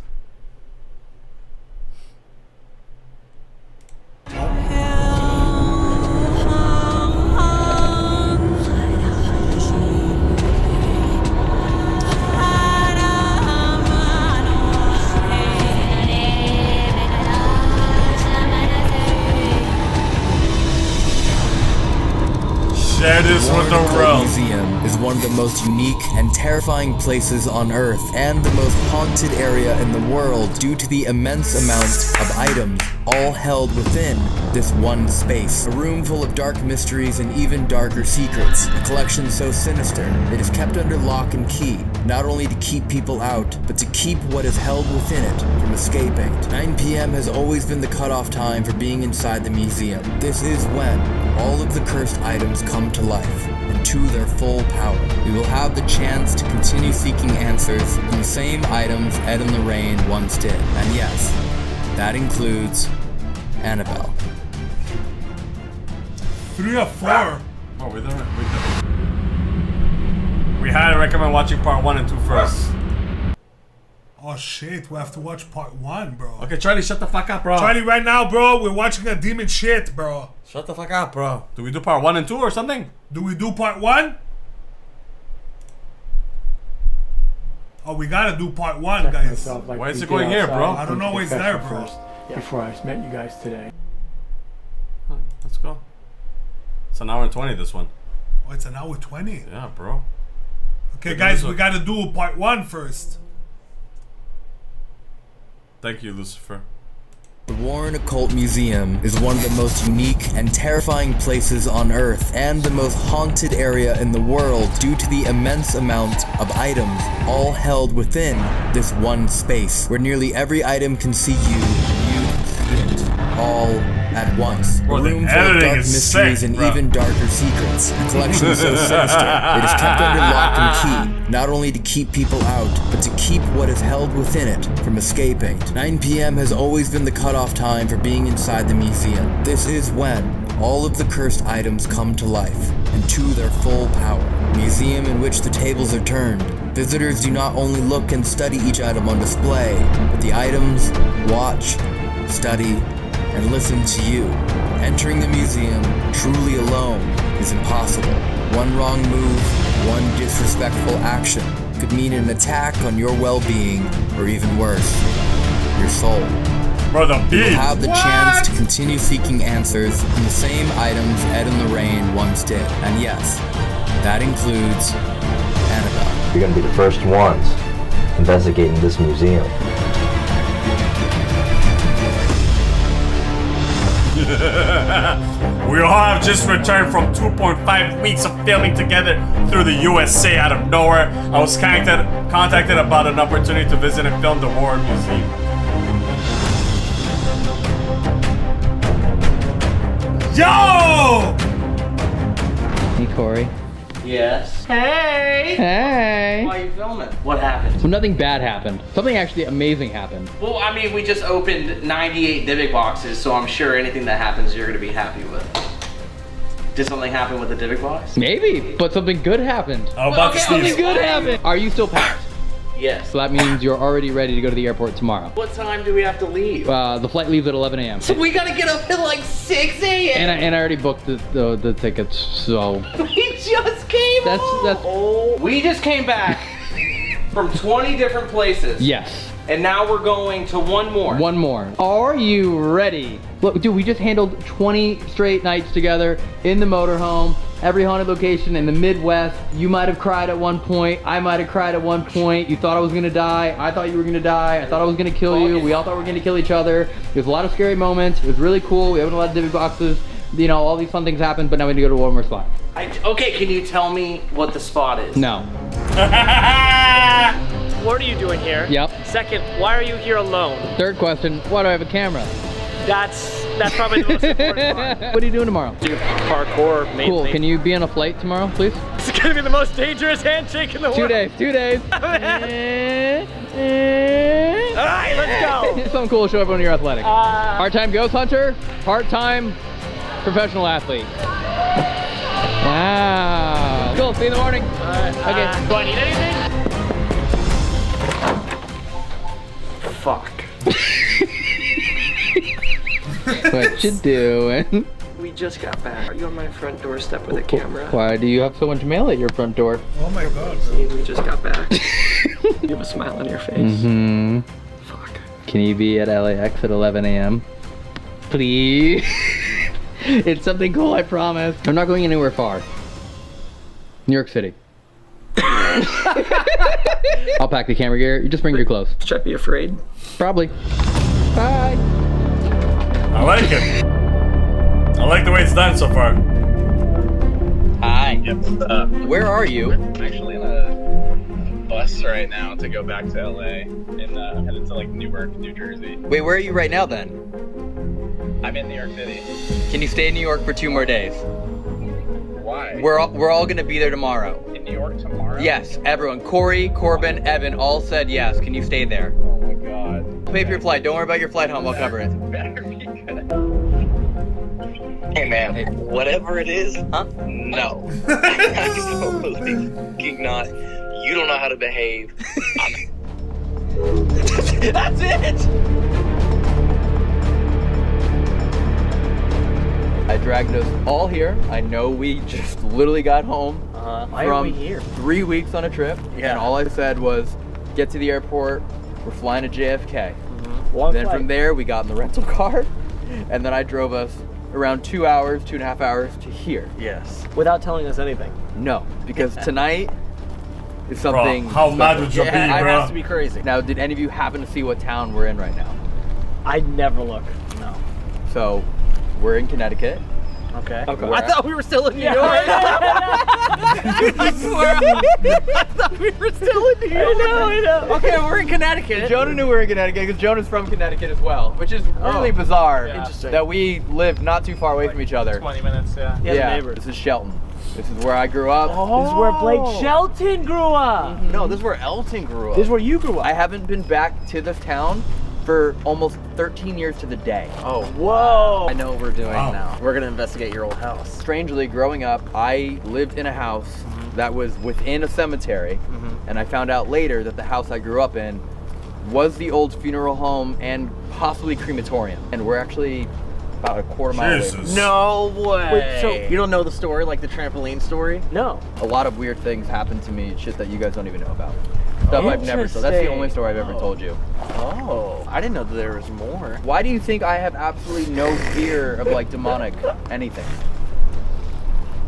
Share this with the world. Museum is one of the most unique and terrifying places on Earth and the most haunted area in the world due to the immense amount of items all held within this one space. A room full of dark mysteries and even darker secrets. A collection so sinister, it is kept under lock and key, not only to keep people out, but to keep what is held within it from escaping. 9 p.m. has always been the cutoff time for being inside the museum. This is when all of the cursed items come to life and to their full power. We will have the chance to continue seeking answers in the same items Ed and Lorraine once did. And yes, that includes Annabelle. 3 or 4. Oh, we highly recommend watching part 1 and 2 first. Oh shit, we have to watch part 1, bro. Okay, Charlie, shut the fuck up, bro. Charlie, right now, bro, we're watching a demon shit, bro. Shut the fuck up, bro. Do we do part 1 and 2 or something? Do we do part 1? Oh, we gotta do part 1, guys. Like why is it going here, bro? I don't know why it's there, bro. First, before I met you guys today. Let's go. It's an hour and 20, this one. Oh, it's an hour 20? Yeah, bro. Okay, guys, we gotta do part 1 first. Thank you, Lucifer. The Warren Occult Museum is one of the most unique and terrifying places on Earth and the most haunted area in the world due to the immense amount of items all held within this one space, where nearly every item can see you see it, all at once. A room full of dark mysteries and even darker secrets. A collection so sinister, it is kept under lock and key, not only to keep people out, but to keep what is held within it from escaping. 9 p.m. has always been the cutoff time for being inside the museum. This is when all of the cursed items come to life and to their full power. A museum in which the tables are turned. Visitors do not only look and study each item on display, but the items watch, study, and listen to you. Entering the museum truly alone is impossible. One wrong move, one disrespectful action could mean an attack on your well-being, or even worse, your soul. Brother B. You'll have the chance to continue seeking answers in the same items Ed and Lorraine once did. And yes, that includes Annabelle. You're gonna be the first ones investigating this museum. We all have just returned from 2.5 weeks of filming together through the USA out of nowhere. I was contacted about an opportunity to visit and film the Horror Museum. Yo! Hey, Corey. Yes. Hey! Hey! Why are you filming? What happened? Well, nothing bad happened. Something actually amazing happened. Well, I mean, we just opened 98 Divic boxes, so I'm sure anything that happens you're gonna be happy with. Did something happen with the Divic box? Maybe, but something good happened. Oh, about to something good happened. Are you still packed? Yes. So that means you're already ready to go to the airport tomorrow. What time do we have to leave? The flight leaves at 11 a.m. So we gotta get up at like 6 a.m. And I already booked the tickets, so. We just came home. Oh, we just came back from 20 different places. Yes. And now we're going to one more. One more. Are you ready? Look, dude, we just handled 20 straight nights together in the motorhome, every haunted location in the Midwest. You might have cried at one point. I might have cried at one point. You thought I was gonna die. I thought you were gonna die. I thought I was gonna kill you. We all thought we were gonna kill each other. There's a lot of scary moments. It was really cool. We opened a lot of divvy boxes. You know, all these fun things happened, but now we need to go to one more spot. Okay, can you tell me what the spot is? No. What are you doing here? Yep. Second, why are you here alone? Third question, why do I have a camera? That's probably the most important part. What are you doing tomorrow? Do parkour, mainly. Cool, can you be on a flight tomorrow, please? It's gonna be the most dangerous handshake in the world. 2 days, 2 days. All right, let's go. Something cool to show everyone you're athletic. Part-time ghost hunter, part-time professional athlete. Wow. Cool, see you in the morning. Okay. Do I need anything? Fuck. What you doing? We just got back. Are you on my front doorstep with a camera? Why do you have so much mail at your front door? Oh my god, See, we just got back. You have a smile on your face. Mm-hmm. Fuck. Can you be at LAX at 11 a.m.? Please? It's something cool, I promise. I'm not going anywhere far. New York City. I'll pack the camera gear. You just bring your clothes. Should I be afraid? Probably. Bye. I like it. I like the way it's done so far. Hi. Yep. Where are you? I'm actually in a bus right now to go back to LA, and I'm headed to like Newark, New Jersey. Wait, where are you right now then? I'm in New York City. Can you stay in New York for 2 more days? Why? We're all gonna be there tomorrow. In New York tomorrow? Yes, everyone. Corey, Corbin, Evan all said yes. Can you stay there? Oh my god. Pay for your flight. Don't worry about your flight home. I'll cover it. Better be good. Hey man, Whatever it is, huh? no. Absolutely not. You don't know how to behave. That's it! I dragged us all here. I know we just literally got home Why are we here? 3 weeks on a trip. Yeah. And all I said was, get to the airport, we're flying to JFK. One Then flight. from there, we got in the rental car, and then I drove us around 2 hours, 2.5 hours to here. Yes. Without telling us anything. No, because tonight is something. Bro, how mad would you be, It bro? has to be crazy. Now, did any of you happen to see what town we're in right now? I never look. No. So, we're in Connecticut. Okay. Where- I thought we were still in New York. I thought we were still in New York. I know. Okay, we're in Connecticut. Jonah knew we were in Connecticut because Jonah's from Connecticut as well, which is really bizarre Interesting. that we live not too far away from each other. 20 minutes, yeah. This is Shelton. This is where I grew up. This is where Blake Shelton grew up. No, this is where Elton grew up. This is where you grew up. I haven't been back to this town for almost 13 years to the day. Oh, whoa. I know what we're doing now. We're gonna investigate your old house. Strangely, growing up, I lived in a house that was within a cemetery, and I found out later that the house I grew up in was the old funeral home and possibly crematorium. And we're actually about a quarter mile away from it. No way. Wait, so you don't know the story, like the trampoline story? No. A lot of weird things happen to me, shit that you guys don't even know about. Stuff I've never told. That's the only story I've ever told you. Oh, I didn't know that there was more. Why do you think I have absolutely no fear of like demonic anything?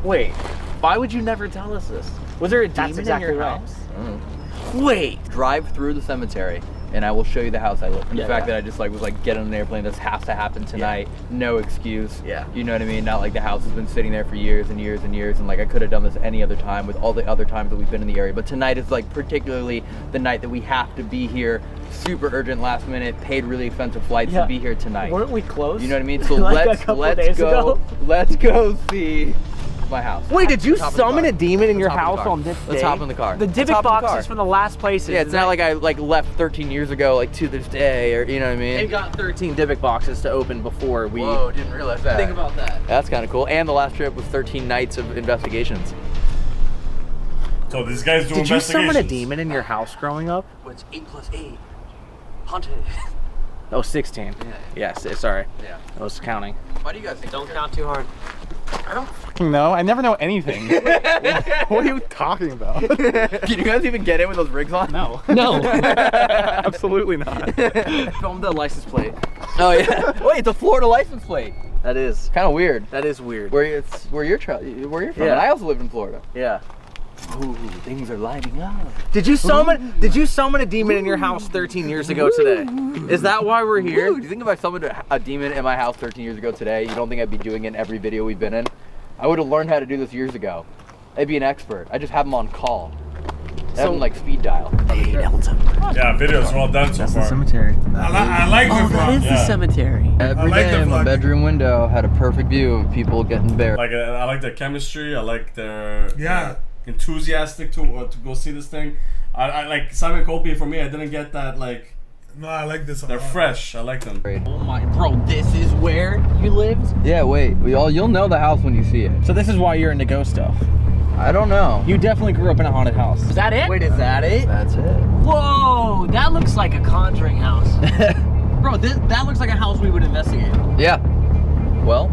Wait, why would you never tell us this? Was there a demon in your house? Wait. Drive through the cemetery and I will show you the house I live in. Yeah, the fact yeah. that I just like was like, get on an airplane, this has to happen tonight, no excuse. Yeah. You know what I mean? Not like the house has been sitting there for years and years and years, and like I could have done this any other time with all the other times that we've been in the area. But tonight is like particularly the night that we have to be here, super urgent, last minute, paid really expensive flights to be here tonight. Weren't we close? You know what I mean? So Like let's go see my house. Wait, did you Let's hop in the summon car. a demon in your Let's hop in house the car. on this day? Let's hop in the car. The Let's Divic hop in the car. boxes from the last places. Yeah, it's not like I like left 13 years ago, like to this day, or you know what I mean? And got 13 Divic boxes to open before we. Whoa, didn't realize that. Think about that. That's kind of cool. And the last trip was 13 nights of investigations. So these guys do Did you investigations. summon a demon in your house growing up? What's 8 + 8? Haunted. Oh, 16. Yeah. Yes, sorry. Yeah. I was counting. Why do you guys think Don't count too hard. I don't fucking fucking know. I never know anything. What are you talking about? Can you guys even get in with those rigs on? No. No. Absolutely not. Film the license plate. Oh yeah. Wait, it's a Florida license plate. That is. Kind of weird. That is weird. Where you're from. Yeah. And I also lived in Florida. Yeah. Ooh, things are lighting up. Did you summon a demon in your house 13 years ago today? Is that why we're here? Ooh, do you think if I summoned a demon in my house 13 years ago today, you don't think I'd be doing it in every video we've been in? I would have learned how to do this years ago. I'd be an expert. I just have them on call. I have them like speed dial. Yeah, video's well done so That's far. the cemetery. I like the vlog. That is the cemetery. Every like the day, my vlog. bedroom window had a perfect view of people getting buried. Like I like their chemistry. I like their Yeah. enthusiastic to go see this thing. I like Simon Copey. For me, I didn't get that like. No, I like this. They're fresh. I like them. Oh my, bro, this is where you lived? Yeah, wait. You'll know the house when you see it. So this is why you're into ghost stuff. I don't know. You definitely grew up in a haunted house. Is that it? Wait, is that it? That's it. Whoa, that looks like a Conjuring house. Bro, that looks like a house we would investigate. Yeah. Well,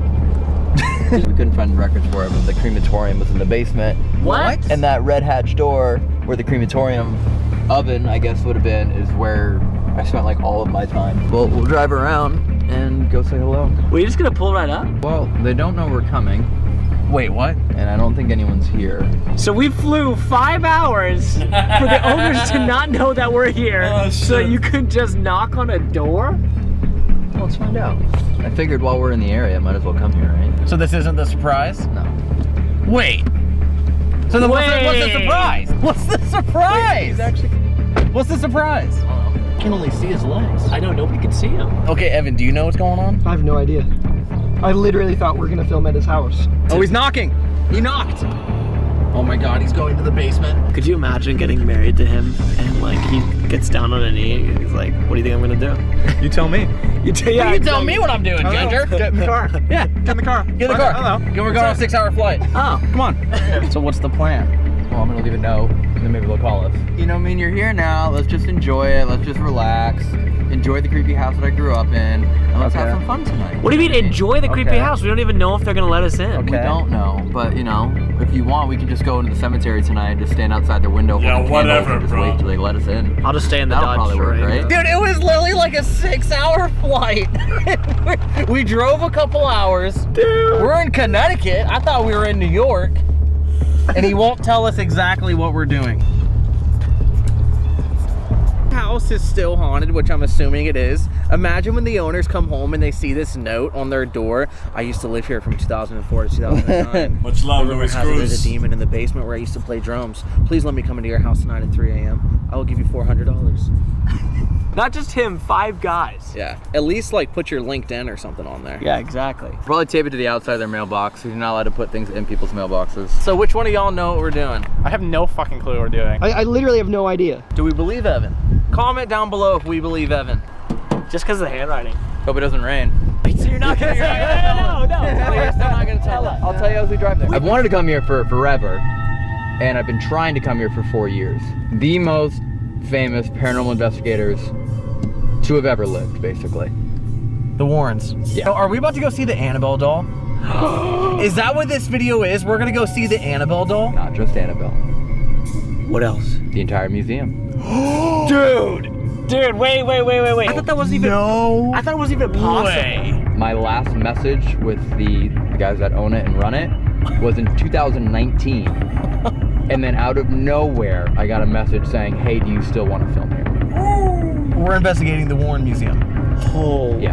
we couldn't find records for it, but the crematorium was in the basement. What? And that red hatch door where the crematorium oven, I guess, would have been, is where I spent like all of my time. Well, we'll drive around and go say hello. Were you just gonna pull right up? Well, they don't know we're coming. Wait, what? And I don't think anyone's here. So we flew 5 hours for the owners to not know that we're here, so you could just knock on a door? Well, let's find out. I figured while we're in the area, I might as well come here, right? So this isn't the surprise? No. Wait. So then what's the surprise? What's the surprise? What's the surprise? I can only see his legs. I know, nobody can see him. Okay, Evan, do you know what's going on? I have no idea. I literally thought we were gonna film at his house. Oh, he's knocking. He knocked. Oh my God, he's going to the basement. Could you imagine getting married to him and like he gets down on a knee and he's like, what do you think I'm gonna do? You tell me. You tell me what I'm doing, Ginger. Get in the car. Yeah, get in the car. Get in the car. Hello. We're going on a 6-hour flight. Oh. Come on. So what's the plan? Well, I'm gonna leave a note, and then maybe they'll call us. You know, I mean, you're here now. Let's just enjoy it. Let's just relax. Enjoy the creepy house that I grew up in, and let's have some fun tonight. What do you mean, enjoy the creepy house? We don't even know if they're gonna let us in. We don't know, but you know, if you want, we can just go into the cemetery tonight and just stand outside their window. Yeah, holding whatever, candles and just wait till they let us in. I'll just stay in the That'll Dodge probably work, Charade. right? Dude, it was literally like a 6-hour flight. We drove a couple hours. Dude. We're in Connecticut. I thought we were in New York. And he won't tell us exactly what we're doing. House is still haunted, which I'm assuming it is. Imagine when the owners come home and they see this note on their door. I used to live here from 2004 to 2009. Much love, Louis There's Cruz. a demon in the basement where I used to play drums. Please let me come into your house tonight at 3 a.m. I will give you $400. Not just him, 5 guys. Yeah, at least like put your LinkedIn or something on there. Yeah, exactly. Probably tape it to the outside of their mailbox, so you're not allowed to put things in people's mailboxes. So which one of y'all know what we're doing? I have no fucking clue what we're doing. I literally have no idea. Do we believe Evan? Comment down below if we believe Evan. Just because of the handwriting. Hope it doesn't rain. So you're not gonna say no. You're still not gonna tell us. I'll tell you as we drive there. I've wanted to come here for forever, and I've been trying to come here for 4 years. The most famous paranormal investigators to have ever lived, basically. The Warrens. Yeah. So are we about to go see the Annabelle doll? Is that what this video is? We're gonna go see the Annabelle doll? Not just Annabelle. What else? The entire museum. Dude, wait. I thought that wasn't even. No. I thought it wasn't even possible. My last message with the guys that own it and run it was in 2019. And then out of nowhere, I got a message saying, hey, do you still want to film here? We're investigating the Warren Museum. Holy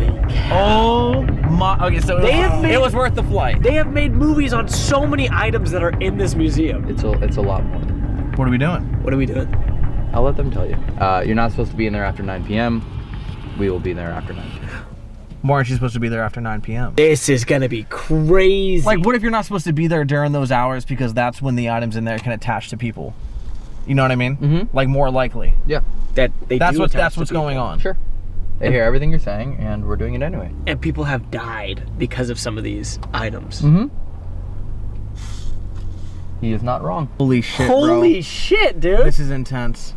Oh my, okay, so it was worth the flight. They have made movies on so many items that are in this museum. It's a lot more. What are we doing? What are we doing? I'll let them tell you. You're not supposed to be in there after 9 p.m. We will be there after 9 p.m. Why aren't you supposed to be there after 9 p.m.? This is gonna be crazy. Like, what if you're not supposed to be there during those hours because that's when the items in there can attach to people? You know what I mean? Mm-hmm. Like, more likely. Yeah. That's what's going on. Sure. They hear everything you're saying, and we're doing it anyway. And people have died because of some of these items. Mm-hmm. He is not wrong. Holy shit, bro. Holy shit, dude. This is intense.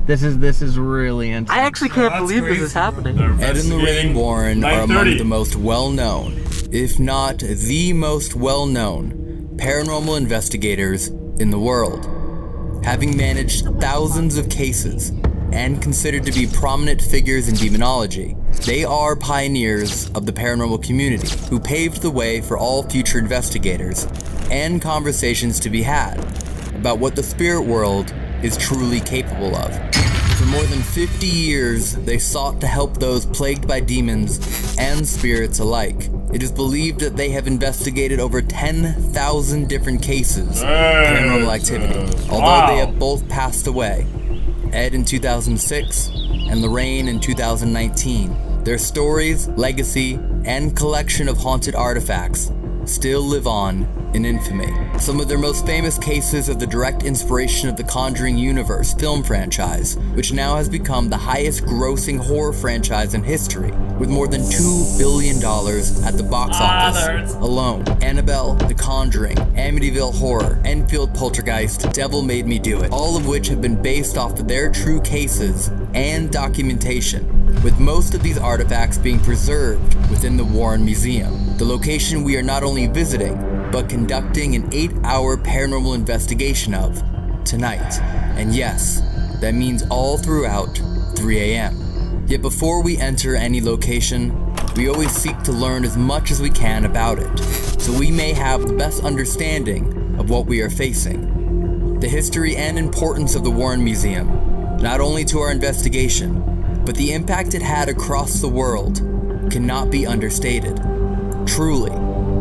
This is really intense. I actually can't believe this is happening. Ed and Lorraine Warren are among the most well-known, if not the most well-known, paranormal investigators in the world. Having managed thousands of cases and considered to be prominent figures in demonology, they are pioneers of the paranormal community who paved the way for all future investigators and conversations to be had about what the spirit world is truly capable of. For more than 50 years, they sought to help those plagued by demons and spirits alike. It is believed that they have investigated over 10,000 different cases of paranormal activity, although they have both passed away. Ed in 2006 and Lorraine in 2019. Their stories, legacy, and collection of haunted artifacts still live on in infamy. Some of their most famous cases are the direct inspiration of the Conjuring Universe film franchise, which now has become the highest grossing horror franchise in history, with more than $2 billion at the box office alone. Annabelle, The Conjuring, Amityville Horror, Enfield Poltergeist, Devil Made Me Do It, all of which have been based off of their true cases and documentation, with most of these artifacts being preserved within the Warren Museum, the location we are not only visiting, but conducting an 8-hour paranormal investigation of tonight. And yes, that means all throughout 3 a.m. Yet before we enter any location, we always seek to learn as much as we can about it, so we may have the best understanding of what we are facing. The history and importance of the Warren Museum, not only to our investigation, but the impact it had across the world, cannot be understated. Truly,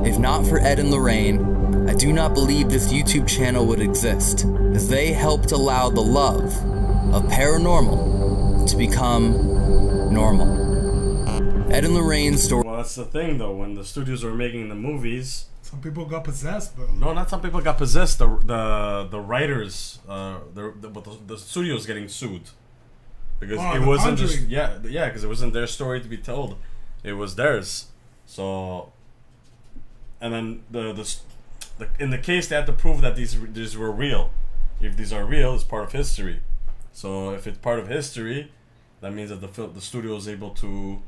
if not for Ed and Lorraine, I do not believe this YouTube channel would exist, as they helped allow the love of paranormal to become normal. Ed and Lorraine's story. Well, that's the thing, though. When the studios were making the movies, some people got possessed, bro. No, not some people got possessed. The writers, the studios getting sued because it wasn't just because it wasn't their story to be told. It was theirs. So. And then in the case, they had to prove that these were real. If these are real, it's part of history. So if it's part of history, that means that the studio is able to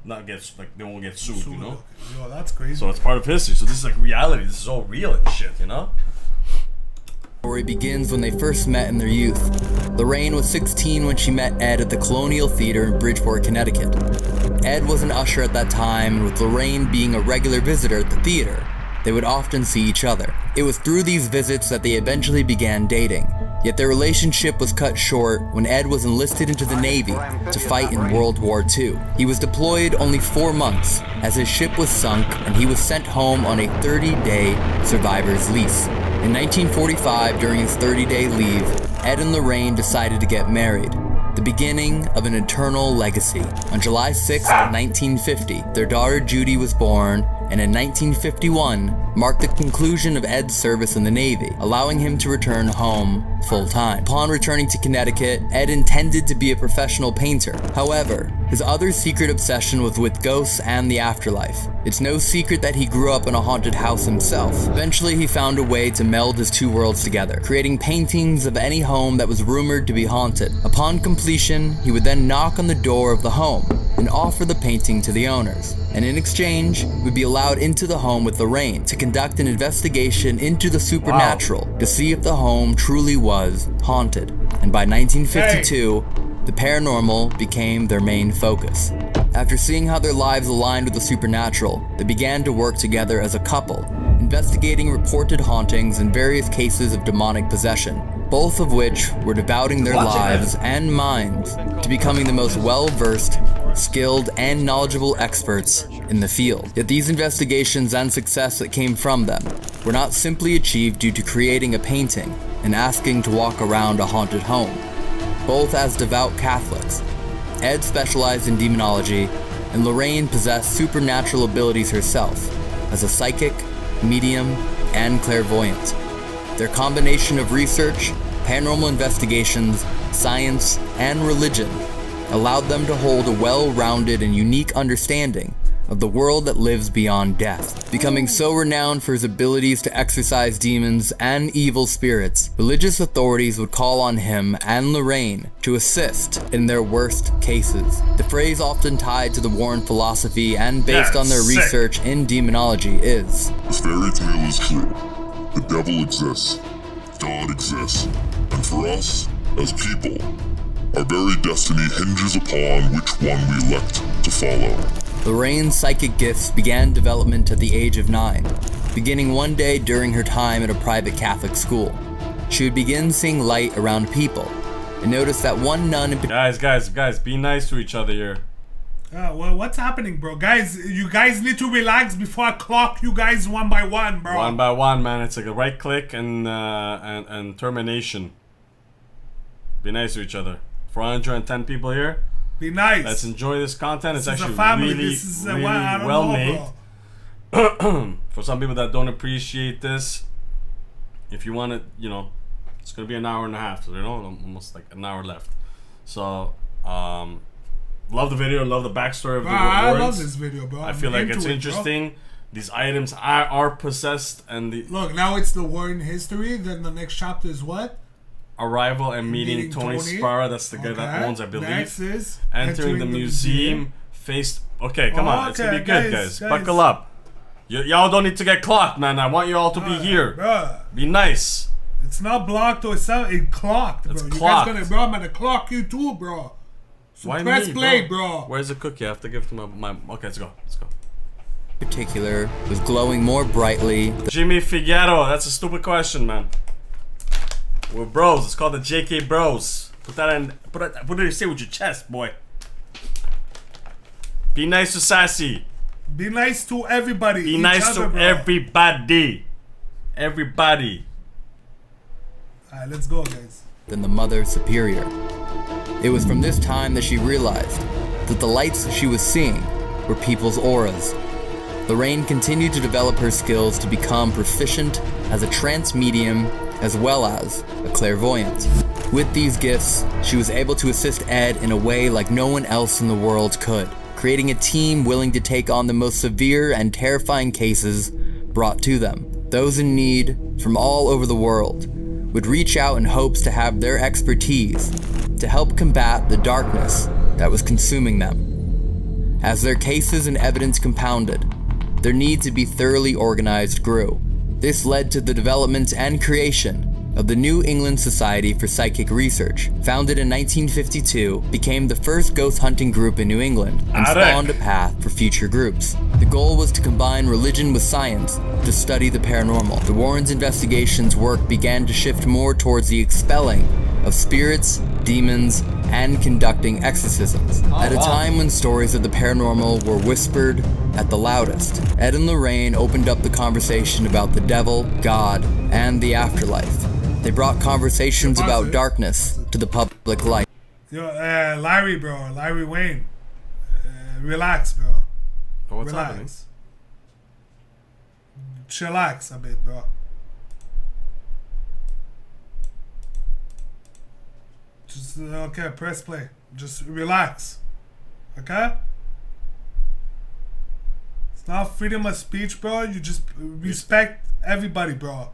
not get they won't get sued. You know? Yo, that's crazy. So it's part of history. So this is like reality. This is all real and shit. You know? Story begins when they first met in their youth. Lorraine was 16 when she met Ed at the Colonial Theater in Bridgeport, Connecticut. Ed was an usher at that time, and with Lorraine being a regular visitor at the theater, they would often see each other. It was through these visits that they eventually began dating, yet their relationship was cut short when Ed was enlisted into the Navy to fight in World War II. He was deployed only 4 months, as his ship was sunk and he was sent home on a 30-day survivor's lease. In 1945, during his 30-day leave, Ed and Lorraine decided to get married, the beginning of an eternal legacy. On July 6, 1950, their daughter Judy was born, and in 1951 marked the conclusion of Ed's service in the Navy, allowing him to return home full-time. Upon returning to Connecticut, Ed intended to be a professional painter. However, his other secret obsession was with ghosts and the afterlife. It's no secret that he grew up in a haunted house himself. Eventually, he found a way to meld his two worlds together, creating paintings of any home that was rumored to be haunted. Upon completion, he would then knock on the door of the home and offer the painting to the owners, and in exchange, would be allowed into the home with Lorraine to conduct an investigation into the supernatural to see if the home truly was haunted. And by 1952, the paranormal became their main focus. After seeing how their lives aligned with the supernatural, they began to work together as a couple, investigating reported hauntings and various cases of demonic possession, both of which were devoting their lives and minds to becoming the most well-versed, skilled, and knowledgeable experts in the field. Yet these investigations and success that came from them were not simply achieved due to creating a painting and asking to walk around a haunted home. Both as devout Catholics, Ed specialized in demonology, and Lorraine possessed supernatural abilities herself as a psychic, medium, and clairvoyant. Their combination of research, paranormal investigations, science, and religion allowed them to hold a well-rounded and unique understanding of the world that lives beyond death. Becoming so renowned for his abilities to exorcise demons and evil spirits, religious authorities would call on him and Lorraine to assist in their worst cases. The phrase often tied to the Warren philosophy and based on their research in demonology is, "This fairy tale is true. The devil exists. God exists. And for us, as people, our very destiny hinges upon which one we elect to follow. Lorraine's psychic gifts began development at the age of 9, beginning one day during her time at a private Catholic school. She would begin seeing light around people, and noticed that one nun in particular... Guys, be nice to each other here. Well, what's happening, bro? Guys, you guys need to relax before I clock you guys one by one, bro. One by one, man. It's like a right click and termination. Be nice to each other. 410 people here. Be nice. Let's enjoy this content. It's actually really well well made. For some people that don't appreciate this, if you want it, you know, it's gonna be an hour and a half. So you know, almost like an hour left. So, love the video. Love the backstory of the I love this video, bro. I feel like it's interesting. These items are possessed, and the look now it's the war in history. Then the next chapter is what? Arrival and meeting Tony Sparrow. That's the guy that owns, I believe. Next is entering the museum. Face. Okay, come on. It's gonna be good, guys. Buckle up. Y'all don't need to get clocked, man. I want you all to be here. Bruh. Be nice. It's not blocked or something. It's clocked, bro. It's You clocked. guys gonna, bro? I'm gonna clock you too, bro. So Why press me, play, bro. Where's the cookie? I have to give to my. Okay, let's go. Let's go. particular was glowing more brightly. Jimmy Figueroa. That's a stupid question, man. We're bros. It's called the JK Bros. Put that in. Put it. Say with your chest, boy. Be nice to Sassy. Be nice to everybody. Be nice to everybody. Everybody. Alright, let's go, guys. Than the Mother Superior. It was from this time that she realized that the lights she was seeing were people's auras. Lorraine continued to develop her skills to become proficient as a trance medium as well as a clairvoyant. With these gifts, she was able to assist Ed in a way like no one else in the world could, creating a team willing to take on the most severe and terrifying cases brought to them. Those in need from all over the world would reach out in hopes to have their expertise to help combat the darkness that was consuming them. As their cases and evidence compounded, their need to be thoroughly organized grew. This led to the development and creation of the New England Society for Psychic Research, founded in 1952, became the first ghost hunting group in New England and spawned a path for future groups. The goal was to combine religion with science to study the paranormal. The Warrens' investigations work began to shift more towards the expelling of spirits, demons, and conducting exorcisms. At a time when stories of the paranormal were whispered at the loudest, Ed and Lorraine opened up the conversation about the devil, God, and the afterlife. They brought conversations about darkness to the public light. Yo, Larry, bro. Larry Wayne. Relax, bro. What's happening? Chillax a bit, bro. Just, okay, press play. Just relax. Okay? It's not freedom of speech, bro. You just respect everybody, bro.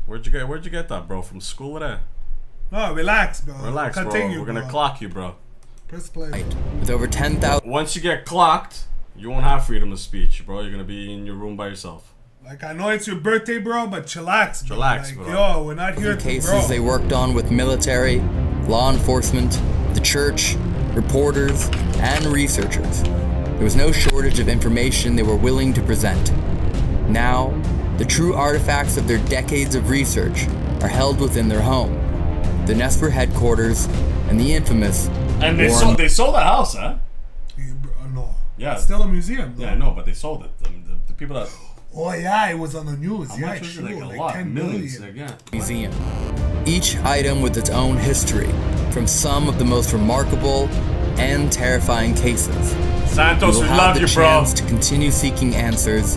Where'd you get that, bro? From school or that? No, relax, bro. Relax, continue, bro. We're gonna clock you, bro. Press play. With over 10,000. Once you get clocked, you won't have freedom of speech, bro. You're gonna be in your room by yourself. Like, I know it's your birthday, bro, but chillax, bro. Chillax, like, bro. Yo, we're not here to, cases bro. They worked on with military, law enforcement, the church, reporters, and researchers. There was no shortage of information they were willing to present. Now, the true artifacts of their decades of research are held within their home, the Nesper headquarters, and the infamous. And they sold the house, huh? No. Yeah. It's still a museum, though. Yeah, I know, but they sold it. The people that. Oh yeah, it was on the news. How Yeah, much was it? sure, Like a lot, 10 millions. million. Yeah. Museum. Each item with its own history, from some of the most remarkable and terrifying cases. Santos, we will have love the you, bro. chance to continue seeking answers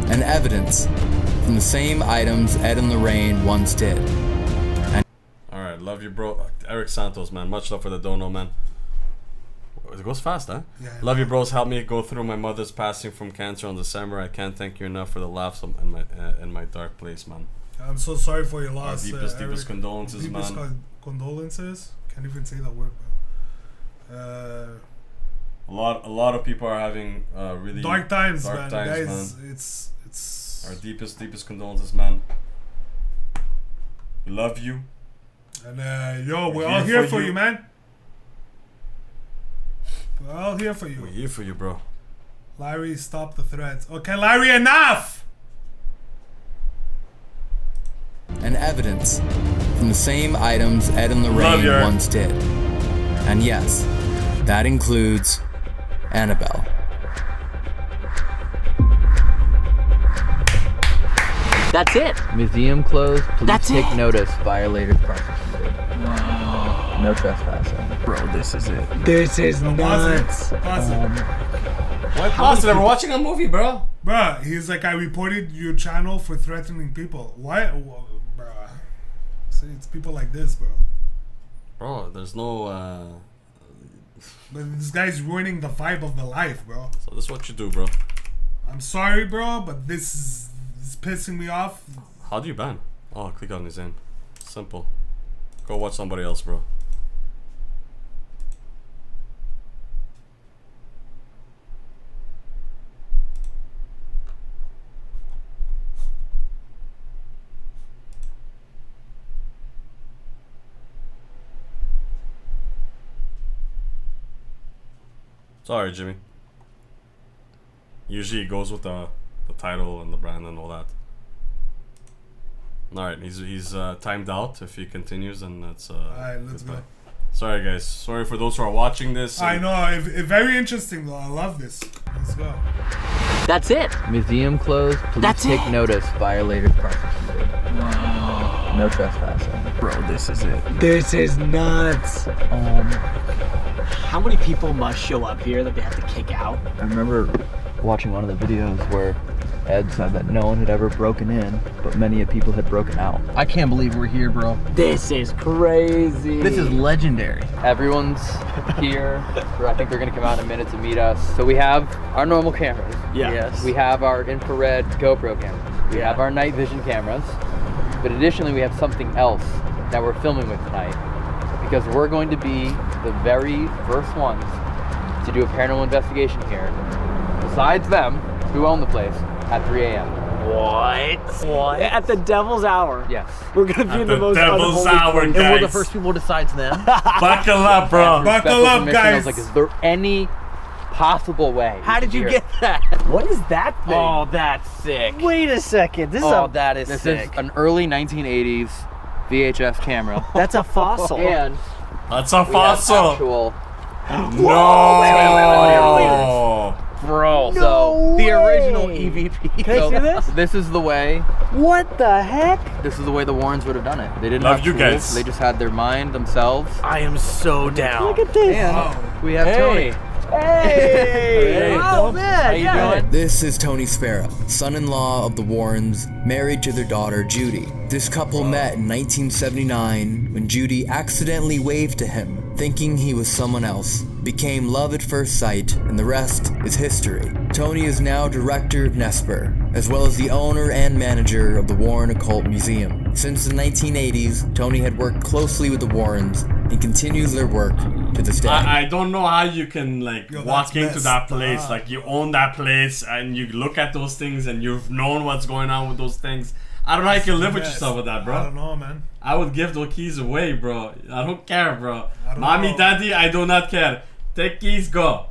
and evidence from the same items Ed and Lorraine once did. All right, love you, bro. Eric Santos, man. Much love for the dono, man. It goes fast, huh? Yeah, love you, bros. Help me go through my mother's passing from cancer in December. I can't thank you enough for the laughs in my dark place, man. I'm so sorry for your loss. Our deepest condolences, deepest man. Condolences. Can't even say that word, bro. A lot of people are having really dark times, man. Guys, It's Our deepest condolences, man. We love you. And yo, we're all here for you, man. We're all here for you. We're here for you, bro. Larry, stop the threats. Okay, Larry, enough! And evidence from the same items Ed and Lorraine once did. And yes, that includes Annabelle. That's it. Museum closed. Please That's take it. notice. Violators prosecuted. No trespassing. Bro, this is it. This is nuts. Why pause it? We're watching a movie, bro. Bruh, he's like, I reported your channel for threatening people. Why? Bruh. See, it's people like this, bro. Bro, there's no, But this guy's ruining the vibe of the life, bro. So this is what you do, bro. I'm sorry, bro, but this is pissing me off. How do you ban? Oh, click on his end. Simple. Go watch somebody else, bro. Sorry, Jimmy. Usually it goes with the title and the brand and all that. Alright, he's timed out. If he continues, then that's alright, let's go. Sorry guys. Sorry for those who are watching this. I know, very interesting though. I love this. Let's go. That's it. Museum closed. Please That's take it. notice. Violators prosecuted. No trespassing. Bro, this is it. This is nuts. How many people must show up here that they have to kick out? I remember watching one of the videos where Ed said that no one had ever broken in, but many people had broken out. I can't believe we're here, bro. This is crazy. This is legendary. Everyone's here. I think they're gonna come out in a minute to meet us. So we have our normal cameras. Yeah. Yes. We have our infrared GoPro cameras. We have our night vision cameras. But additionally, we have something else that we're filming with tonight. Because we're going to be the very first ones to do a paranormal investigation here. Besides them, who own the place, at 3 a.m. What? At the devil's hour. Yes. We're gonna be in the most devil's unholy hour, place. guys. And we're the first people besides them. Buckle up, bro. Buckle up, I guys. was like, is there any possible way? How did you get that? What is that thing? Oh, that's sick. Wait a second. This is This sick. is an early 1980s VHS camera. That's a fossil. And that's a we have fossil. actual No. Bro. So the original EVP. Can I see this? This is the way. What the heck? This is the way the Warrens would have done it. They didn't Love have you tools. guys. They just had their mind themselves. I am so down. Look at this. And we have Tony. Hey! Oh man, How you doing? This is Tony Sparrow, son-in-law of the Warrens, married to their daughter Judy. This couple met in 1979 when Judy accidentally waved to him, thinking he was someone else. Became love at first sight, and the rest is history. Tony is now director of NESPER, as well as the owner and manager of the Warren Occult Museum. Since the 1980s, Tony had worked closely with the Warrens and continues their work to this day. I don't know how you can like walk into that place, like you own that place and you look at those things and you've known what's going on with those things. I don't know how you can live with yourself with that, bro. I don't know, man. I would give those keys away, bro. I don't care, bro. don't Mommy, know. daddy, I do not care. Take keys, go.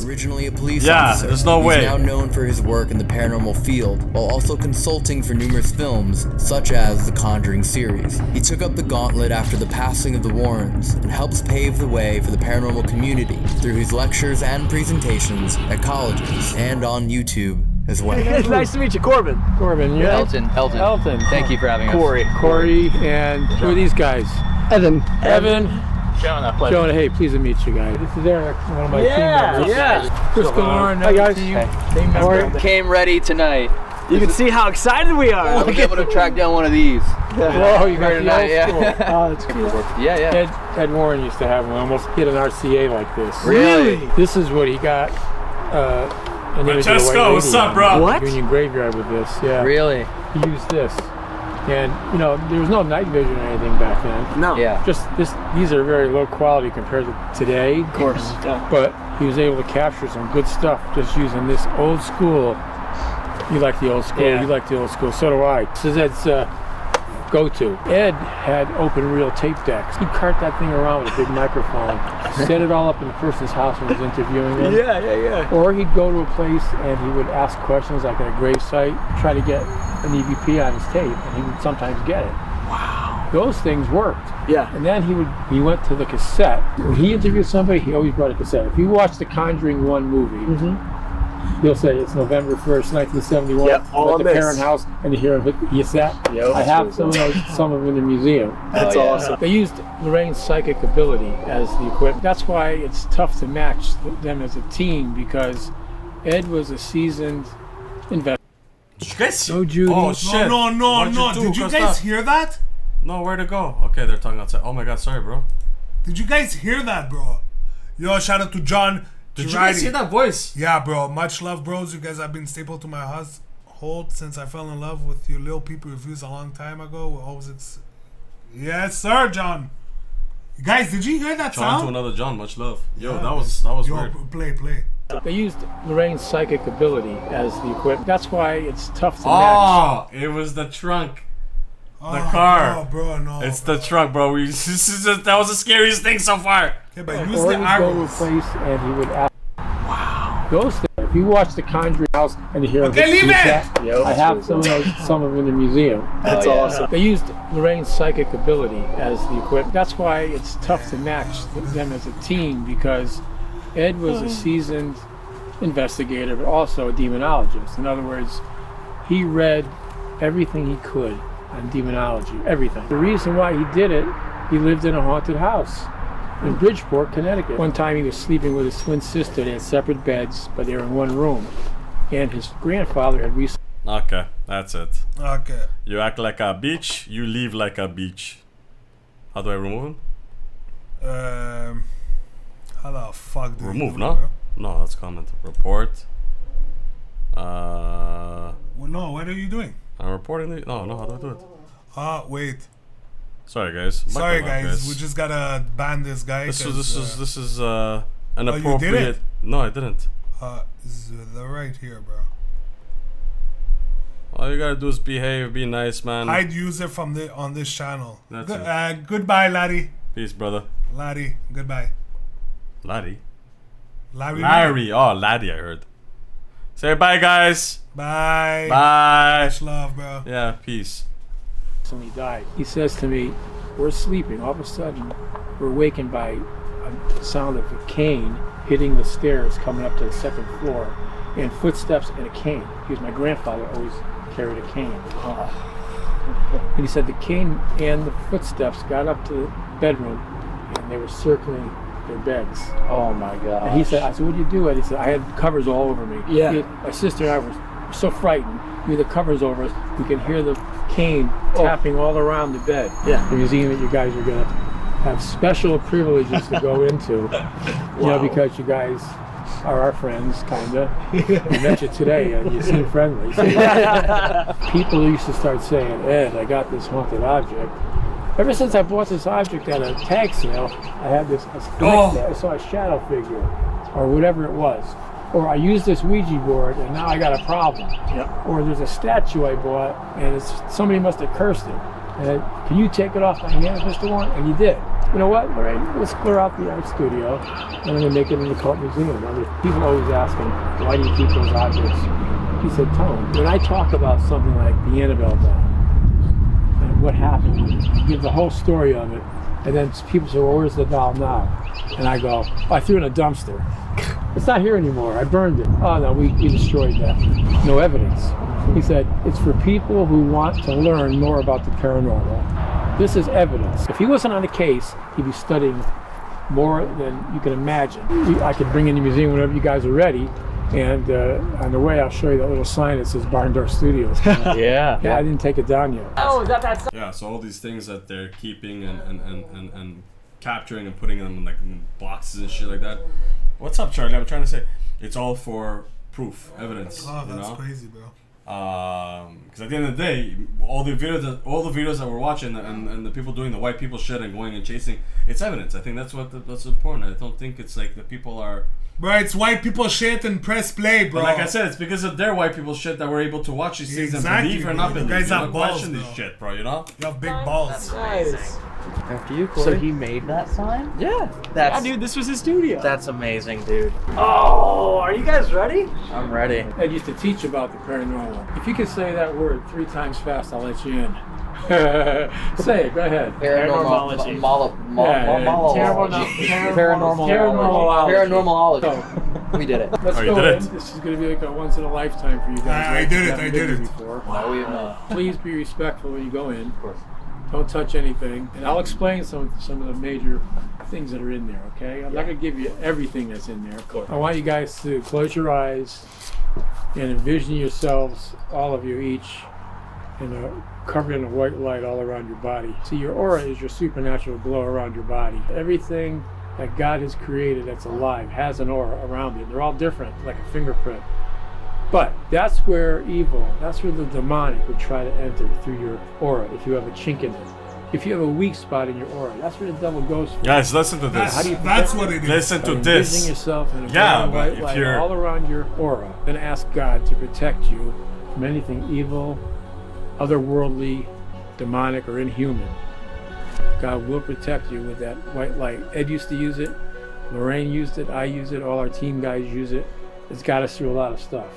Originally a police Yeah, officer, there's no way. he's now known for his work in the paranormal field, while also consulting for numerous films, such as the Conjuring series. He took up the gauntlet after the passing of the Warrens, and helps pave the way for the paranormal community through his lectures and presentations at colleges, and on YouTube as well. It's nice to meet you, Corbin. Corbin, you Elton. Thank you for having us. Corey, and who are these guys? Evan. Jonah, hey, pleased to meet you guys. This is Eric, one of my team members. Yeah. Crystal Lauren, Hi, guys. Team member. Came ready tonight. You can see how excited we are. I was able to track down one of these. Whoa, you got the tonight, old yeah. school. Oh, that's cool. Yeah. Ed Warren used to have one. Almost hit an RCA like this. Really? This is what he got. An image of a white Francesco, lady what's up, bro? What? Union Graveyard with this. Yeah. Really? He used this. And, you know, there was no night vision or anything back then. No. Yeah. Just these are very low quality compared to today. Of course. Yeah. But he was able to capture some good stuff just using this old school You like the old school. Yeah. You like the old school. So do I. This is Ed's go-to. Ed had open reel tape decks. He'd cart that thing around with a big microphone, set it all up in the person's house when he was interviewing them. Yeah. Or he'd go to a place and he would ask questions like at a grave site, try to get an EVP on his tape, and he would sometimes get it. Wow. Those things worked. Yeah. And then he went to the cassette. When he interviewed somebody, he always brought a cassette. If you watch the Conjuring 1 movie, he'll say it's November 1st, 1971. Yep, all at on the this. parent house, and you hear him. Yes, that. I have some of them in the museum. That's awesome. They used Lorraine's psychic ability as the equipment. That's why it's tough to match them as a team, because Ed was a seasoned investigator. Did you guys see? No, Judy. Oh shit! No. Did you guys hear that? No, where to go? Okay, they're talking outside. Oh my god, sorry, bro. Did you guys hear that, bro? Yo, shout out to John. Did you guys hear that voice? Yeah, bro. Much love, bros. You guys have been staple to my household since I fell in love with your little people reviews a long time ago. Always yes, sir, John. Guys, did you hear that John sound? to another John. Much love. Yo, Yeah, that was Yo, weird. Play. They used Lorraine's psychic ability as the equipment. That's why it's tough to match. Oh, it was the trunk. The car. No, bro, no. It's the trunk, bro. That was the scariest thing so far. Okay, but use Or the he'd go to a arrows. place and he would ask. Wow. Those things. If you watch the Conjuring house and you hear Okay, leave it! I have some of them in the museum. That's awesome. They used Lorraine's psychic ability as the equipment. That's why it's tough to match them as a team, because Ed was a seasoned investigator, but also a demonologist. In other words, he read everything he could on demonology, everything. The reason why he did it, he lived in a haunted house in Bridgeport, Connecticut. One time he was sleeping with his twin sister. They had separate beds, but they were in one room. And his grandfather had recently... Okay, that's it. Okay. You act like a beach, you leave like a beach. How do I remove him? How the fuck do you Remove, do no? it, bro? No, that's comment. Report. Well, no, what are you doing? I'm reporting the... No, how do I do it? Wait. Sorry, guys. Sorry, guys. We just gotta ban this guy. This is an you appropriate... did it? No, I didn't. They're right here, bro. All you gotta do is behave, be nice, man. I'd use it from on this channel. That's it. Goodbye, laddie. Peace, brother. Laddie, goodbye. Laddie? Larry. Oh, laddie, I heard. Say bye, guys. Bye. Bye. Much love, bro. Yeah, peace. When he died, he says to me, we're sleeping. All of a sudden, we're awakened by a sound of a cane hitting the stairs coming up to the second floor, and footsteps and a cane, because my grandfather always carried a cane. And he said the cane and the footsteps got up to the bedroom, and they were circling their beds. Oh my god. And he said, I said, what did you do, Ed? He said, I had covers all over me. Yeah. My sister and I were so frightened. We had the covers over us. We could hear the cane tapping all around the bed. Yeah. The museum that you guys are going to have special privileges to go into. You know, because you guys are our friends, kind of. I met you today, and you seem friendly. People used to start saying, Ed, I got this haunted object. Ever since I bought this object at a tag sale, I had this, I saw a shadow figure, or whatever it was. Or I used this Ouija board, and now I got a problem. Yep. Or there's a statue I bought, and somebody must have cursed it. And can you take it off my hands, Mr. Warren? And you did. You know what, Lorraine? Let's clear out the art studio, and I'm going to make it an occult museum. I mean, people always ask him, why do you keep those objects? He said, Tone, when I talk about something like the Annabelle doll, and what happened, you give the whole story of it, and then people say, well, where's the doll now? And I go, I threw it in a dumpster. It's not here anymore. I burned it. Oh, no, we destroyed that. No evidence. He said, it's for people who want to learn more about the paranormal. This is evidence. If he wasn't on a case, he'd be studying more than you can imagine. I could bring in the museum whenever you guys are ready. And on the way, I'll show you that little sign that says Barn Door Studios. Yeah. I didn't take it down yet. Oh, is that? Yeah, so all these things that they're keeping and capturing and putting them in like boxes and shit like that. What's up, Charlie? I'm trying to say it's all for proof, evidence. Oh, that's crazy, bro. Because at the end of the day, all the videos that we're watching and the people doing the white people shit and going and chasing, it's evidence. I think that's what's important. I don't think it's like the people are Bro, it's white people shit and press play, bro. But like I said, it's because of their white people shit that we're able to watch these things and believe or not believe. You guys have balls, question bro. this shit, bro, you know? You have big balls. Nice. After you, Corey. So he made that sign? Yeah. That's, dude, this was his studio. That's amazing, dude. Oh, are you guys ready? I'm ready. Ed used to teach about the paranormal. If you could say that word 3 times fast, I'll let you in. Say it, go ahead. Paranormology. Paranormology. So, we did it. Let's go in. This is going to be like a once in a lifetime for you guys. I did it. Before. No, we have not. Please be respectful when you go in. Of course. Don't touch anything. And I'll explain some of the major things that are in there, okay? I'm not going to give you everything that's in there. Of course. I want you guys to close your eyes and envision yourselves, all of you each, covered in a white light all around your body. See, your aura is your supernatural glow around your body. Everything that God has created that's alive has an aura around it. They're all different, like a fingerprint. But that's where evil, that's where the demonic would try to enter through your aura if you have a chink in it. If you have a weak spot in your aura, that's where the devil goes for. Guys, listen to this. How do you That's what it is. Listen to this. Envisioning yourself in a Yeah, white but if light you're all around your aura, then ask God to protect you from anything evil, otherworldly, demonic, or inhuman. God will protect you with that white light. Ed used to use it, Lorraine used it, I use it, all our team guys use it. It's got us through a lot of stuff.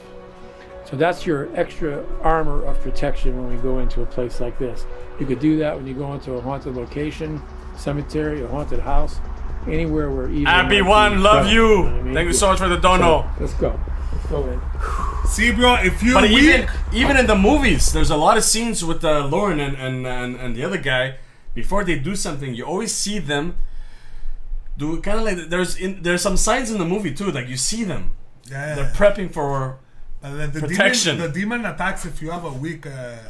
So that's your extra armor of protection when we go into a place like this. You could do that when you go into a haunted location, cemetery, a haunted house, anywhere where evil. Happy one, love you. You know what I mean? Thank you so much for the dono. So, let's go. Let's go in. See, bro, if you're But weak, even in the movies, there's a lot of scenes with Lauren and the other guy. Before they do something, you always see them do kind of like there's some signs in the movie too. Like you see them, they're prepping for protection. The demon attacks if you have a weak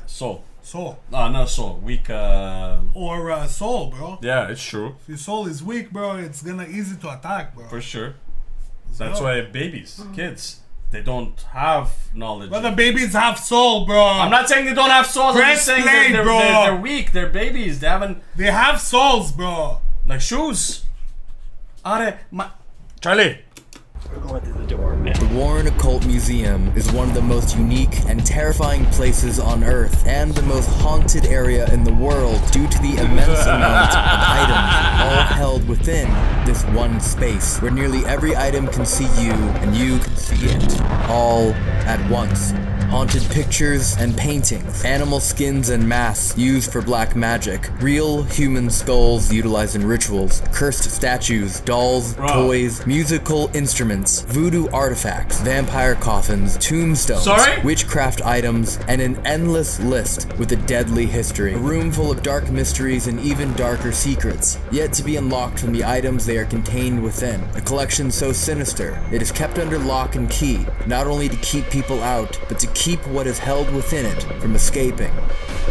soul. Soul. No, not soul. Weak. Or soul, bro. Yeah, it's true. If your soul is weak, bro, it's gonna easy to attack, bro. For sure. That's why babies, kids, they don't have knowledge. But the babies have soul, bro. I'm not saying they don't have souls. I'm just saying they're weak. They're babies. They haven't. They have souls, bro. Like shoes. Charlie. We're going through the door, man. The Warren Occult Museum is one of the most unique and terrifying places on Earth and the most haunted area in the world due to the immense amount of items all held within this one space where nearly every item can see you and you can see it all at once. Haunted pictures and paintings, animal skins and masks used for black magic, real human skulls utilized in rituals, cursed statues, dolls, toys, musical instruments, voodoo artifacts, vampire coffins, tombstones, witchcraft items, and an endless list with a deadly history. A room full of dark mysteries and even darker secrets, yet to be unlocked from the items they are contained within. A collection so sinister, it is kept under lock and key, not only to keep people out, but to keep what is held within it from escaping.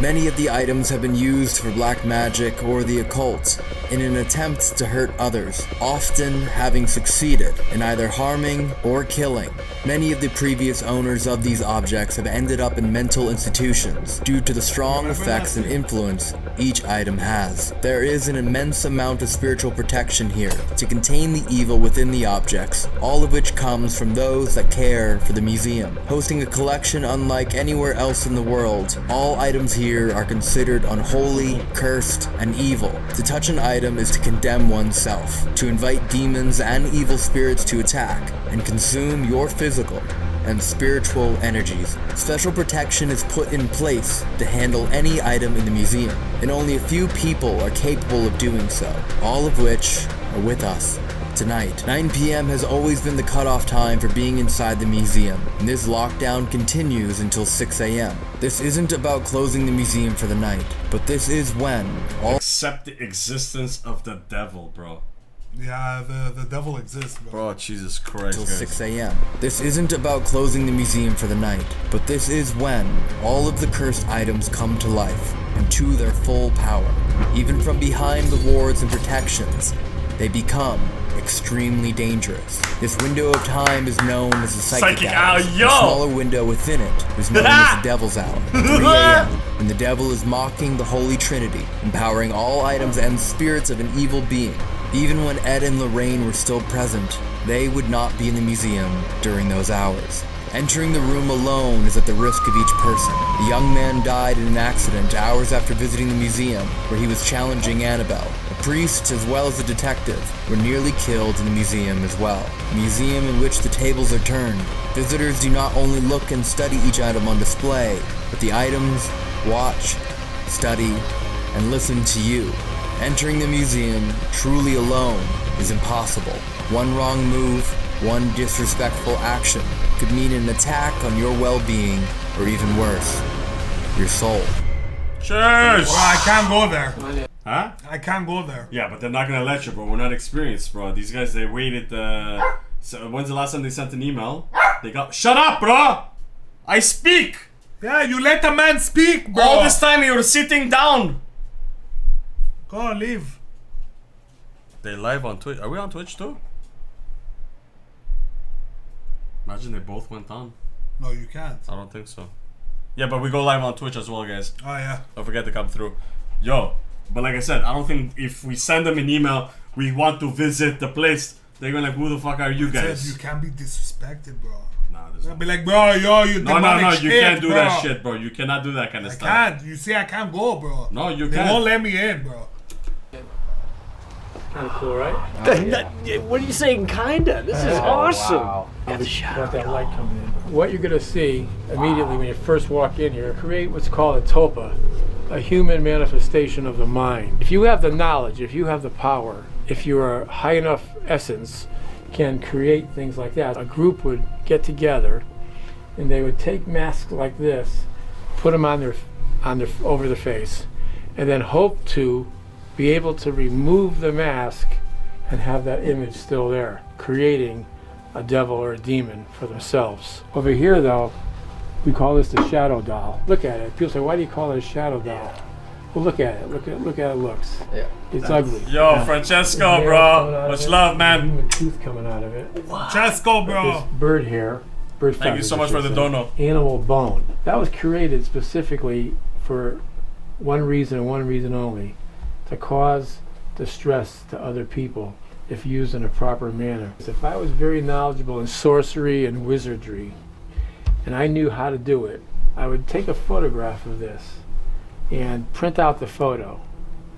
Many of the items have been used for black magic or the occult in an attempt to hurt others, often having succeeded in either harming or killing. Many of the previous owners of these objects have ended up in mental institutions due to the strong effects and influence each item has. There is an immense amount of spiritual protection here to contain the evil within the objects, all of which comes from those that care for the museum. Hosting a collection unlike anywhere else in the world, all items here are considered unholy, cursed, and evil. To touch an item is to condemn oneself, to invite demons and evil spirits to attack and consume your physical and spiritual energies. Special protection is put in place to handle any item in the museum, and only a few people are capable of doing so, all of which are with us tonight. 9 p.m. has always been the cutoff time for being inside the museum, and this lockdown continues until 6 a.m. This isn't about closing the museum for the night, but this is when all— Accept the existence of the devil, bro. Yeah, the devil exists, bro. Bro, Jesus Christ, Till guys. 6 a.m. This isn't about closing the museum for the night, but this is when all of the cursed items come to life and to their full power. Even from behind the wards and protections, they become extremely dangerous. This window of time is known as the psychic hour. The smaller window within it is known as the devil's hour. 3 a.m. when the devil is mocking the Holy Trinity, empowering all items and spirits of an evil being. Even when Ed and Lorraine were still present, they would not be in the museum during those hours. Entering the room alone is at the risk of each person. The young man died in an accident hours after visiting the museum, where he was challenging Annabelle. A priest, as well as a detective, were nearly killed in the museum as well. A museum in which the tables are turned. Visitors do not only look and study each item on display, but the items watch, study, and listen to you. Entering the museum truly alone is impossible. One wrong move, one disrespectful action could mean an attack on your well-being, or even worse, your soul. Cheers! Well, I can't go there. Huh? I can't go there. Yeah, but they're not gonna let you, bro. We're not experienced, bro. These guys, they waited. So when's the last time they sent an email? They got. Shut up, bro! I speak! Yeah, you let a man speak, bro! All this time you were sitting down! Go, leave. They live on Twitch. Are we on Twitch too? Imagine they both went on. No, you can't. I don't think so. Yeah, but we go live on Twitch as well, guys. Oh, yeah. Don't forget to come through. Yo, but like I said, I don't think if we send them an email, we want to visit the place, they're gonna like, who the fuck are you guys? You can't be disrespected, bro. Nah, there's I'll be like, bro, yo, you No, shit, you can't do bro. that shit, bro. You cannot do that kind of stuff. I can't. You see, I can't go, bro. No, you They can't. won't let me in, bro. Kind of cool, right? What are you saying, kinda? This is awesome. Wow. Got that light coming in. What you're gonna see immediately when you first walk in here, create what's called a topa, a human manifestation of the mind. If you have the knowledge, if you have the power, if you are high enough essence, can create things like that. A group would get together and they would take masks like this, put them on their over the face, and then hope to be able to remove the mask and have that image still there, creating a devil or a demon for themselves. Over here though, we call this the shadow doll. Look at it. People say, why do you call it a shadow doll? Well, look at it. Look at how it looks. Yeah. It's ugly. Yo, Francesco, bro. Much love, man. Human tooth coming out of it. Francesco, bro. This bird hair. Bird feathers. Thank you so much for the dono. Animal bone. That was created specifically for one reason and one reason only. To cause distress to other people if used in a proper manner. If I was very knowledgeable in sorcery and wizardry and I knew how to do it, I would take a photograph of this and print out the photo.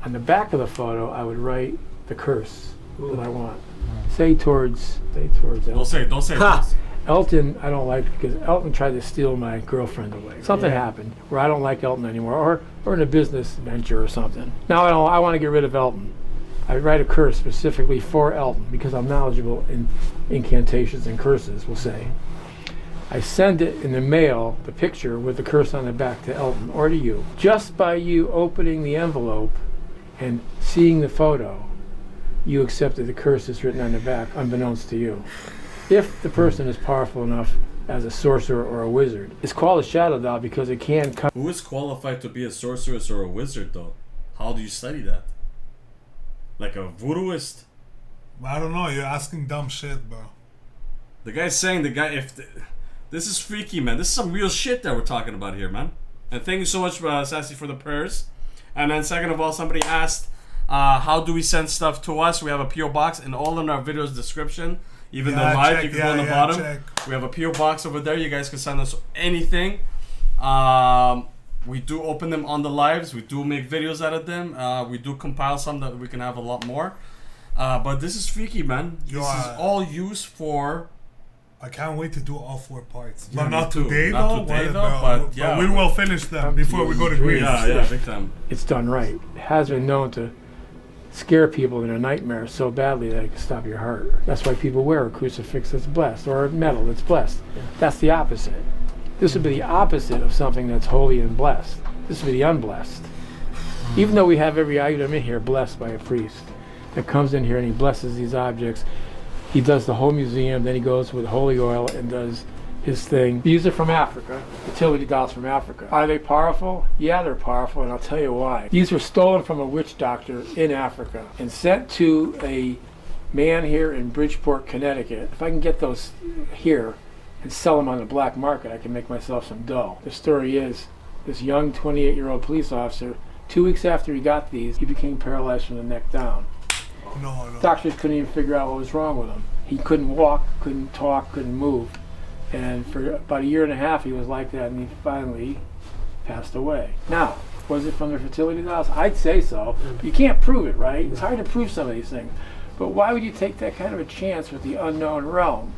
On the back of the photo I would write the curse that I want. Say towards Elton. Don't say it. Elton, I don't like because Elton tried to steal my girlfriend away. Something happened where I don't like Elton anymore, or in a business venture or something. Now I want to get rid of Elton. I write a curse specifically for Elton because I'm knowledgeable in incantations and curses, we'll say. I send it in the mail, the picture with the curse on the back to Elton or to you. Just by you opening the envelope and seeing the photo, you accepted the curse that's written on the back, unbeknownst to you. If the person is powerful enough as a sorcerer or a wizard. It's called a shadow doll because it can come. Who is qualified to be a sorceress or a wizard, though? How do you study that? Like a voodooist? I don't know. You're asking dumb shit, bro. The guy's saying this is freaky, man. This is some real shit that we're talking about here, man. And thank you so much, Sassy, for the prayers. And then second of all, somebody asked, how do we send stuff to us? We have a P.O. box in all in our videos description. Even the live, you can go on the bottom. We have a P.O. box over there. You guys can send us anything. We do open them on the lives. We do make videos out of them. We do compile some that we can have a lot more. But this is freaky, man. This is all used for... I can't wait to do all 4 parts. Yeah, but not too. today, Not though. today, but yeah, we will finish them before we go to Greece. Yeah, big time. It's done right. It has been known to scare people in a nightmare so badly that it can stop your heart. That's why people wear a crucifix that's blessed or a medal that's blessed. That's the opposite. This would be the opposite of something that's holy and blessed. This would be the unblessed. Even though we have every item in here blessed by a priest that comes in here and he blesses these objects, he does the whole museum, then he goes with holy oil and does his thing. These are from Africa, utility dolls from Africa. Are they powerful? Yeah, they're powerful, and I'll tell you why. These were stolen from a witch doctor in Africa and sent to a man here in Bridgeport, Connecticut. If I can get those here and sell them on the black market, I can make myself some dough. The story is, this young 28-year-old police officer, 2 weeks after he got these, he became paralyzed from the neck down. No. Doctors couldn't even figure out what was wrong with him. He couldn't walk, couldn't talk, couldn't move. And for about 1.5 years, he was like that, and he finally passed away. Now, was it from the fertility dolls? I'd say so. But you can't prove it, right? It's hard to prove some of these things. But why would you take that kind of a chance with the unknown realm?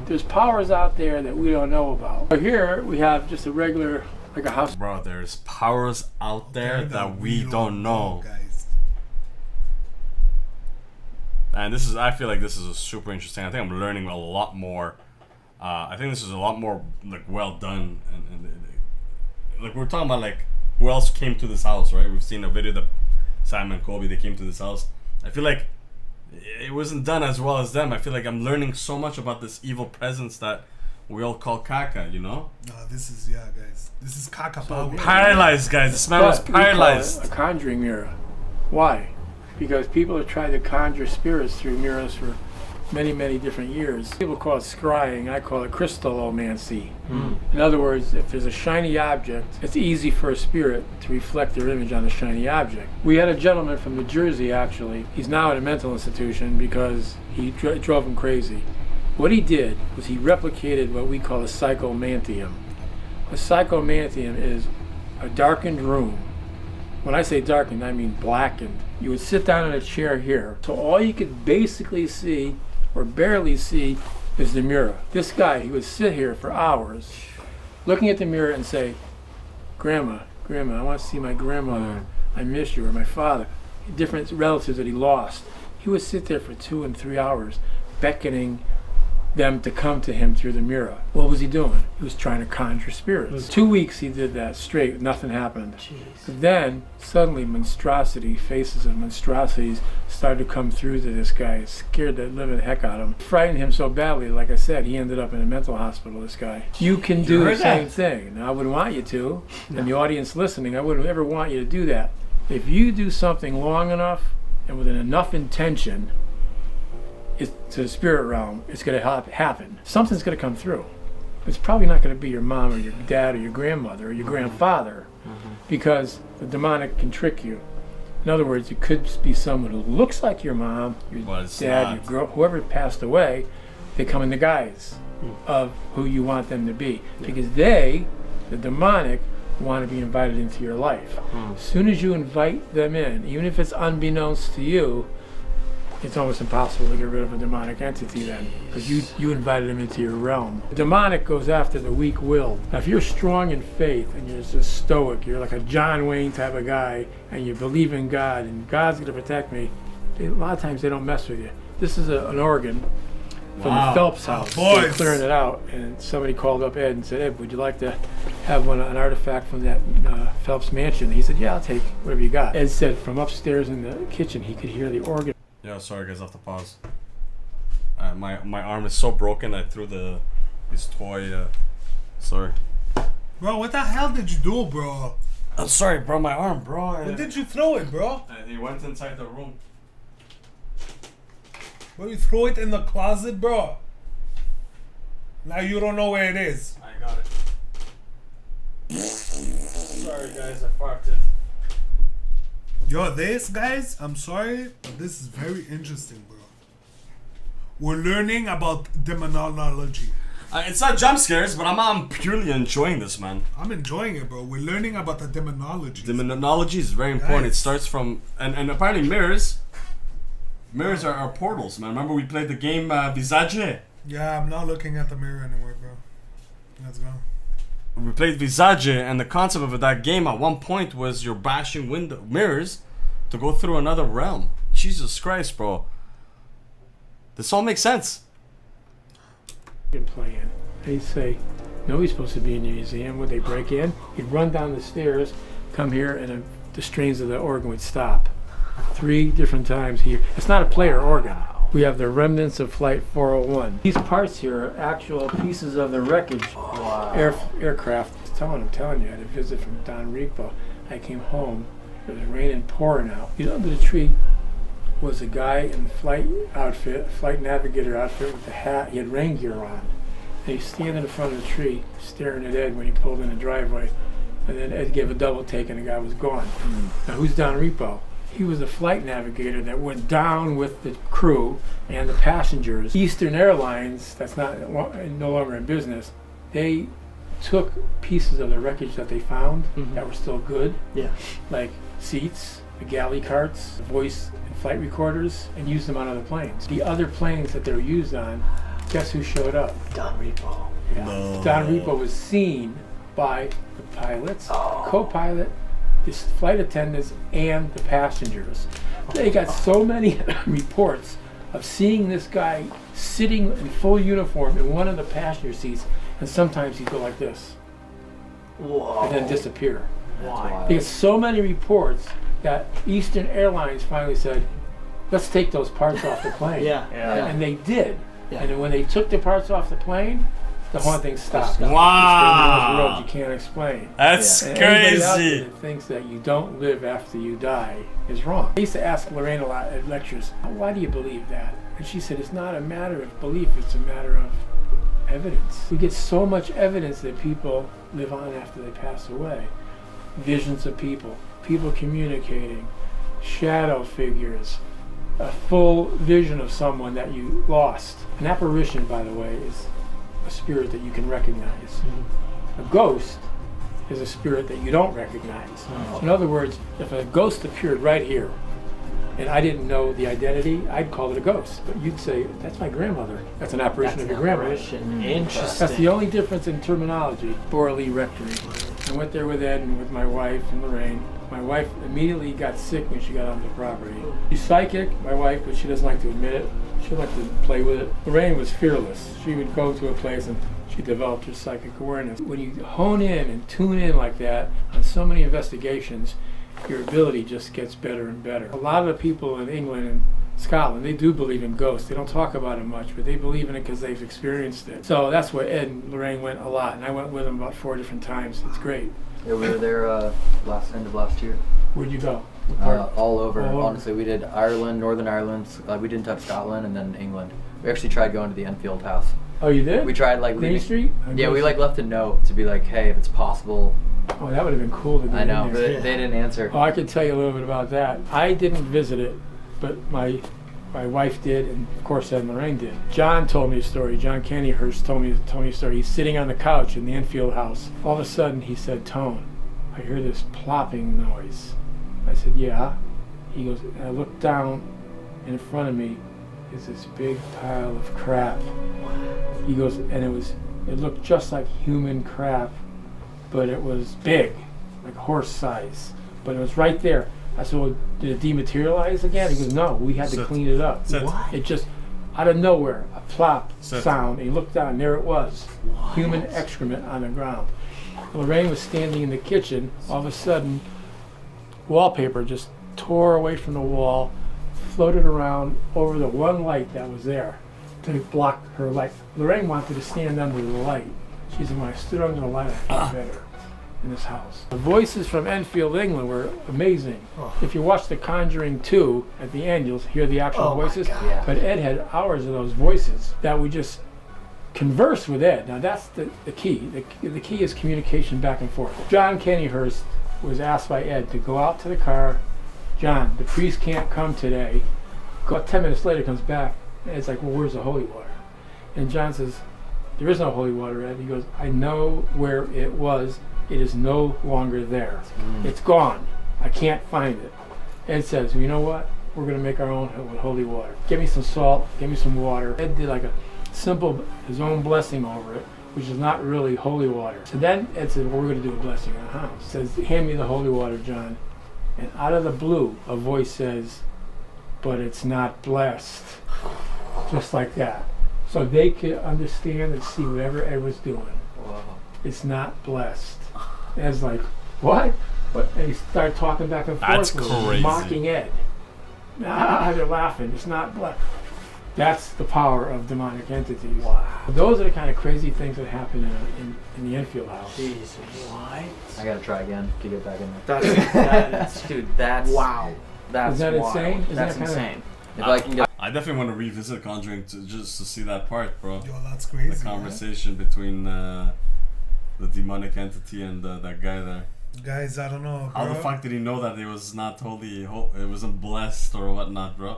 There's powers out there that we don't know about. So here we have just a regular, like a house. Bro, there's powers out there that we don't know. Guys. And this is, I feel like this is super interesting. I think I'm learning a lot more. I think this is a lot more like well done. And like we're talking about like who else came to this house, right? We've seen a video that Sam and Colby, they came to this house. I feel like it wasn't done as well as them. I feel like I'm learning so much about this evil presence that we all call Caca, you know? No, this is, guys. This is Caca power. Paralyzed, guys. This man was paralyzed. A conjuring mirror. Why? Because people have tried to conjure spirits through mirrors for many, many different years. People call it scrying. I call it crystallomancy. In other words, if there's a shiny object, it's easy for a spirit to reflect their image on a shiny object. We had a gentleman from New Jersey, actually. He's now at a mental institution because he drove him crazy. What he did was he replicated what we call a psychomantium. A psychomantium is a darkened room. When I say darkened, I mean blackened. You would sit down in a chair here. So all you could basically see or barely see is the mirror. This guy, he would sit here for hours looking at the mirror and say, Grandma, I want to see my grandmother. I miss you, or my father. Different relatives that he lost. He would sit there for 2 and 3 hours beckoning them to come to him through the mirror. What was he doing? He was trying to conjure spirits. 2 weeks he did that straight, nothing happened. But then suddenly faces of monstrosities started to come through to this guy. It scared the living heck out of him. It frightened him so badly, like I said, he ended up in a mental hospital, this guy. You can do the same thing. Now, I wouldn't want you to, and the audience listening, I wouldn't ever want you to do that. If you do something long enough and with enough intention, to the spirit realm, it's going to happen. Something's going to come through. It's probably not going to be your mom or your dad or your grandmother or your grandfather, because the demonic can trick you. In other words, it could be someone who looks like your mom, your dad, your girl, whoever passed away. They come in the guise of who you want them to be, because they, the demonic, want to be invited into your life. As soon as you invite them in, even if it's unbeknownst to you, it's almost impossible to get rid of a demonic entity then, because you invited him into your realm. The demonic goes after the weak-willed. Now, if you're strong in faith and you're just stoic, you're like a John Wayne type of guy, and you believe in God, and God's going to protect me, a lot of times they don't mess with you. This is an organ from the Phelps house. They're clearing it out, and somebody called up Ed and said, Ed, would you like to have an artifact from that Phelps mansion? He said, yeah, I'll take whatever you got. Ed said from upstairs in the kitchen he could hear the organ. Yeah, sorry guys, I have to pause. My arm is so broken. I threw his toy. Sorry. Bro, what the hell did you do, bro? I'm sorry, bro. My arm, bro. When did you throw it, bro? He went inside the room. Bro, you throw it in the closet, bro. Now you don't know where it is. I got it. Sorry guys, I farted. Yo, this, guys, I'm sorry, but this is very interesting, bro. We're learning about demonology. It's not jump scares, but I'm purely enjoying this, man. I'm enjoying it, bro. We're learning about the demonology. Demonology is very important. It starts from, and apparently mirrors are portals, man. Remember we played the game Visage? Yeah, I'm not looking at the mirror anymore, bro. Let's go. We played Visage, and the concept of that game at one point was you're bashing mirrors to go through another realm. Jesus Christ, bro. This all makes sense. Playing. They say, no, he's supposed to be in the museum. When they break in, he'd run down the stairs, come here, and the strings of the organ would stop. 3 different times here. It's not a player organ. We have the remnants of Flight 401. These parts here are actual pieces of the wreckage aircraft. I'm telling you, I had a visit from Don Rico. I came home, it was raining, pouring out. Under the tree was a guy in flight navigator outfit with a hat. He had rain gear on. And he's standing in front of the tree, staring at Ed when he pulled in the driveway. And then Ed gave a double take and the guy was gone. Now who's Don Repo? He was a flight navigator that went down with the crew and the passengers. Eastern Airlines, that's no longer in business, they took pieces of the wreckage that they found that were still good, like seats, the galley carts, the voice and flight recorders, and used them on other planes. The other planes that they were used on, guess who showed up? Don Repo. Yeah. No. Don Repo was seen by the pilots, co-pilot, the flight attendants, and the passengers. They got so many reports of seeing this guy sitting in full uniform in one of the passenger seats, and sometimes he'd go like this. Whoa. And then disappear. Why? They got so many reports that Eastern Airlines finally said, let's take those parts off the plane. And they did. And then when they took the parts off the plane, the whole thing stopped. Wow. You can't explain. That's and anybody out crazy. there that thinks that you don't live after you die is wrong. I used to ask Lorraine a lot at lectures, why do you believe that? And she said, it's not a matter of belief, it's a matter of evidence. We get so much evidence that people live on after they pass away. Visions of people, people communicating, shadow figures, a full vision of someone that you lost. An apparition, by the way, is a spirit that you can recognize. A ghost is a spirit that you don't recognize. In other words, if a ghost appeared right here and I didn't know the identity, I'd call it a ghost. But you'd say, that's my grandmother. That's an apparition of your grandmother. Interesting. That's the only difference in terminology. Borley Rectory. I went there with Ed and with my wife and Lorraine. My wife immediately got sick when she got onto the property. She's psychic, my wife, but she doesn't like to admit it. She liked to play with it. Lorraine was fearless. She would go to a place and she developed her psychic awareness. When you hone in and tune in like that on so many investigations, your ability just gets better and better. A lot of the people in England and Scotland, they do believe in ghosts. They don't talk about it much, but they believe in it because they've experienced it. So that's where Ed and Lorraine went a lot, and I went with them about 4 different times. It's great. Yeah, we were there end of last year. Where'd you go? All over. Honestly, we did Ireland, Northern Ireland. We didn't touch Scotland, and then England. We actually tried going to the Enfield house. Oh, you did? We tried like Main Street? Yeah, we like left a note to be like, hey, if it's possible. Oh, that would have been cool to get I know, in but there. they didn't answer. Oh, I could tell you a little bit about that. I didn't visit it, but my wife did, and of course Ed and Lorraine did. John told me a story. John Candyhurst told me a story. He's sitting on the couch in the Enfield house. All of a sudden, he said, "Tone, I hear this plopping noise." I said, "Yeah." He goes, and I looked down, and in front of me is this big pile of crap. He goes, and it looked just like human crap, but it was big, like horse size. But it was right there. I said, well, did it dematerialize again? He goes, no, we had to clean it up. It just, out of nowhere, a plop sound, and he looked down, and there it was. Human excrement on the ground. Lorraine was standing in the kitchen. All of a sudden, wallpaper just tore away from the wall, floated around over the one light that was there to block her light. Lorraine wanted to stand under the light. She said, when I stood under the light, I felt better in this house. The voices from Enfield, England were amazing. If you watch The Conjuring 2, at the end, you'll hear the actual voices. But Ed had hours of those voices that we just converse with Ed. Now that's the key. The key is communication back and forth. John Candyhurst was asked by Ed to go out to the car. John, the priest can't come today. About 10 minutes later comes back, and Ed's like, well, where's the holy water? And John says, there is no holy water, Ed. He goes, I know where it was. It is no longer there. It's gone. I can't find it. Ed says, well, you know what? We're going to make our own holy water. Give me some salt, give me some water. Ed did like a simple, his own blessing over it, which is not really holy water. So then Ed said, well, we're going to do a blessing on the house. He says, hand me the holy water, John. And out of the blue, a voice says, but it's not blessed. Just like that. So they could understand and see whatever Ed was doing. Wow. It's not blessed. Ed's like, what? And he started talking back and forth. That's with him, crazy. mocking Ed. They're laughing. It's not blessed. That's the power of demonic entities. Wow. Those are the kind of crazy things that happen in the Enfield house. Jesus. What? I gotta try again to get back in there. That's dude, that's wow. That's Is that wild. insane? That's insane. If I can get I definitely want to revisit Conjuring just to see that part, bro. Yo, that's crazy. The conversation between the demonic entity and that guy there. Guys, I don't know, bro. How the fuck did he know that it was not totally, it wasn't blessed or whatnot, bro?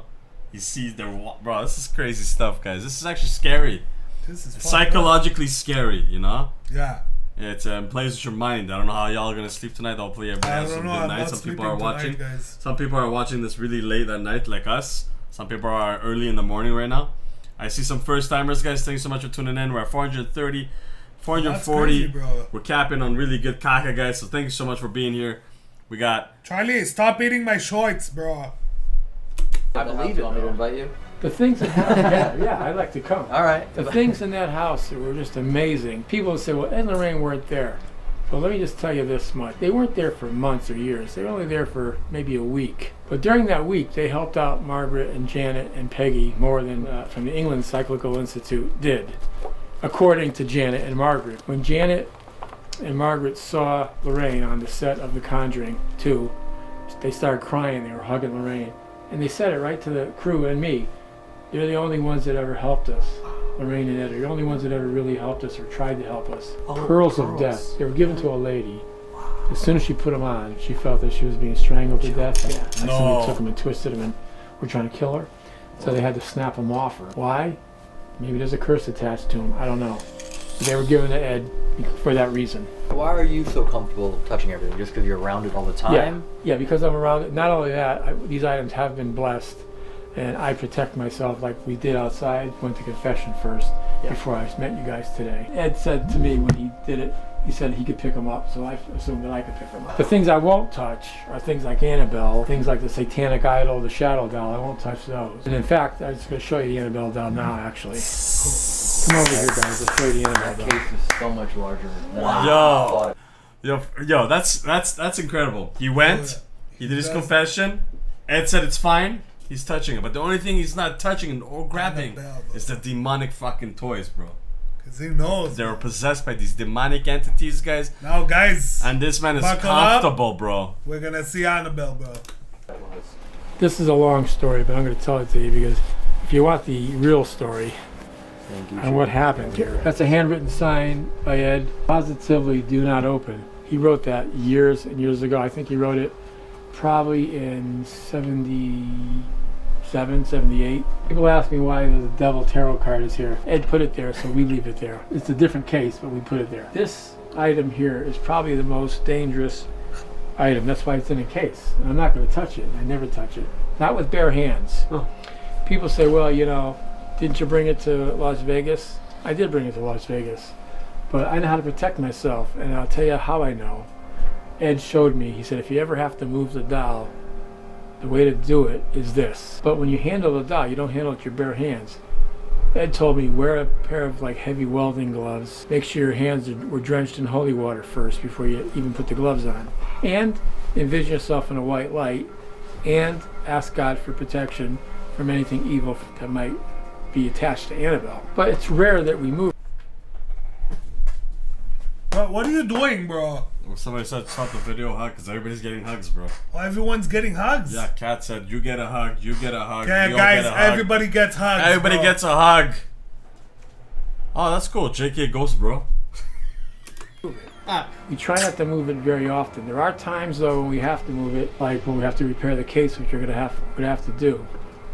He sees their, bro, this is crazy stuff, guys. This is actually scary. This is psychologically scary, you know? Yeah. It plays with your mind. I don't know how y'all are gonna sleep tonight. Hopefully everybody has some good night. Some people are watching. Some people are watching this really late at night, like us. Some people are early in the morning right now. I see some first timers, guys. Thanks so much for tuning in. We're at 430, 440. Crazy, bro. We're capping on really good caca, guys. So thank you so much for being here. We got Charlie. Stop eating my shorts, bro. I believe it. Want me to invite you? The things that happen, yeah, I'd like to come. All right. The things in that house that were just amazing. People say, well, Ed and Lorraine weren't there. Well, let me just tell you this much. They weren't there for months or years. They were only there for maybe a week. But during that week, they helped out Margaret and Janet and Peggy more than from the England Cyclical Institute did, according to Janet and Margaret. When Janet and Margaret saw Lorraine on the set of The Conjuring 2, they started crying. They were hugging Lorraine. And they said it right to the crew and me. They're the only ones that ever helped us. Lorraine and Ed are the only ones that ever really helped us or tried to help us. Pearls of death. They were given to a lady. As soon as she put them on, she felt that she was being strangled to death. And somebody took them and twisted them and were trying to kill her. So they had to snap them off her. Why? Maybe there's a curse attached to them. I don't know. But they were given to Ed for that reason. Why are you so comfortable touching everything? Just because you're around it all the time? Yeah, because I'm around it. Not only that, these items have been blessed. And I protect myself like we did outside. Went to confession first before I met you guys today. Ed said to me when he did it, he said he could pick them up, so I assumed that I could pick them up. The things I won't touch are things like Annabelle, things like the satanic idol, the shadow doll. I won't touch those. And in fact, I'm just going to show you the Annabelle doll now, actually. Come over here, guys. I'll show you the Annabelle doll. That case is so much larger than I thought. Yo, that's incredible. He went, he did his confession. Ed said it's fine. He's touching it, but the only thing he's not touching or grabbing is the demonic fucking toys, bro. Cause he knows they were possessed by these demonic entities, guys. Now, guys, and this man is comfortable, bro. We're gonna see Annabelle, bro. This is a long story, but I'm gonna tell it to you because if you want the real story on what happened here, that's a handwritten sign by Ed. Positively, do not open. He wrote that years and years ago. I think he wrote it probably in 77, 78. People ask me why the devil tarot card is here. Ed put it there, so we leave it there. It's a different case, but we put it there. This item here is probably the most dangerous item. That's why it's in a case. And I'm not going to touch it. I never touch it. Not with bare hands. People say, well, you know, didn't you bring it to Las Vegas? I did bring it to Las Vegas. But I know how to protect myself, and I'll tell you how I know. Ed showed me. He said, if you ever have to move the doll, the way to do it is this. But when you handle the doll, you don't handle it with your bare hands. Ed told me, wear a pair of like heavy welding gloves. Make sure your hands were drenched in holy water first before you even put the gloves on. And envision yourself in a white light. And ask God for protection from anything evil that might be attached to Annabelle. But it's rare that we move. But what are you doing, bro? Well, somebody said stop the video hug because everybody's getting hugs, bro. Well, everyone's getting hugs. Yeah, Kat said you get a hug, you get a hug. Yeah, guys, everybody gets hugs. Everybody gets a hug. Oh, that's cool. JK Ghost, bro. We try not to move it very often. There are times though when we have to move it, like when we have to repair the case, which we're gonna have to do.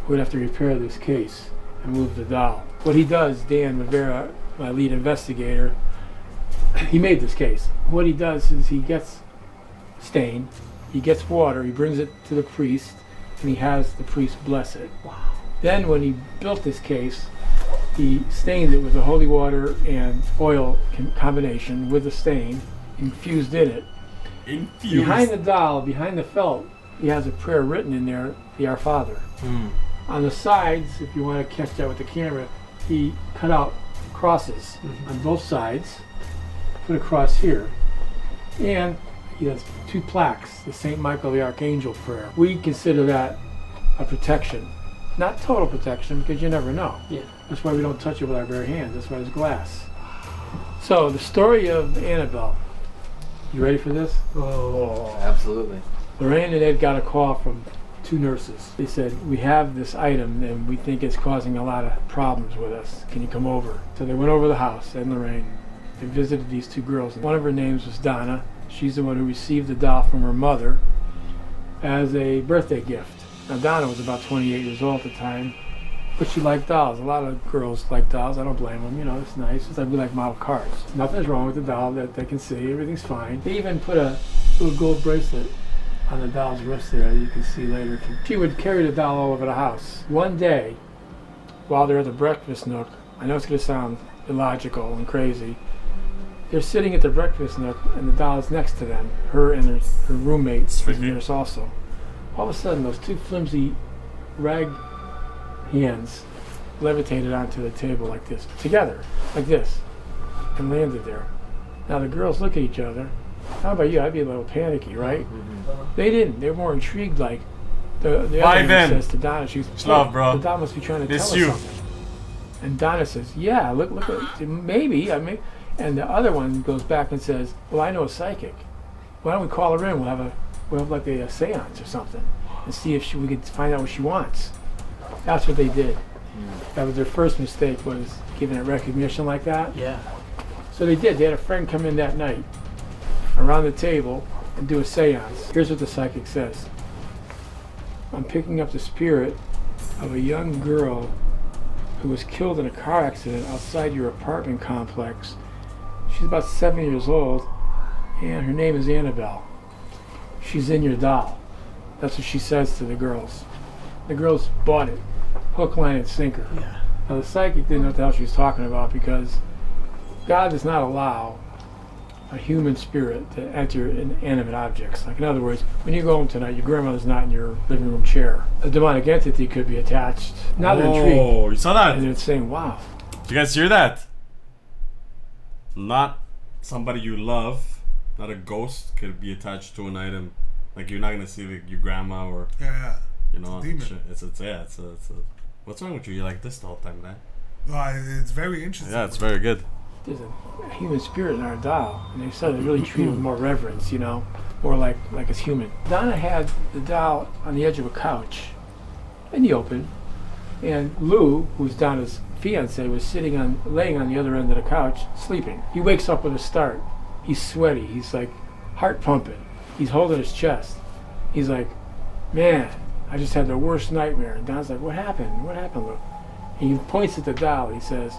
We're gonna have to repair this case and move the doll. What he does, Dan Rivera, my lead investigator, he made this case. What he does is he gets stain, he gets water, he brings it to the priest, and he has the priest bless it. Wow. Then when he built this case, he stained it with the holy water and oil combination with the stain, infused in it. Behind the doll, behind the felt, he has a prayer written in there, the Our Father. On the sides, if you want to catch that with the camera, he cut out crosses on both sides, put a cross here, and he has 2 plaques, the St. Michael the Archangel prayer. We consider that a protection. Not total protection, because you never know. Yeah. That's why we don't touch it with our bare hands. That's why there's glass. So, the story of Annabelle. You ready for this? Oh, absolutely. Lorraine and Ed got a call from 2 nurses. They said, we have this item and we think it's causing a lot of problems with us. Can you come over? So they went over to the house, Ed and Lorraine. They visited these 2 girls. One of her names was Donna, She's the one who received the doll from her mother as a birthday gift. Now Donna was about 28 years old at the time, but she liked dolls. A lot of girls like dolls. I don't blame them. You know, it's nice. It's like we like model cars. Nothing's wrong with the doll that they can see. Everything's fine. They even put a little gold bracelet on the doll's wrist there that you can see later. She would carry the doll all over the house. One day, while they're at the breakfast nook, I know it's going to sound illogical and crazy, they're sitting at the breakfast nook and the doll is next to them. Her and her roommate is nurse also. All of a sudden, those two flimsy rag hands levitated onto the table like this, together, like this, and landed there. Now the girls look at each other. How about you? I'd be a little panicky, right? They didn't. They were more intrigued, like the other one says to Donna, she's love, bro. The Donna must be trying to tell us you. something. And Donna says, yeah, look, maybe, I mean, and the other one goes back and says, well, I know a psychic. Why don't we call her in? We'll have like a seance or something and see if we could find out what she wants. That's what they did. That was their first mistake, was giving it recognition like that. Yeah. So they did. They had a friend come in that night around the table and do a seance. Here's what the psychic says. I'm picking up the spirit of a young girl who was killed in a car accident outside your apartment complex. She's about 7 years old, and her name is Annabelle. She's in your doll. That's what she says to the girls. The girls bought it, hook, line, and sinker. Yeah. Now the psychic didn't know what the hell she was talking about, because God does not allow a human spirit to enter inanimate objects. Like, in other words, when you go home tonight, your grandmother's not in your living room chair. A demonic entity could be attached. Now they're intrigued. Oh, you saw that? And they're saying, wow. Did you guys hear that? Not somebody you love, not a ghost, could be attached to an item. Like, you're not gonna see like your grandma or you know, it's a what's wrong with you? You're like this the whole time, man. It's very interesting. Yeah, it's very good. There's a human spirit in our doll, and they started really treating it with more reverence, you know, more like it's human. Donna had the doll on the edge of a couch in the open, and Lou, who's Donna's fiance, was laying on the other end of the couch, sleeping. He wakes up with a start. He's sweaty. He's like heart pumping. He's holding his chest. He's like, man, I just had the worst nightmare. And Don's like, what happened? What happened, Lou? And he points at the doll. He says,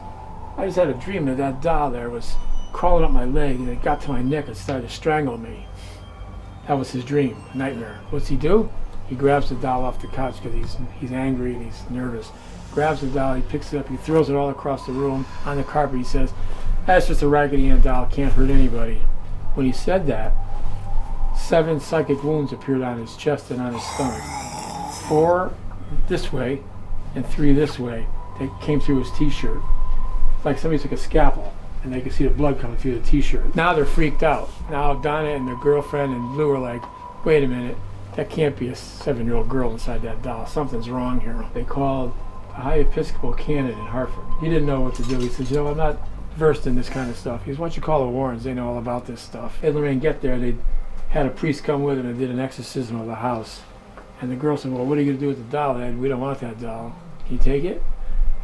I just had a dream that doll there was crawling up my leg, and it got to my neck and started to strangle me. That was his dream, a nightmare. What's he do? He grabs the doll off the couch because he's angry and he's nervous. Grabs the doll, he picks it up, he throws it all across the room on the carpet. He says, that's just a Raggedy Ann doll, can't hurt anybody. When he said that, 7 psychic wounds appeared on his chest and on his stomach. 4 this way and 3 this way. They came through his t-shirt. It's like somebody took a scalpel and they could see the blood coming through the t-shirt. Now they're freaked out. Now Donna and their girlfriend and Lou are like, wait a minute, that can't be a 7-year-old girl inside that doll. Something's wrong here. They called a high Episcopal canon in Hartford. He didn't know what to do. He says, you know, I'm not versed in this kind of stuff. He says, why don't you call the Warrens? They know all about this stuff. Ed and Lorraine get there. They had a priest come with them and did an exorcism of the house. And the girl said, well, what are you going to do with the doll, Ed? We don't want that doll. Can you take it?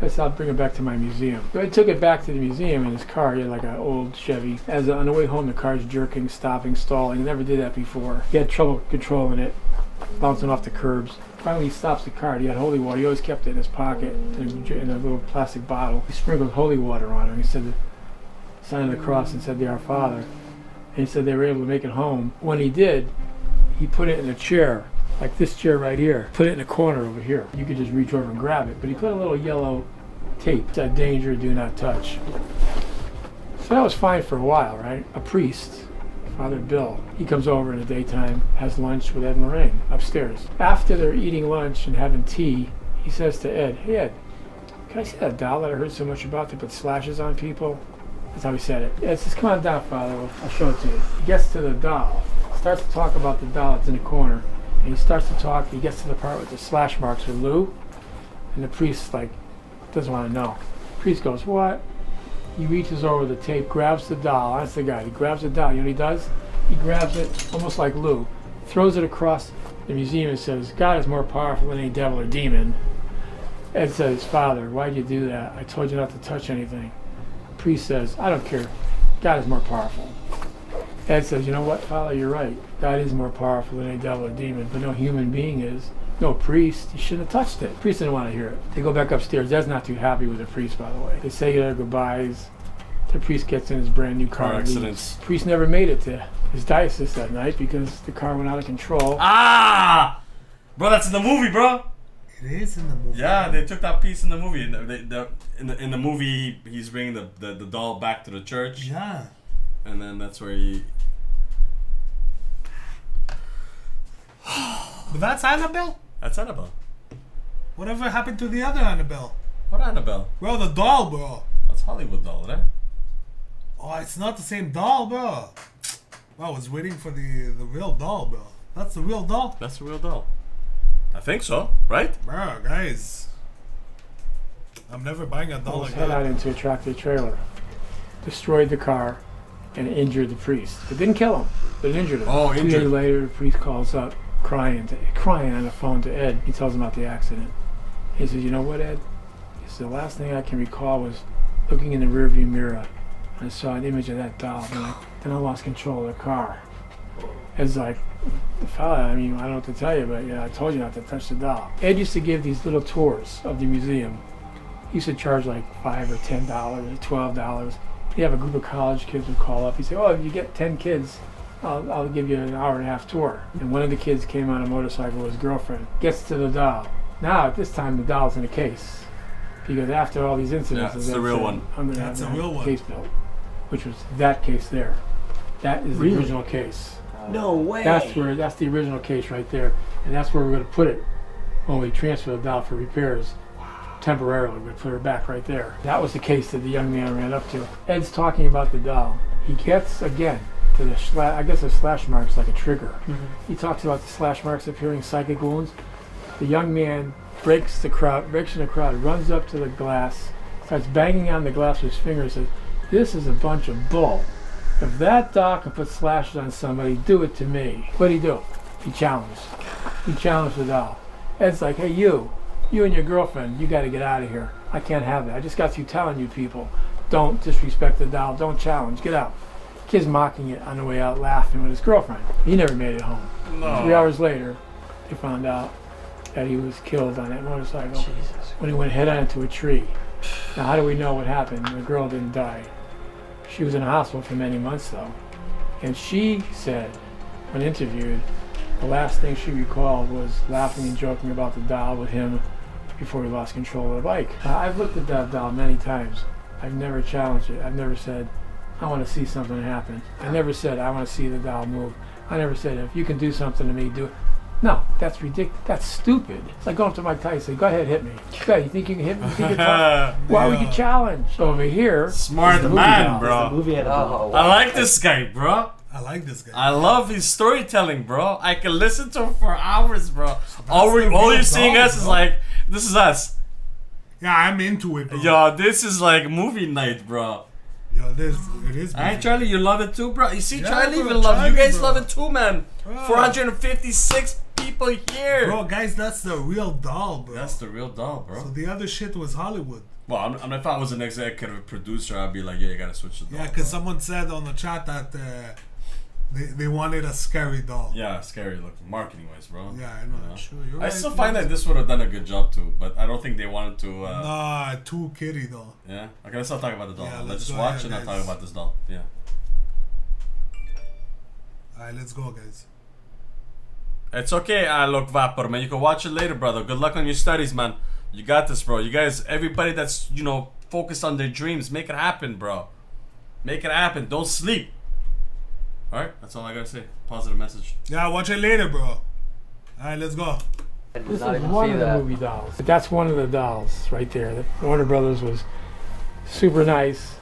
I said, I'll bring it back to my museum. So I took it back to the museum in his car. He had like an old Chevy. On the way home, the car's jerking, stopping, stalling. He never did that before. He had trouble controlling it, bouncing off the curbs. Finally, he stops the car. He had holy water. He always kept it in his pocket in a little plastic bottle. He sprinkled holy water on it. He said the sign of the cross and said, "They Our Father." And he said they were able to make it home. When he did, he put it in a chair, like this chair right here. Put it in a corner over here. You could just reach over and grab it. But he put a little yellow tape. Said, "Danger, do not touch." So that was fine for a while, right? A priest, Father Bill, he comes over in the daytime, has lunch with Ed and Lorraine upstairs. After they're eating lunch and having tea, he says to Ed, "Hey Ed, can I see that doll that I heard so much about that put slashes on people?" That's how he said it. Ed says, "Come on down, Father, I'll show it to you." He gets to the doll, starts to talk about the doll that's in the corner, and he starts to talk, he gets to the part with the slash marks with Lou, and the priest, like, doesn't want to know. The priest goes, "What?" He reaches over the tape, grabs the doll. That's the guy. He grabs the doll. You know what he does? He grabs it, almost like Lou, throws it across the museum and says, "God is more powerful than any devil or demon." Ed says, "Father, why'd you do that? I told you not to touch anything." The priest says, "I don't care. God is more powerful." Ed says, you know what, Father, you're right. God is more powerful than a devil or demon, but no human being is. No priest, he shouldn't have touched it. The priest didn't want to hear it. They go back upstairs. Ed's not too happy with the priest, by the way. They say their goodbyes. The priest gets in his brand new car. Accidents. The priest never made it to his diocese that night because the car went out of control. Ah! Bro, that's in the movie, bro. It is in the movie. Yeah, they took that piece in the movie. In the movie, he's bringing the doll back to the church. Yeah. And then that's where he... But that's Annabelle? That's Annabelle. Whatever happened to the other Annabelle? What Annabelle? Bro, the doll, bro. That's Hollywood doll, right? Oh, it's not the same doll, bro. Bro, I was waiting for the real doll, bro. That's the real doll? That's the real doll. I think so, right? Bro, guys. I'm never buying a doll like Head out that. into a tractor trailer. Destroyed the car and injured the priest. It didn't kill him, but it injured him. Oh, 2 injured. days later, the priest calls up crying on the phone to Ed. He tells him about the accident. He says, you know what, Ed? He said, the last thing I can recall was looking in the rearview mirror. I saw an image of that doll. Then I lost control of the car. Ed's like, fella, I mean, I don't know what to tell you, but yeah, I told you not to touch the doll. Ed used to give these little tours of the museum. He used to charge like $5 or $10 or $12. He'd have a group of college kids would call up. He'd say, oh, if you get 10 kids, I'll give you an hour and a half tour. And one of the kids came on a motorcycle with his girlfriend, gets to the doll. Now, at this time, the doll's in a case. Because after all these incidents, Yeah, it's the real one. I'm going to That's have a real a one. case built, which was that case there. That is the original case. No way. That's the original case right there. And that's where we're going to put it when we transfer the doll for repairs. Temporarily, we're going to put her back right there. That was the case that the young man ran up to. Ed's talking about the doll. He gets, again, to the I guess the slash marks like a trigger. He talks about the slash marks appearing psychic wounds. The young man breaks in the crowd, runs up to the glass, starts banging on the glass with his fingers, and says, this is a bunch of bull. If that doll can put slashes on somebody, do it to me. What'd he do? He challenged. He challenged the doll. Ed's like, hey, you and your girlfriend, you got to get out of here. I can't have that. I just got through telling you people, don't disrespect the doll, don't challenge, get out. Kid's mocking it on the way out, laughing with his girlfriend. He never made it home. No. 3 hours later, they found out that he was killed on that motorcycle when he went head on into a tree. Now, how do we know what happened? The girl didn't die. She was in a hospital for many months, though. And she said, when interviewed, the last thing she recalled was laughing and joking about the doll with him before he lost control of the bike. I've looked at that doll many times. I've never challenged it. I've never said, I want to see something happen. I never said, I want to see the doll move. I never said, if you can do something to me, do it. No, that's ridiculous. That's stupid. It's like going up to Mike Tyson, say, go ahead, hit me. Go ahead, you think you can hit me? You think you're tough? Why would you challenge? Over here, Smart the man, doll. bro. The movie had a doll. I like this guy, bro. I like this guy. I love his storytelling, bro. I can listen to him for hours, bro. All the real you're seeing doll, us is bro. like, this is us. Yeah, I'm into it, bro. Yo, this is like movie night, bro. Yo, it is. Alright, Charlie, you love it too, bro. You see, Yeah, Charlie bro, even love it. You Charlie, guys bro. love it too, man. Bro. 456 people here. Bro, guys, that's the real doll, bro. That's the real doll, bro. So the other shit was Hollywood. Well, if I was an executive producer, I'd be like, yeah, you gotta switch the doll. Yeah, because someone said on the chat that they wanted a scary doll. Yeah, scary look, marketing wise, bro. Yeah, I know. That's true. You're I right, still you're find right. that this would have done a good job too, but I don't think they wanted to. Nah, too kitty though. Yeah. Okay, let's not talk about the doll. Yeah, let's let's just go watch ahead, and not guys. talk about this doll. Yeah. Alright, let's go, guys. It's okay, look, Vapor, man. You can watch it later, brother. Good luck on your studies, man. You got this, bro. You guys, everybody that's, focused on their dreams, make it happen, bro. Make it happen. Don't sleep. Alright, that's all I gotta say. Positive message. Yeah, watch it later, bro. Alright, let's go. This is one of the movie dolls. That's one of the dolls right there. The Warner Brothers was super nice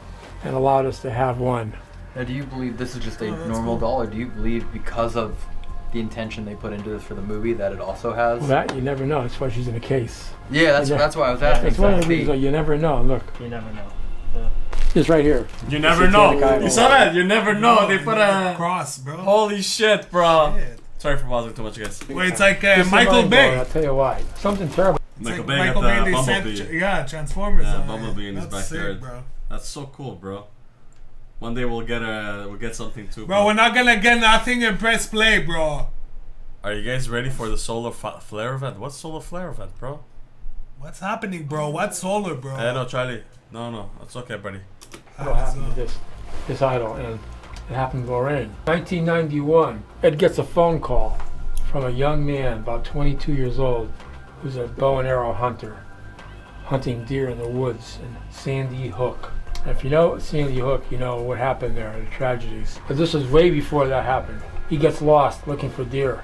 and allowed us to have one. Now, do you believe this is just a normal doll, or do you believe because of the intention they put into this for the movie that it also has? Well, that you never know. That's why she's in a case. Yeah, that's why I was asking. It's one of the movies that you never know. Look. You never know. It's right here. You never know. You saw that? You never know. They put a cross, bro. Holy shit, bro. Sorry for pausing too much, guys. Wait, it's like This is Michael mind Bay. blowing, I'll tell you why. Something terrible. Michael like Bay Michael got Bay, the they Bumblebee. sent, Transformers. Yeah, Bumblebee in his That's backyard. sick, bro. That's so cool, bro. One day we'll get something too. Bro, we're not gonna get nothing and press play, bro. Are you guys ready for the solar flare event? What's solar flare event, bro? What's happening, bro? What's solar, bro? No, Charlie. No, it's okay, buddy. What happened to this idol? And it happened in Lorraine. 1991. Ed gets a phone call from a young man, about 22 years old, who's a bow and arrow hunter, hunting deer in the woods in Sandy Hook. And if you know Sandy Hook, you know what happened there, the tragedies. But this was way before that happened. He gets lost looking for deer.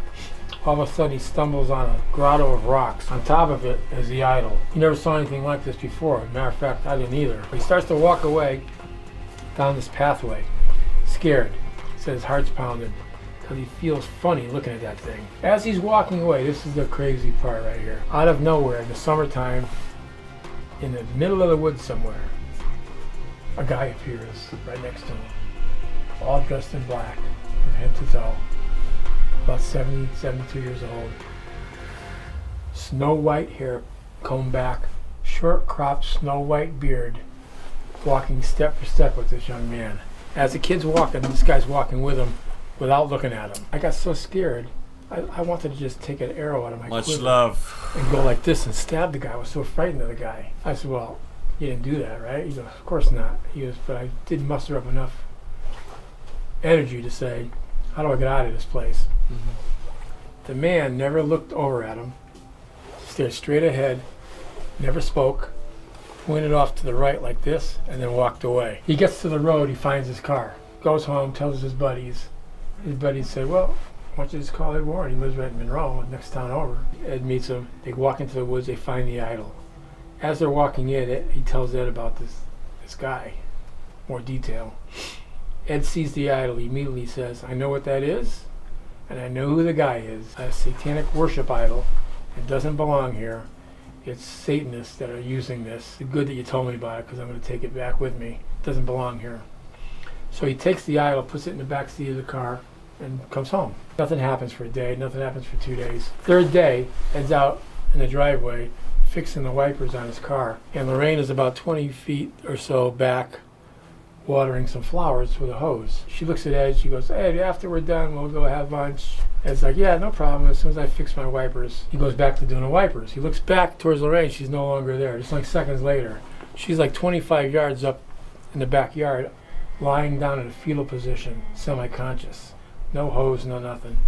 All of a sudden he stumbles on a grotto of rocks. On top of it is the idol. He never saw anything like this before. Matter of fact, I didn't either. He starts to walk away down this pathway, scared. He said his heart's pounding because he feels funny looking at that thing. As he's walking away, this is the crazy part right here. Out of nowhere in the summertime, in the middle of the woods somewhere, a guy appears right next to him, all dressed in black from head to toe, about 70, 72 years old, snow white hair combed back, short cropped snow white beard, walking step for step with this young man. As the kid's walking, this guy's walking with him without looking at him. I got so scared, I wanted to just take an arrow out of my quiver love and go like this and stab the guy. I was so frightened of the guy. I said, well, you didn't do that, right? He goes, of course not. He goes, but I did muster up enough energy to say, how do I get out of this place? The man never looked over at him, stared straight ahead, never spoke, pointed off to the right like this, and then walked away. He gets to the road, he finds his car, goes home, tells his buddies. His buddies say, well, why don't you just call Ed Warren? He lives right in Monroe, next town over. Ed meets him, they walk into the woods, they find the idol. As they're walking in, he tells Ed about this guy, more detail. Ed sees the idol, he immediately says, I know what that is, and I know who the guy is. A satanic worship idol. It doesn't belong here. It's Satanists that are using this. It's good that you told me about it because I'm going to take it back with me. It doesn't belong here. So he takes the idol, puts it in the back seat of the car, and comes home. Nothing happens for a day, nothing happens for 2 days. Third day, Ed's out in the driveway fixing the wipers on his car, and Lorraine is about 20 feet or so back watering some flowers with a hose. She looks at Ed, she goes, hey, after we're done, we'll go have lunch. Ed's like, yeah, no problem. As soon as I fix my wipers, he goes back to doing the wipers. He looks back towards Lorraine, she's no longer there. Just like seconds later, she's like 25 yards up in the backyard, lying down in a fetal position, semi-conscious. No hose, no nothing.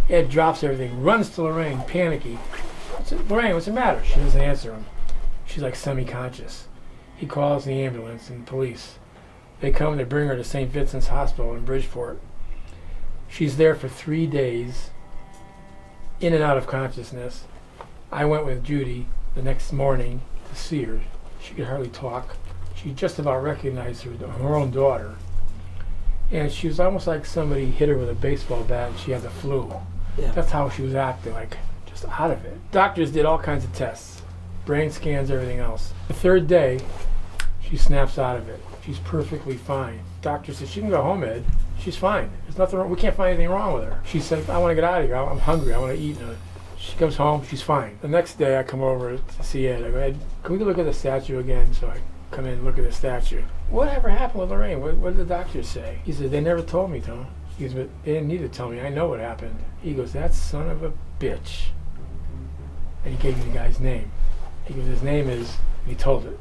Ed drops everything, runs to Lorraine, panicky. Lorraine, what's the matter? She doesn't answer him. She's like semi-conscious. He calls the ambulance and police. They come, they bring her to St. Vincent's Hospital in Bridgeport. She's there for 3 days, in and out of consciousness. I went with Judy the next morning to see her. She could hardly talk. She just about recognized her own daughter. And she was almost like somebody hit her with a baseball bat and she had the flu. Yeah. That's how she was acting, like just out of it. Doctors did all kinds of tests, brain scans, everything else. The third day, she snaps out of it. She's perfectly fine. Doctor said, she can go home, Ed. She's fine. There's nothing wrong. We can't find anything wrong with her. She said, I want to get out of here. I'm hungry. I want to eat. She comes home. She's fine. The next day, I come over to see Ed. I go, Ed, can we look at the statue again? So I come in and look at the statue. Whatever happened with Lorraine? What did the doctors say? He said, they never told me, Tom. He goes, but they didn't need to tell me. I know what happened. He goes, that son of a bitch. And he gave me the guy's name. He goes, his name is, he told it.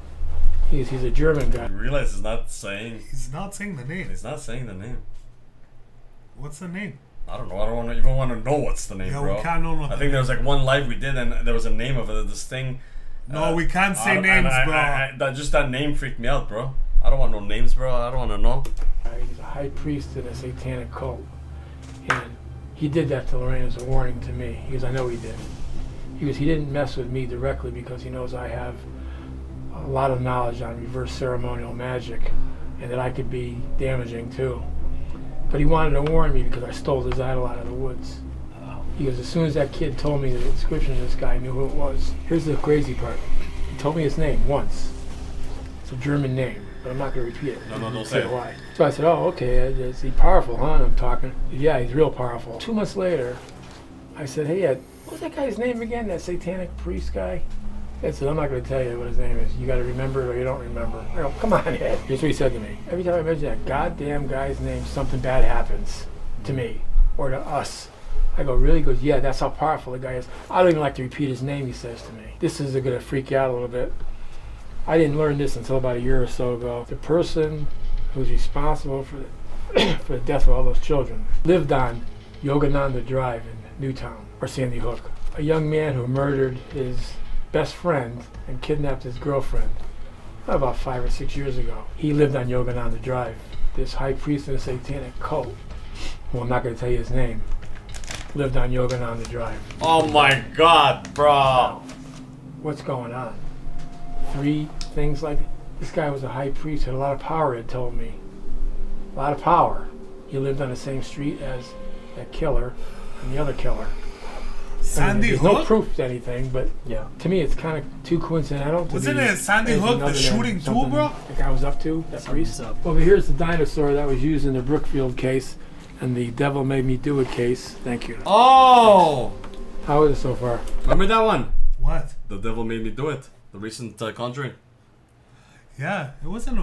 He's a German guy. You realize he's not saying... He's not saying the name. He's not saying the name. What's the name? I don't know. I don't even want to know what's the name, bro. We can't know nothing. I think there was like one live we did and there was a name of this thing. No, we can't say names, bro. Just that name freaked me out, bro. I don't want no names, bro. I don't want to know. He's a high priest in a satanic cult. And he did that to Lorraine as a warning to me. He goes, I know he did. He goes, he didn't mess with me directly because he knows I have a lot of knowledge on reverse ceremonial magic and that I could be damaging too. But he wanted to warn me because I stole his idol out of the woods. He goes, as soon as that kid told me the description of this guy, I knew who it was. Here's the crazy part. He told me his name once. It's a German name, but I'm not going to repeat it. No, don't say it. Why. So I said, oh, okay, is he powerful, huh? And I'm talking. Yeah, he's real powerful. 2 months later, I said, hey, Ed, what was that guy's name again, that satanic priest guy? Ed said, I'm not going to tell you what his name is. You got to remember it or you don't remember. I go, come on, Ed. Here's what he said to me. Every time I mention that goddamn guy's name, something bad happens to me or to us. I go, really? He goes, yeah, that's how powerful the guy is. I don't even like to repeat his name, he says to me. This is going to freak you out a little bit. I didn't learn this until about a year or so ago. The person who's responsible for the death of all those children lived on Yogananda Drive in Newtown, or Sandy Hook. A young man who murdered his best friend and kidnapped his girlfriend about 5 or 6 years ago. He lived on Yogananda Drive. This high priest in a satanic cult, who I'm not going to tell you his name, lived on Yogananda Drive. Oh my God, bro. What's going on? 3 things like this guy was a high priest, had a lot of power, it told me. A lot of power. He lived on the same street as that killer and the other killer. Sandy There's Hook? no proof to anything, but to me it's kind of too coincidental. Wasn't it Sandy Hook, the shooting too, bro? The guy was up to, that priest. Well, but here's the dinosaur that was used in the Brookfield case and the Devil Made Me Do It case. Thank you. Oh! How is it so far? Remember that one? What? The Devil Made Me Do It. The recent Conjuring. Yeah, it wasn't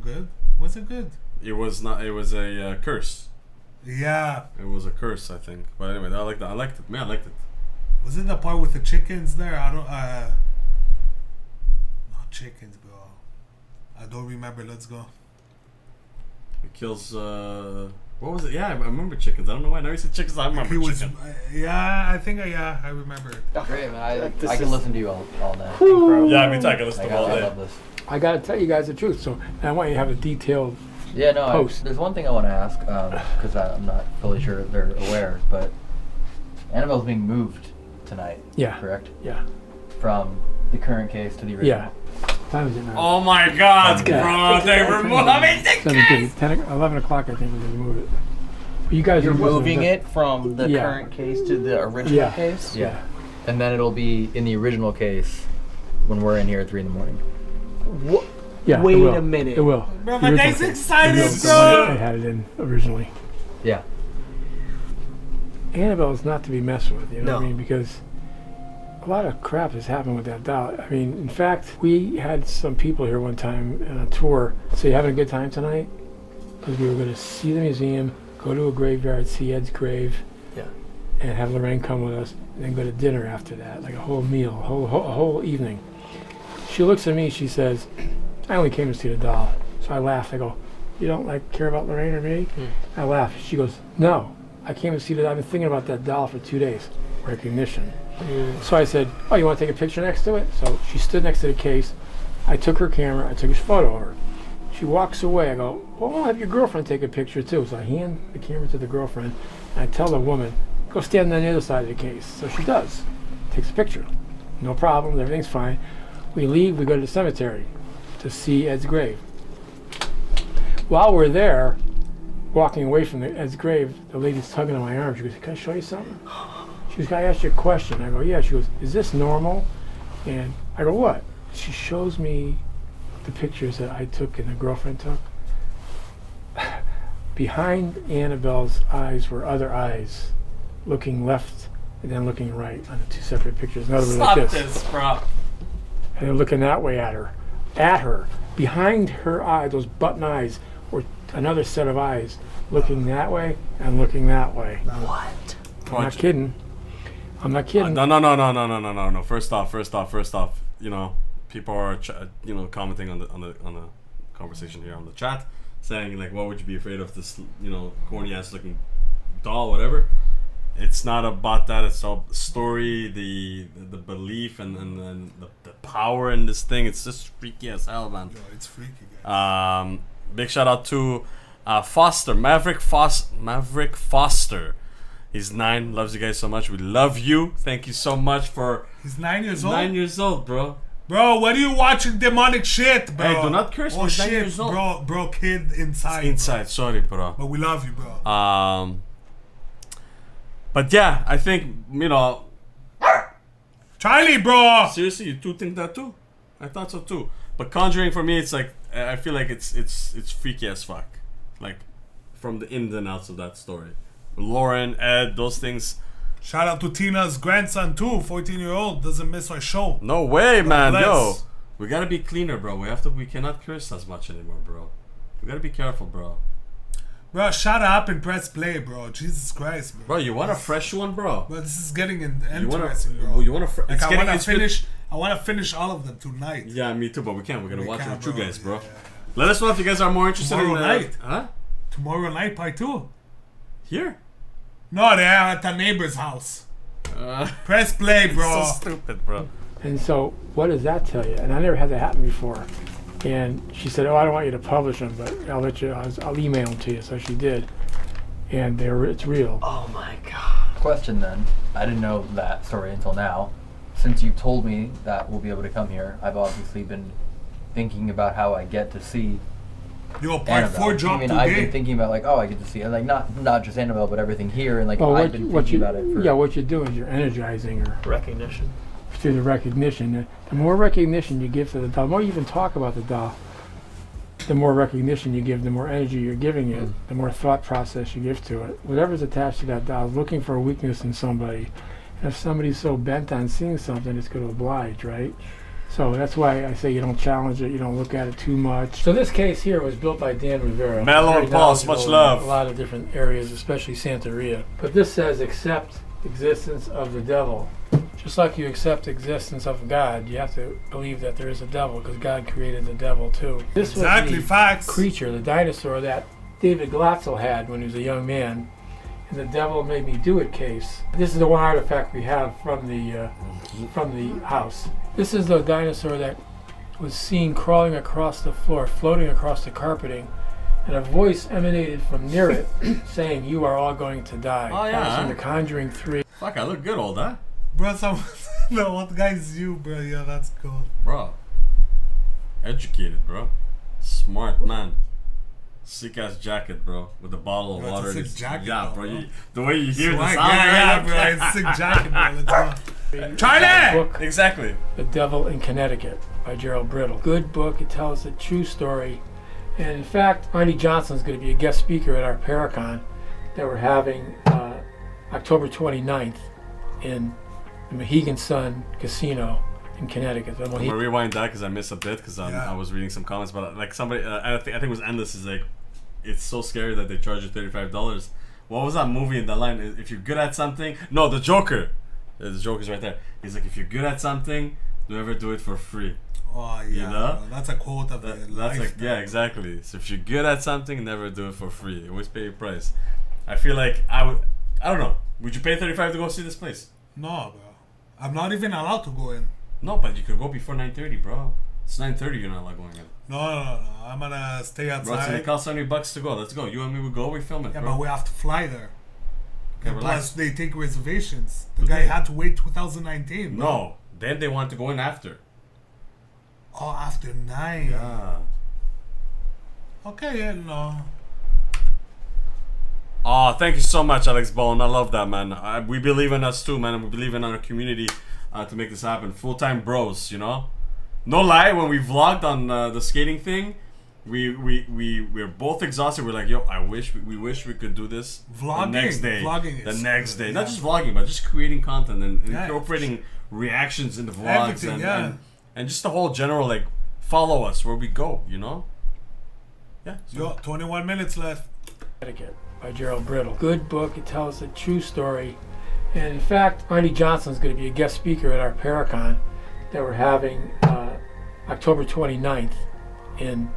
good. Was it good? It was not. It was a curse. Yeah. It was a curse, I think. But anyway, I liked that. I liked it. Man, I liked it. Was it the part with the chickens there? I don't. Not chickens, bro. I don't remember. Let's go. It kills. What was it? Yeah, I remember chickens. I don't know why. Now you said chickens. I remember chicken. Yeah, I think. Yeah, I remember it. Great, man. I can listen to you all day. Yeah, me too. I can listen to you all day. I love this. I gotta tell you guys the truth, so I want you to have a detailed post. There's one thing I want to ask, because I'm not fully sure they're aware, but Annabelle's being moved tonight. Yeah. Correct? Yeah. From the current case to the original. Yeah. What time is it now? Oh my God, bro! They removed it. 10, 11 o'clock, I think, we're gonna move it. But you guys You're are moving it from the current case to the original case? Yeah. And then it'll be in the original case when we're in here at 3 in the morning. What? Yeah, Wait it will. a minute. It will. Bro, The that original guy's case. excited, It will. bro. I had it in originally. Yeah. Annabelle is not to be messed with, you know what I No. mean? Because a lot of crap has happened with that doll. I mean, in fact, we had some people here one time on a tour say, having a good time tonight? Because we were going to see the museum, go to a graveyard, see Ed's grave, and have Lorraine come with us, and then go to dinner after that, like a whole meal, a whole evening. She looks at me, she says, I only came to see the doll. So I laughed. I go, you don't care about Lorraine or me? I laugh. She goes, no, I came to see that. I've been thinking about that doll for 2 days. Recognition. So I said, oh, you want to take a picture next to it? So she stood next to the case. I took her camera. I took a photo of her. She walks away. I go, well, I'll have your girlfriend take a picture too. So I hand the camera to the girlfriend, and I tell the woman, go stand on the other side of the case. So she does. Takes a picture. No problem. Everything's fine. We leave. We go to the cemetery to see Ed's grave. While we're there, walking away from Ed's grave, the lady's tugging on my arm. She goes, can I show you something? She goes, can I ask you a question? I go, yeah. She goes, is this normal? And I go, what? She shows me the pictures that I took and the girlfriend took. Behind Annabelle's eyes were other eyes, looking left and then looking right on the 2 separate pictures. Another one like this, bro. And they're looking that way at her. Behind her eye, those button eyes, were another set of eyes looking that way and looking that way. What? I'm not kidding. I'm not kidding. No. First off, you know, people are commenting on the conversation here on the chat, saying like, what would you be afraid of, this, you know, corny ass looking doll, whatever. It's not about that. It's all the story, the belief, and the power in this thing. It's just freaky as hell, man. Yo, it's freaky, guys. Big shout out to Foster, Maverick Foster. He's 9. Loves you guys so much. We love you. Thank you so much for. He's 9 years old. 9 years old, bro. Bro, what are you watching demonic shit, bro? Hey, do not curse me. Oh He's 9 shit, years old. bro, kid inside. Inside, sorry, bro. But we love you, bro. But yeah, I think, you know, Charlie, bro. Seriously, you two think that too? I thought so too. But Conjuring for me, it's like, I feel like it's freaky as fuck. Like, from the ins and outs of that story. Lauren, Ed, those things. Shout out to Tina's grandson too, 14-year-old, doesn't miss our show. No way, man. bless. Yo, we gotta be cleaner, bro. We cannot curse as much anymore, bro. We gotta be careful, bro. Bro, shut up and press play, bro. Jesus Christ, bro. Bro, you want a fresh one, bro? Bro, this is getting interesting, bro. You want to? Like, I want to finish all of them tonight. Yeah, me too, but we can't. We're gonna watch it with you guys, bro. Let us know if you guys are more interested Tomorrow in night. Huh? Tomorrow night, part 2. Here? No, they are at the neighbor's house. Press play, bro. So stupid, bro. And so, what does that tell you? And I never had that happen before. And she said, "Oh, I don't want you to publish them, but I'll let you. I'll email them to you." So she did, and it's real. Oh my god. Question then. I didn't know that story until now. Since you told me that we'll be able to come here, I've obviously been thinking about how I get to see. Yo, part 4 dropped today. I've been thinking about like, oh, I get to see it, like not just Annabelle, but everything here, and like I've been thinking about it. What you're doing is you're energizing her. Recognition. Through the recognition. The more recognition you give to the doll, the more you even talk about the doll, the more recognition you give, the more energy you're giving it, the more thought process you give to it. Whatever's attached to that doll is looking for a weakness in somebody. And if somebody's so bent on seeing something, it's going to oblige, right? So that's why I say you don't challenge it, you don't look at it too much. So this case here was built by Dan Rivera. Mellow and Pulse, much love. A lot of different areas, especially Santeria. But this says accept existence of the devil. Just like you accept existence of God, you have to believe that there is a devil because God created the devil too. This was the creature, the dinosaur that David Glatzel had when he was a young man. And the devil made me do it case. This is the one artifact we have from the house. This is the dinosaur that was seen crawling across the floor, floating across the carpeting, and a voice emanated from near it saying, "You are all going to die." Oh, yeah. That was in The Conjuring 3. Fuck, I look good, old, huh? Bro, no, what guy's you, bro? Yeah, that's cool. Bro. Educated, bro. Smart man. Sick ass jacket, bro, with a bottle of water. It's a sick jacket, yeah, bro. The way you hear the Swag, sound, yeah, bro, it's a sick jacket, bro. Let's go. Charlie! Book, exactly. The Devil in Connecticut by Gerald Brittle. Good book. It tells a true story. And in fact, Arnie Johnson's going to be a guest speaker at our Paracon that we're having October 29th in the Mohegan Sun Casino in Connecticut. I'm gonna rewind that because I missed a bit because I was reading some comments, but like somebody, I think it was Endless, is like, it's so scary that they charge you $35. What was that movie in the line? If you're good at something, no, the Joker. The Joker's right there. He's like, if you're good at something, never do it for free. Oh yeah, you know? bro, that's a quote of that's life. Like, yeah, exactly. So if you're good at something, never do it for free. Always pay your price. I feel like I don't know. Would you pay $35 to go see this place? No, bro. I'm not even allowed to go in. No, but you could go before 9:30, bro. It's 9:30. You're not allowed going in. No. I'm gonna stay outside. Bro, it's gonna cost $70 to go. Let's go. You and me would go. We film it. Yeah, bro. but we have to fly there. Okay, and relax. plus, they take reservations. The guy had to wait 2019. Bro. No, then they want to go in after. Oh, after 9. Yeah. Okay, yeah, no. Oh, thank you so much, Alex Bone. I love that, man. We believe in us too, man. And we believe in our community to make this happen. Full-time bros, you know? No lie, when we vlogged on the skating thing, we're both exhausted. We're like, yo, we wish we could do this the next day. The next day. Not just vlogging, but just creating content and incorporating reactions in the vlogs. And just the whole general, like, follow us where we go, you know? Yeah. So. Yo, 21 minutes left. Connecticut by Gerald Brittle. Good book. It tells a true story. And in fact, Arnie Johnson's going to be a guest speaker at our Paracon that we're having October 29th in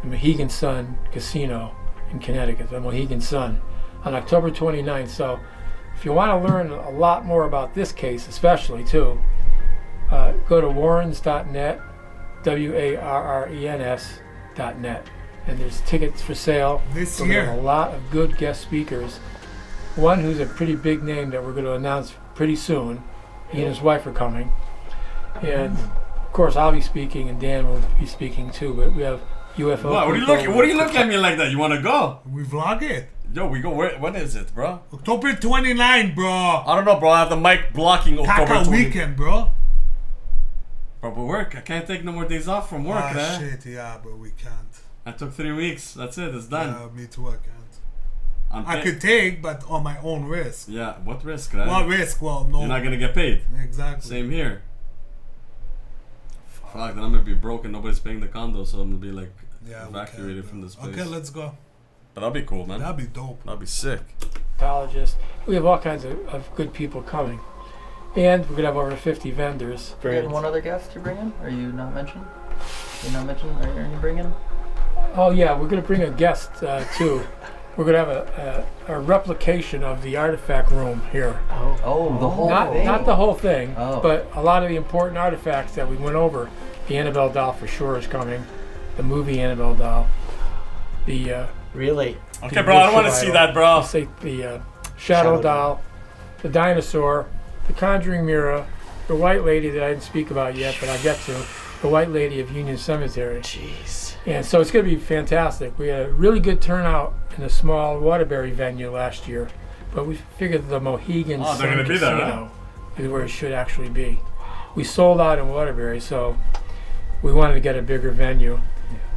the Mohegan Sun Casino in Connecticut, the Mohegan Sun, on October 29th. So if you want to learn a lot more about this case, especially too, go to warrens.net, warrens.net. And there's tickets for sale. This year. year. We have a lot of good guest speakers. One who's a pretty big name that we're going to announce pretty soon. He and his wife are coming. And of course I'll be speaking and Dan will be speaking too, but we have UFO. What are you looking at me like that? You want to go? We vlog it. Yo, we go. When is it, bro? October 29, bro. I don't know, bro. I have the mic blocking October Caca weekend, bro. Bro, but work. I can't take no more days off from work, ah, shit, yeah, bro. We can't. I took 3 weeks. That's it. It's done. Yeah, me too. I can't. I could take, but on my own risk. Yeah, what risk, right? What risk? Well, no. You're not gonna get paid. Exactly. Same here. Fuck, then I'm gonna be broke and nobody's paying the condo, so I'm gonna be like evacuated from this place. Okay, let's go. But that'll be cool, man. That'd be dope. That'd be sick. Psychologists. We have all kinds of good people coming. And we're gonna have over 50 vendors. You have one other guest to bring in? Are you not mentioned? You're not mentioned? Are you bringing? Oh yeah, we're gonna bring a guest too. We're gonna have a replication of the artifact room here. Oh, the whole thing. Not the whole thing, Oh. but a lot of the important artifacts that we went over. The Annabelle doll for sure is coming. The movie Annabelle doll. The really. Okay, bro. I don't want to see that, bro. The Shadow doll, the dinosaur, the Conjuring mirror, the White Lady that I didn't speak about yet, but I'll get to. The White Lady of Union Cemetery. Jeez. And so it's going to be fantastic. We had a really good turnout in a small Waterbury venue last year, but we figured the Mohegan they're gonna be there, huh? is where it should actually be. We sold out in Waterbury, so we wanted to get a bigger venue.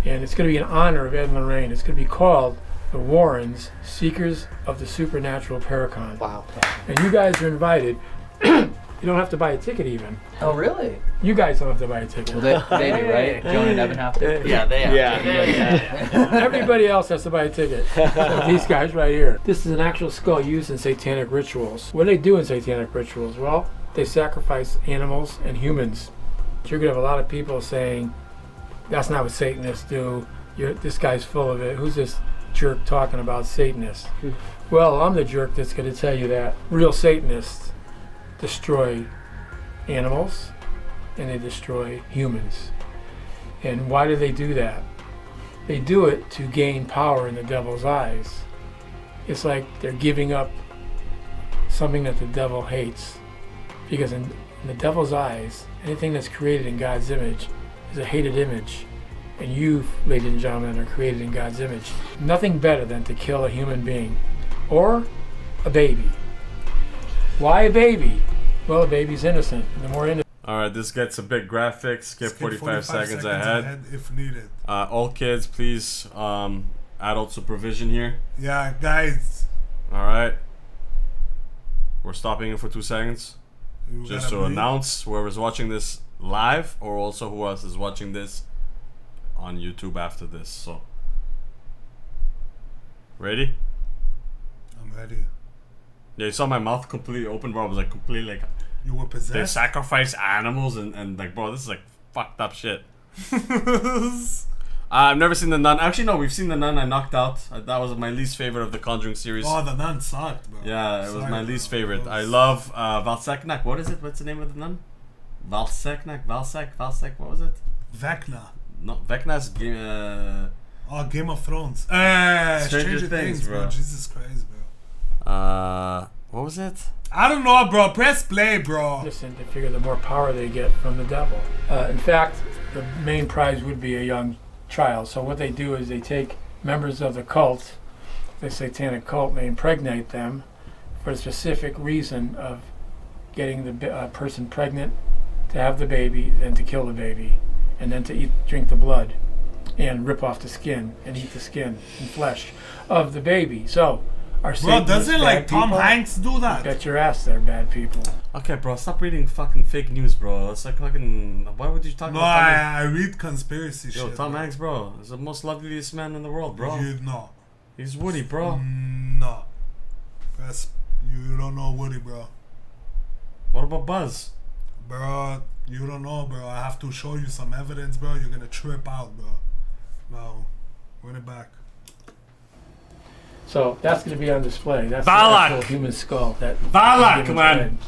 And it's going to be in honor of Ed and Lorraine. It's going to be called the Warrens, Seekers of the Supernatural Paracon. Wow. And you guys are invited. You don't have to buy a ticket even. Oh, really? You guys don't have to buy a ticket. Well, they do, right? Joan and Evan have to? Yeah, they have to. Everybody else has to buy a ticket. These guys right here. This is an actual skull used in satanic rituals. What do they do in satanic rituals? Well, they sacrifice animals and humans. You're going to have a lot of people saying, that's not what Satanists do. This guy's full of it. Who's this jerk talking about Satanists? Well, I'm the jerk that's going to tell you that real Satanists destroy animals and they destroy humans. And why do they do that? They do it to gain power in the devil's eyes. It's like they're giving up something that the devil hates. Because in the devil's eyes, anything that's created in God's image is a hated image. And you, ladies and gentlemen, are created in God's image. Nothing better than to kill a human being or a baby. Why a baby? Well, a baby's innocent. The more innocent. Alright, this gets a bit graphic. Skip 45 seconds ahead. If needed. All kids, please. Adult supervision here. Yeah, guys. Alright. We're stopping it for 2 seconds. You Just to announce whoever's watching this live, or also who else is watching this on YouTube after this. So, ready? I'm ready. Yeah, you saw my mouth completely open, bro. I was like completely like. You were possessed. They sacrifice animals and like, bro, this is like fucked up shit. I've never seen The Nun. Actually, no, we've seen The Nun. I knocked out. That was my least favorite of the Conjuring series. Oh, The Nun sucked, bro. Yeah, it was my least favorite. I love Valseknak. What is it? What's the name of The Nun? Valseknak? Valsek? What was it? Vecna. No, Vecna's game. Game of Thrones. Stranger Things, bro. Jesus Christ, bro. What was it? I don't know, bro. Press play, bro. Listen, to figure the more power they get from the devil. In fact, the main prize would be a young child. So what they do is they take members of the cult, the satanic cult, and they impregnate them for a specific reason of getting the person pregnant, to have the baby, then to kill the baby, and then to drink the blood and rip off the skin and eat the skin and flesh of the baby. So, bro, doesn't like Tom Hanks do that? Bet your ass they're bad people. Okay, bro, stop reading fucking fake news, bro. It's like fucking. Why would you talk about? No, I read conspiracy shit. Yo, Tom Hanks, bro, is the most loveliest man in the world, bro. You know. He's Woody, bro. No. You don't know Woody, bro. What about Buzz? Bro, you don't know, bro. I have to show you some evidence, bro. You're gonna trip out, bro. No. Run it back. So that's going to be on display. That's Valak. the actual human skull. Valak, man.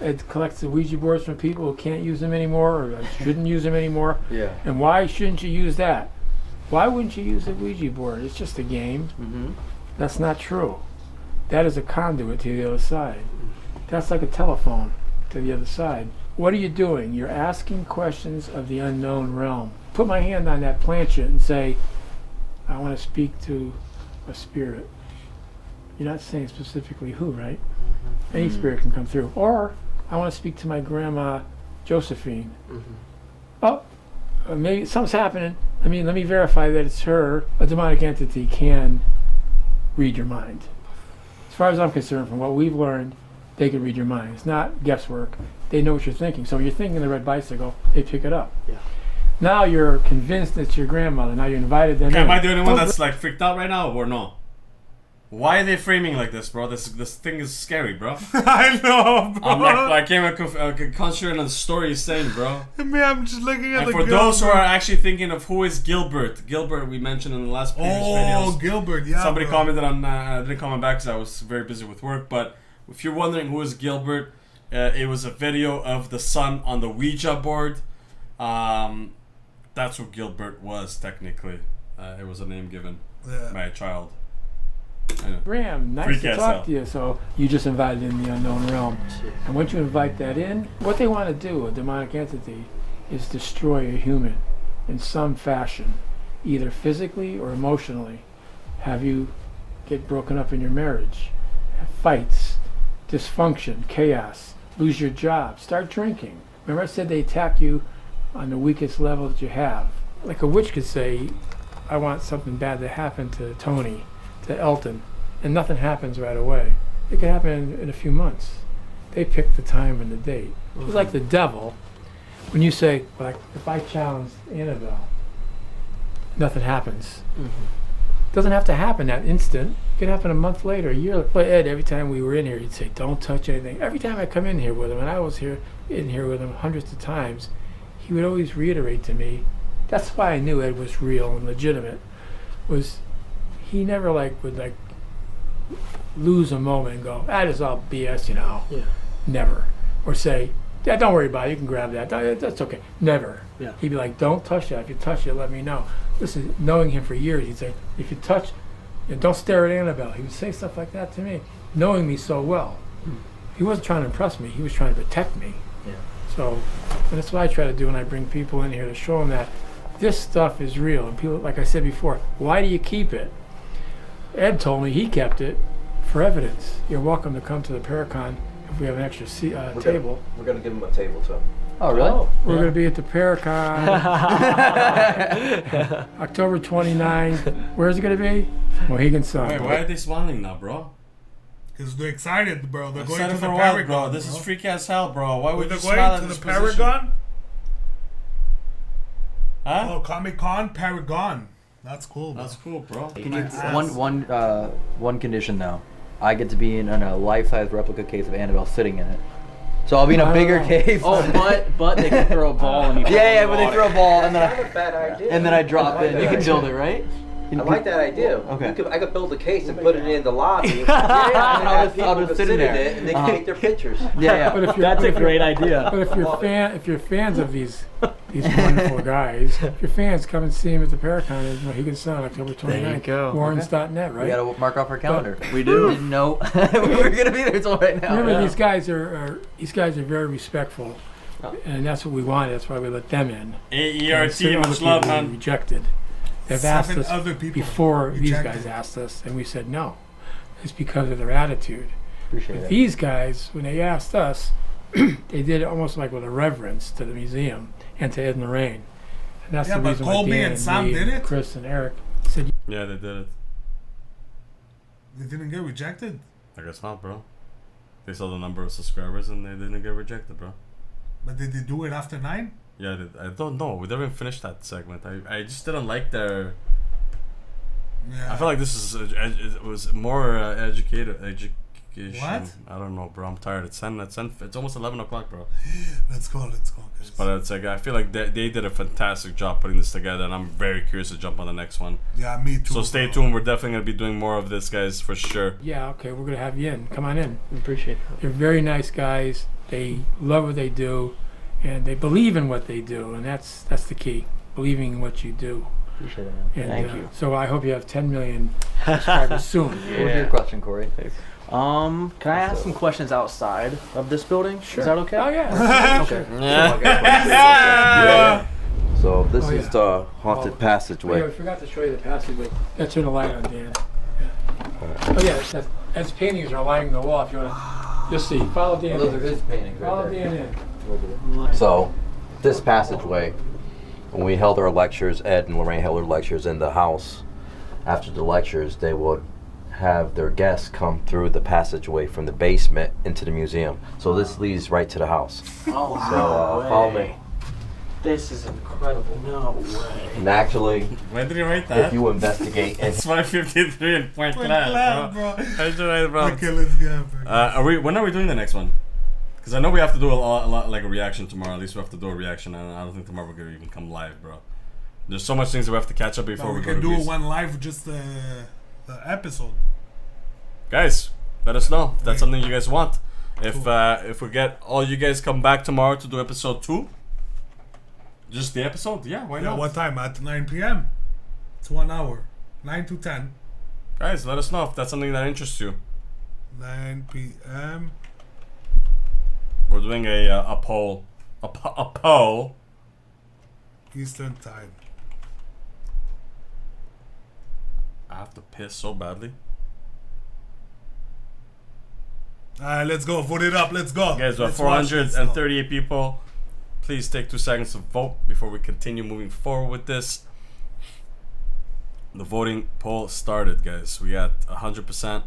It collects the Ouija boards from people who can't use them anymore or shouldn't use them anymore. Yeah. And why shouldn't you use that? Why wouldn't you use a Ouija board? It's just a game. Mm-hmm. That's not true. That is a conduit to the other side. That's like a telephone to the other side. What are you doing? You're asking questions of the unknown realm. Put my hand on that planchette and say, I want to speak to a spirit. You're not saying specifically who, right? Mm-hmm. Any spirit can come through. Or, I want to speak to my grandma, Josephine. Mm-hmm. Oh, maybe something's happening. Let me verify that it's her. A demonic entity can read your mind. As far as I'm concerned, from what we've learned, they can read your mind. It's not guesswork. They know what you're thinking. So when you're thinking the red bicycle, they pick it up. Yeah. Now you're convinced it's your grandmother. Now you invited them in. Am I the only one that's like freaked out right now or no? Why are they framing like this, bro? This thing is scary, bro. I know, bro. I'm like, I can't concentrate on the story he's saying, bro. I'm just looking at and the for those who are actually thinking of who is Gilbert, Gilbert we mentioned in the last previous videos. Oh, Gilbert, yeah. Somebody bro. commented on. I didn't comment back because I was very busy with work. But if you're wondering who is Gilbert, it was a video of the sun on the Ouija board. That's what Gilbert was technically. It was a name given by a child. Graham, nice to talk to you. So you just invited in the unknown realm. And once you invite that in, what they want to do, a demonic entity, is destroy a human in some fashion, either physically or emotionally. Have you get broken up in your marriage, have fights, dysfunction, chaos, lose your job, start drinking. Remember I said they attack you on the weakest level that you have. Like a witch could say, I want something bad to happen to Tony, to Elton, and nothing happens right away. It could happen in a few months. They pick the time and the date. It's like the devil. When you say, like, if I challenge Annabelle, nothing happens. Doesn't have to happen that instant. It could happen a month later, a year. But Ed, every time we were in here, he'd say, don't touch anything. Every time I come in here with him, and I was in here with him hundreds of times, he would always reiterate to me, that's why I knew Ed was real and legitimate, was he never would lose a moment and go, that is all BS, you know. Yeah. Never. Or say, yeah, don't worry about it, you can grab that. That's okay. Never. Yeah. He'd be like, don't touch that. If you touch it, let me know. Listen, knowing him for years, he'd say, if you touch, don't stare at Annabelle. He would say stuff like that to me, knowing me so well. He wasn't trying to impress me. He was trying to protect me. Yeah. So, and that's what I try to do when I bring people in here, to show them that this stuff is real. And people, like I said before, why do you keep it? Ed told me he kept it for evidence. You're welcome to come to the Paracon if we have an extra table. We're going to give him a table, too. Oh, really? We're going to be at the Paracon October 29th. Where's it going to be? Mohegan Sun. Wait, why are they smiling now, bro? Because they're excited, bro. They're going to the Paragon, Paragon, bro. This is freaky as hell, bro. Why would you they're smile going at to this the position? Paragon? Huh? Oh, Comic-Con Paragon. That's cool, bro. That's cool, bro. One condition though. I get to be in a life-size replica case of Annabelle sitting in it. So I'll be in a bigger case. Oh, but they can throw a ball and you yeah, but they throw a ball and That's not a bad idea. then I drop I like it. that You can idea. build it, right? I like that idea. Okay. I could build a case and put it in the lobby. And I'll I'll just sit in in there. it and they can take their pictures. Yeah. But if That's a great idea. But if you're fans of these wonderful guys, if you're fans, come and see him at the Paracon in Mohegan Sun, October 29th. There you go. Warrens.net, right? We gotta mark off our calendar. We do. Didn't know we were gonna be there till right now. Remember, these guys are very respectful, and that's what we wanted. That's why we let them in. AERT, much love, man. Rejected. They've asked us other people before these rejected. guys asked us, and we said no. It's because of their attitude. Appreciate But it. these guys, when they asked us, they did it almost like with a reverence to the museum and to Ed and Lorraine. And that's Yeah, the but reason why Colby Dan and Sam me did it? Chris and Eric said, Yeah, they did it. They didn't get rejected? I guess not, bro. They saw the number of subscribers and they didn't get rejected, bro. But did they do it after 9? Yeah, I don't know. We didn't finish that segment. I just didn't like their. Yeah. I feel like this is it was more education. What? I don't know, bro. I'm tired. It's 10. It's almost 11 o'clock, bro. Let's go, guys. But it's like I feel like they did a fantastic job putting this together, and I'm very curious to jump on the next one. Yeah, me too. So stay tuned. We're definitely gonna be doing more of this, guys, for sure. yeah, okay, we're going to have you in. Come on in. Appreciate that. They're very nice guys. They love what they do, and they believe in what they do, and that's the key. Believing in what you do. Appreciate it, man. And, Thank you. So I hope you have 10 million subscribers soon. What was your question, Corey? Can I ask some questions outside of this building? Sure. Is that okay? Oh, yeah. Okay. Yeah. So this Oh, is yeah. the haunted Oh, passageway. yeah, we forgot to show you the passageway. Yeah, turn the light on, Dan. Yeah. Oh, yeah, Ed's paintings are lining the wall. If you want to, you'll see. Follow Dan. Those in. are his paintings right Follow there. Dan in. So this passageway, when we held our lectures, Ed and Lorraine held their lectures in the house. After the lectures, they would have their guests come through the passageway from the basement into the museum. So this leads right to the house. Oh, So follow me. This is incredible. No way. And actually, Where did you write that? if you investigate, It's 5:53 in Point Cloud, bro. How'd you write it, bro? Okay, let's go, bro. When are we doing the next one? Because I know we have to do a lot, like a reaction tomorrow. At least we have to do a reaction, and I don't think tomorrow we're gonna even come live, bro. There's so much things we have to catch up before we we go can to do Greece. one live, just the episode. Guys, let us know if that's something you guys want. If we get all you guys come back tomorrow to do episode 2, just the episode, yeah, why not? What time? At 9 p.m. It's 1 hour, 9 to 10. Guys, let us know if that's something that interests you. 9 p.m. We're doing a poll, a poll. Eastern time. I have to piss so badly. Alright, let's go. Vote it up. Let's go. Guys, we have Let's watch this. 438 people. Please take 2 seconds to vote before we continue moving forward with this. The voting poll started, guys. We got 100%,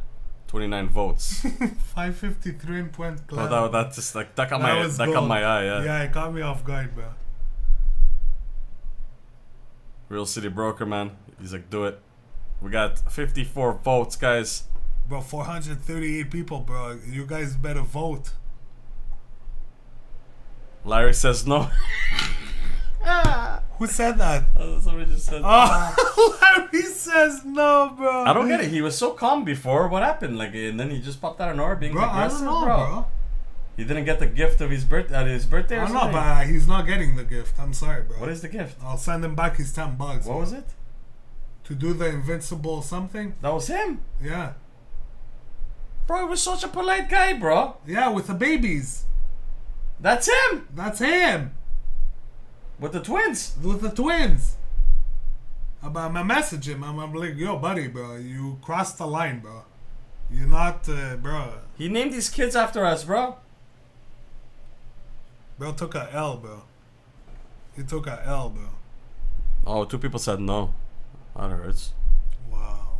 29 votes. 5:53 in Point Cloud. Oh, that just like that caught my eye, yeah. Yeah, it caught me off guard, bro. Real City Broker, man. He's like, do it. We got 54 votes, guys. Bro, 438 people, bro. You guys better vote. Larry says no. Who said that? Somebody just said. Oh, Larry says no, bro. I don't get it. He was so calm before. What happened? Like, and then he just popped out of nowhere being aggressive, I don't know, bro. He didn't get the gift of his birthday. At his birthday, or I don't know, something? but he's not getting the gift. I'm sorry, bro. What is the gift? I'll send him back his $10. What bro. was it? To do the invincible something. That was him. Yeah. Bro, he was such a polite guy, bro. Yeah, with the babies. That's him. That's him. With the twins. With the twins. I'm gonna message him. I'm like, yo, buddy, bro, you crossed the line, bro. You're not, bro. He named these kids after us, bro. Bro took a L, bro. He took a L, bro. Oh, 2 people said no. That hurts. Wow.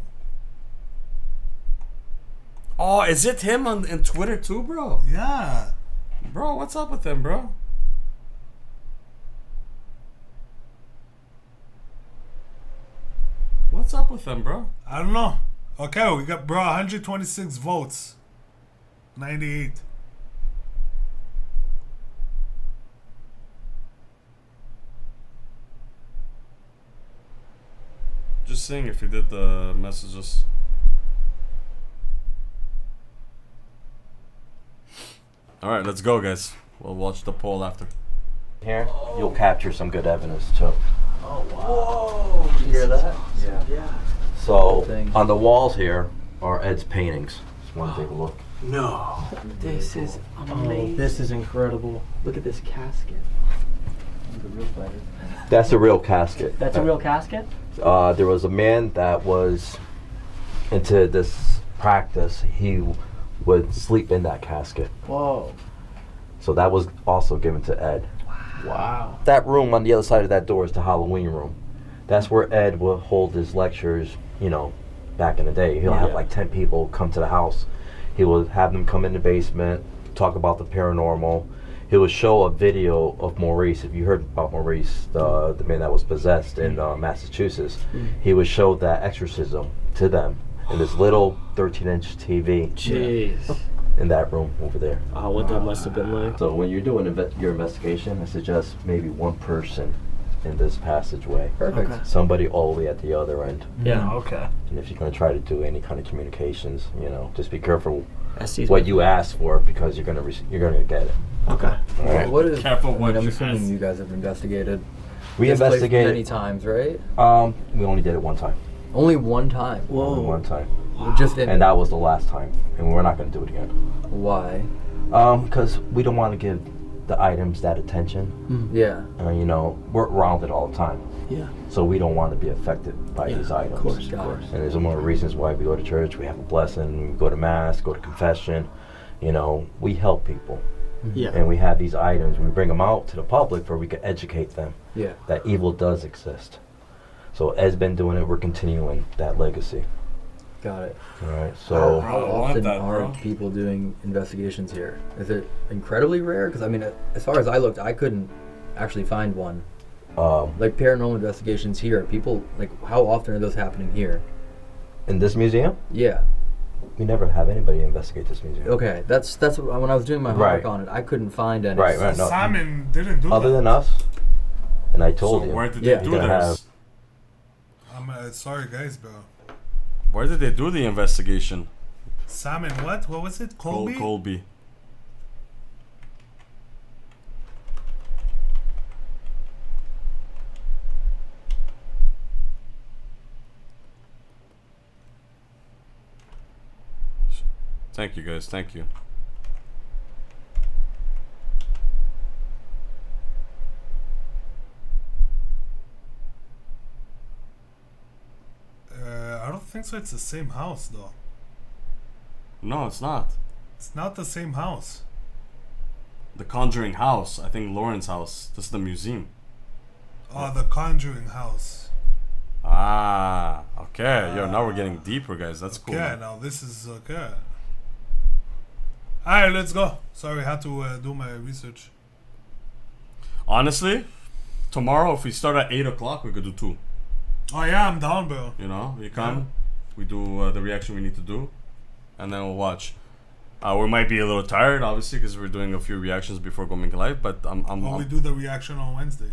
Oh, is it him on Twitter too, bro? Yeah. Bro, what's up with him, bro? What's up with him, bro? I don't know. Okay, we got, bro, 126 votes. 98. Just seeing if he did the messages. Alright, let's go, guys. We'll watch the poll after. Here, you'll capture some good evidence too. Oh, wow. Whoa. You hear that? Yeah. So, on the walls here are Ed's paintings. Just want to take a look. No. This is amazing. Oh, this is incredible. Look at this casket. That's a real casket. That's a real casket? There was a man that was into this practice. He would sleep in that casket. Whoa. So that was also given to Ed. Wow. That room on the other side of that door is the Halloween room. That's where Ed would hold his lectures, you know, back in the day. He'll have like 10 people come to the house. He would have them come in the basement, talk about the paranormal. He would show a video of Maurice. If you heard about Maurice, the man that was possessed in Massachusetts, he would show that exorcism to them in this little 13-inch TV. Jeez. In that room over there. Oh, what that must have been like. So when you're doing your investigation, I suggest maybe one person in this passageway. Perfect. Okay. Somebody all the way at the other end. Yeah, okay. And if you're going to try to do any kind of communications, you know, just be careful what you ask for, because you're going to get it. Okay. All right. What is? Careful what I'm you assuming ask. you guys have investigated. We this place investigated many times, right? We only did it one time. Only one time. Only one time. Just in. And that was the last time, and we're not going to do it again. Why? Because we don't want to give the items that attention. Yeah. You know, we're around it all the time. Yeah. So we don't want to be affected by these items. Of course. And there's one of the reasons why we go to church. We have a blessing. We go to mass. Go to confession. You know, we help people. Yeah. And we have these items. We bring them out to the public where we can educate them. Yeah. That evil does exist. So Ed's been doing it. We're continuing that legacy. Got it. All right. So how often are people doing investigations here? Is it incredibly rare? Because I mean, as far as I looked, I couldn't actually find one. Like paranormal investigations here, people like how often are those happening here? In this museum? Yeah. We never have anybody investigate this museum. Okay, that's what, when I was doing my homework on it, I couldn't find any. Right. No. Simon didn't do Other that. than us, and I told you. Where did they do this? I'm sorry, guys, bro. Where did they do the investigation? Simon, what? What was it? Colby? Colby. Thank you, guys. Thank you. I don't think so. It's the same house, though. No, it's not. It's not the same house. The Conjuring house. I think Lauren's house. This is the museum. Oh, the Conjuring house. Ah, okay. Yo, now we're getting deeper, guys. That's cool. Yeah, now this is okay. Alright, let's go. Sorry, I had to do my research. Honestly, tomorrow if we start at 8 o'clock, we could do 2. Oh yeah, I'm down, bro. You know, we come, we do the reaction we need to do, and then we'll watch. We might be a little tired, obviously, because we're doing a few reactions before going live. But we do the reaction on Wednesday.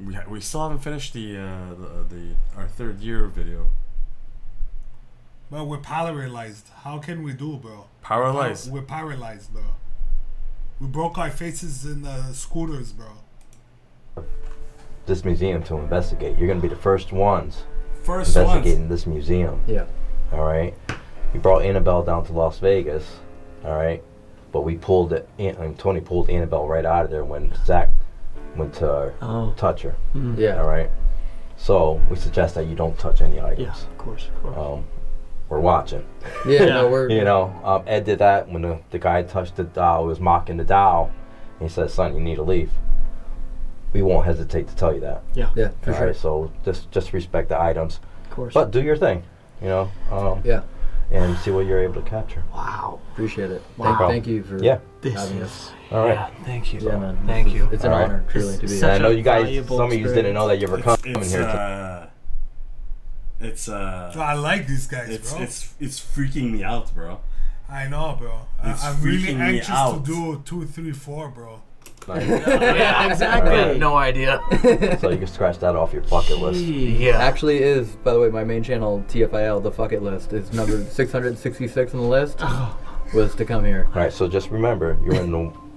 We still haven't finished our 3rd year video. But we're paralyzed. How can we do, bro? Paralyzed? We're paralyzed, bro. We broke our faces in scooters, bro. This museum to investigate. You're gonna be the first ones investigating this museum. Yeah. All right. We brought Annabelle down to Las Vegas. All right. But we pulled it. Tony pulled Annabelle right out of there when Zach went to touch her. Yeah. All right. So we suggest that you don't touch any items. Yeah, of course. We're watching. Yeah. No, we're. You know, Ed did that when the guy touched the doll. He was mocking the doll. And he said, "Son, you need to leave." We won't hesitate to tell you that. Yeah. Yeah, for sure. Right, so just respect the items. Of course. But do your thing, you know. Yeah. And see what you're able to capture. Wow. Appreciate it. Wow. Thank you for having us. All right. Yeah, thank you. Yeah, man. Thank you. It's an honor, truly, to be here. And I know you guys, some of you didn't know that you were coming here. So I like these guys, bro. It's freaking me out, bro. I know, bro. I'm really anxious to do 2, 3, 4, bro. Yeah, exactly. Right. No idea. So you can scratch that off your bucket list. Yeah. Actually is, by the way, my main channel, TFIL, the Fuck It List, is number 666 on the list, was to come here. All right, so just remember, you're in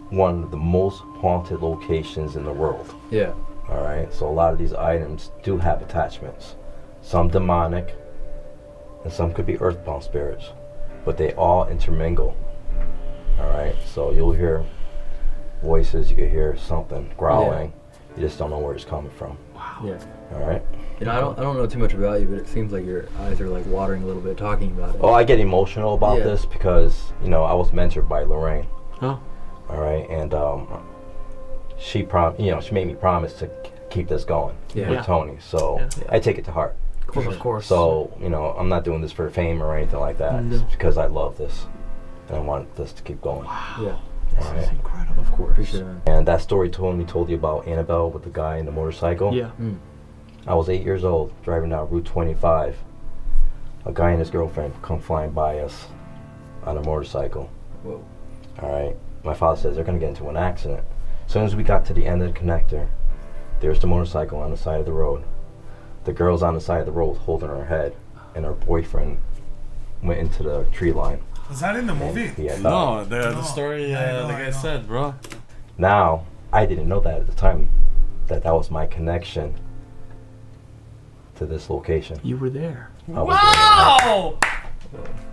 one of the most haunted locations in the world. Yeah. All right, so a lot of these items do have attachments. Some demonic, and some could be earthbound spirits, but they all intermingle. All right, so you'll hear voices, you can hear something growling. You just don't know where it's coming from. Wow. Yeah. All right. You know, I don't know too much about you, but it seems like your eyes are like watering a little bit talking about it. Oh, I get emotional about this because, you know, I was mentored by Lorraine. Oh. All right, and she made me promise to keep this going with Tony. So I take it to heart. Of course. So, you know, I'm not doing this for fame or anything like that. No. It's because I love this and I want this to keep going. Wow. Yeah. All right. Incredible. Of course. Appreciate it. And that story Tony told you about Annabelle with the guy in the motorcycle. Yeah. I was 8 years old, driving down Route 25. A guy and his girlfriend come flying by us on a motorcycle. Whoa. All right. My father says they're going to get into an accident. As soon as we got to the end of the connector, there's the motorcycle on the side of the road. The girl's on the side of the road holding her head, and her boyfriend went into the tree line. Was that in the movie? No, the story, like I said, bro. Now, I didn't know that at the time, that was my connection to this location. You were there. Wow!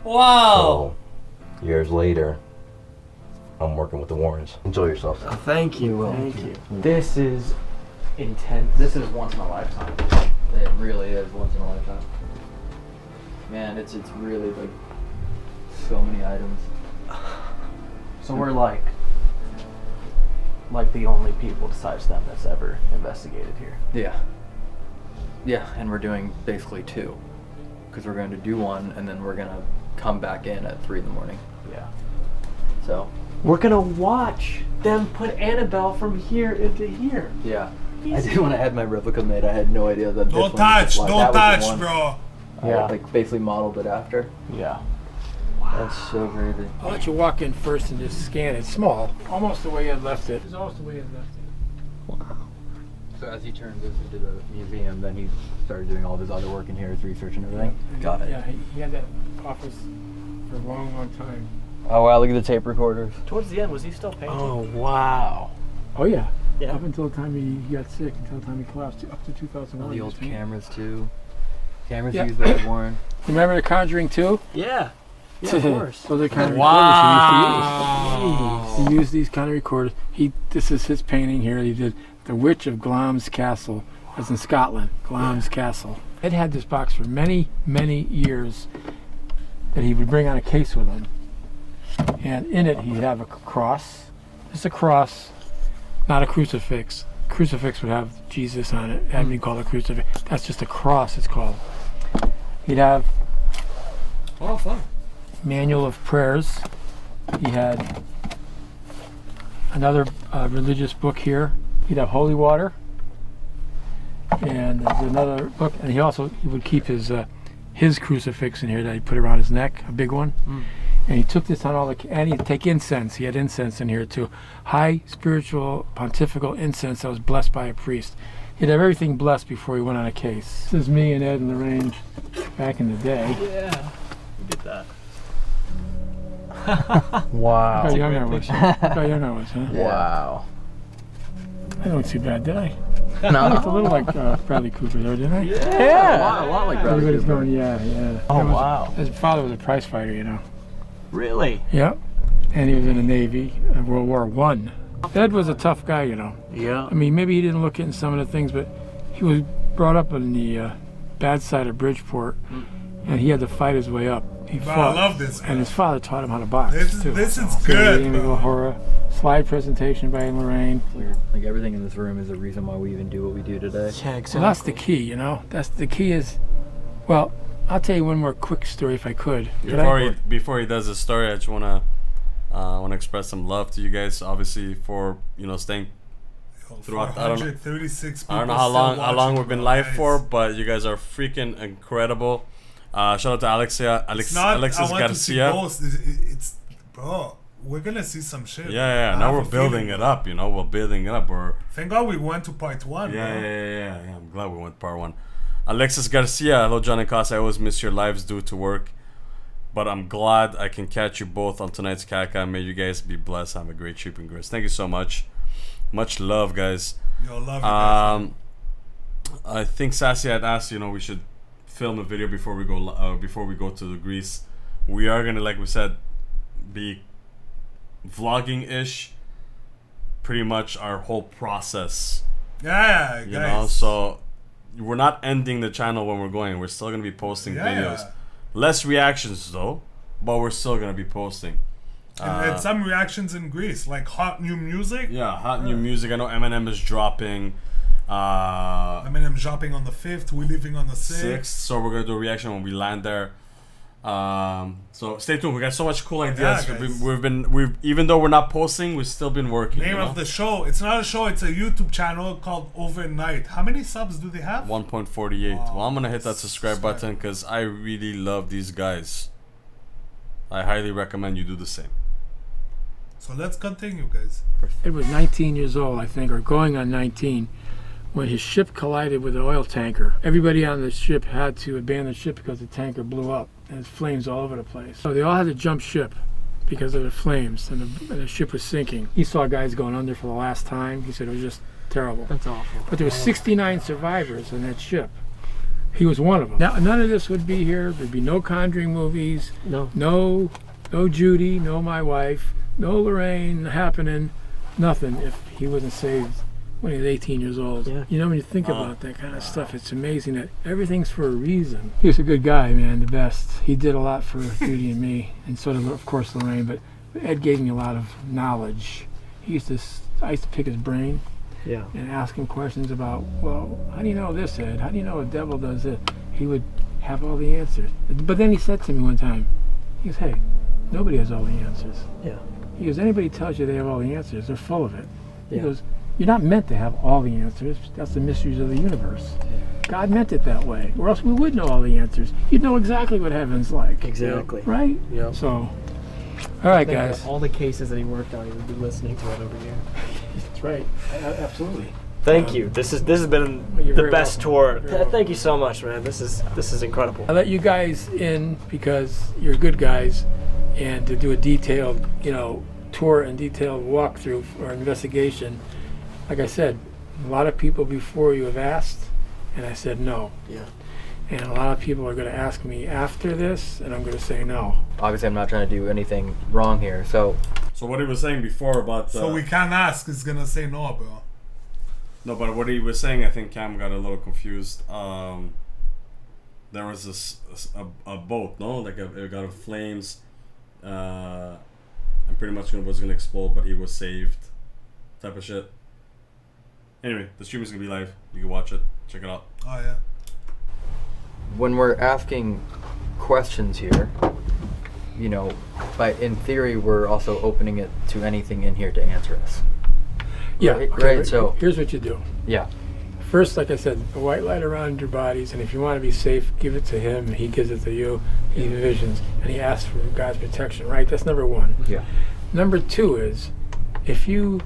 Wow! So, years later, I'm working with the Warrens. Enjoy yourself. Thank you, Will. Thank you. This is intense. This is once in a lifetime. It really is once in a lifetime. Man, it's really like so many items. So we're like the only people besides them that's ever investigated here. Yeah. Yeah, and we're doing basically 2. because we're going to do one, and then we're going to come back in at 3 in the morning. Yeah. So. We're gonna watch them put Annabelle from here into here. Yeah. I did when I had my replica made. I had no idea that. Don't touch, don't touch, bro. Yeah. Like basically modeled it after. Yeah. Wow. That's so crazy. I'll let you walk in first and just scan it. It's small, almost the way you had left it. It's almost the way you had left it. Wow. So as he turned this into the museum, then he started doing all of his other work in here, his research and everything. Got it. Yeah, he had that office for a long, long time. Oh wow, look at the tape recorders. Towards the end, was he still painting? Oh, wow. Oh, yeah. Yeah. Up until the time he got sick, until the time he collapsed, up to 2001. All the old cameras too. Cameras Yeah. used by Warren. Remember The Conjuring 2? Yeah. Yeah, of course. Those are kind of Wow. recorders he used these kind of recorders. This is his painting here. He did The Witch of Glamis Castle. That's in Scotland. Glamis Castle. Ed had this box for many, many years that he would bring on a case with him. And in it he'd have a cross. Just a cross, not a crucifix. Crucifix would have Jesus on it. It hadn't been called a crucifix. That's just a cross, it's called. He'd have manual of prayers. He had another religious book here. He'd have holy water. And there's another book. And he would keep his crucifix in here that he put around his neck, a big one. And he took this on all and he'd take incense. He had incense in here too. High spiritual pontifical incense that was blessed by a priest. He'd have everything blessed before he went on a case. This is me and Ed and Lorraine back in the day. Yeah. Look at that. Wow. Look how young I was. Look how young I was, huh? Wow. I don't see bad, did I? No. I looked a little like Bradley Cooper there, didn't I? Yeah. A lot like Bradley Everybody's Cooper. going, yeah. Oh, wow. His father was a prize fighter, you know. Really? Yep. And he was in the Navy, World War I. Ed was a tough guy, you know. Yeah. I mean, maybe he didn't look into some of the things, but he was brought up on the bad side of Bridgeport, and he had to fight his way up. He fought. I love this, and his father taught him how to box. This is good, bro. Horror. Slide presentation by Lorraine. Like everything in this room is the reason why we even do what we do today. Yeah, exactly. Well, that's the key, you know. That's the key is, well, I'll tell you one more quick story if I could. Before he does his story, I just wanna express some love to you guys, obviously for staying throughout. I don't know how long we've been live for, but you guys are freaking incredible. Shout out to Alexis Garcia. It's bro. We're gonna see some shit. Yeah. Now we're building it up. We're building it up. Thank God we went to part 1. Yeah. I'm glad we went to part 1. Alexis Garcia, hello John and Caca. I always miss your lives due to work, but I'm glad I can catch you both on tonight's Caca. May you guys be blessed. Have a great trip and grace. Thank you so much. Much love, guys. Yo, love you guys. I think Sassy had asked, we should film a video before we go to the Greece. We are gonna, like we said, be vlogging-ish. Pretty much our whole process. Yeah, guys. So we're not ending the channel when we're going. We're still gonna be posting videos. Less reactions though, but we're still gonna be posting. And some reactions in Greece, like hot new music. Yeah, hot new music. I know Eminem is dropping. Eminem's dropping on the 5th. We're leaving on the 6th. So we're gonna do a reaction when we land there. So stay tuned. We got so much cool ideas. We've even though we're not posting, we've still been working. Name of the show. It's not a show. It's a YouTube channel called Overnight. How many subs do they have? 1.48. Well, I'm gonna hit that subscribe button because I really love these guys. I highly recommend you do the same. So let's continue, guys. Ed was 19 years old, I think, or going on 19, when his ship collided with an oil tanker. Everybody on the ship had to abandon the ship because the tanker blew up. And there's flames all over the place. So they all had to jump ship because of the flames, and the ship was sinking. He saw guys going under for the last time. He said it was just terrible. That's awful. But there were 69 survivors on that ship. He was one of them. Now, none of this would be here. There'd be no Conjuring movies. No Judy, no my wife, no Lorraine happening, nothing if he wasn't saved when he was 18 years old. Yeah. When you think about that kind of stuff, it's amazing that everything's for a reason. He was a good guy, man, the best. He did a lot for Judy and me, and so did, of course, Lorraine, but Ed gave me a lot of knowledge. I used to pick his brain and ask him questions about, well, how do you know this, Ed? How do you know a devil does it? He would have all the answers. But then he said to me one time, he goes, hey, nobody has all the answers. Yeah. He goes, anybody tells you they have all the answers, they're full of it. He Yeah. goes, you're not meant to have all the answers. That's the mysteries of the universe. God meant it that way, or else we would know all the answers. You'd know exactly what heaven's like. Exactly. Right? Yep. So, all right, Think of guys. all the cases that he worked on, he would be listening to it over here. That's right. Absolutely. Thank you. This has been you're the very best welcome. tour. You're very Thank you so much, man. This is incredible. I let you guys in because you're good guys, and to do a detailed, tour and detailed walkthrough or investigation. Like I said, a lot of people before you have asked, and I said no. Yeah. And a lot of people are going to ask me after this, and I'm going to say no. Obviously, I'm not trying to do anything wrong here, so... So what he was saying before about... So we can't ask, he's going to say no, bro. No, but what he was saying, I think Cam got a little confused. There was a boat, no? Like it got in flames. And pretty much was going to explode, but he was saved. Type of shit. Anyway, the stream is going to be live. You can watch it. Check it out. Oh, yeah. When we're asking questions here, but in theory, we're also opening it to anything in here to answer us. Yeah, Right? okay, Right, so... here's what you do. Yeah. First, like I said, a white light around your bodies, and if you want to be safe, give it to him, he gives it to you, he envisions, and he asks for God's protection, right? That's number one. Yeah. Number two is, if you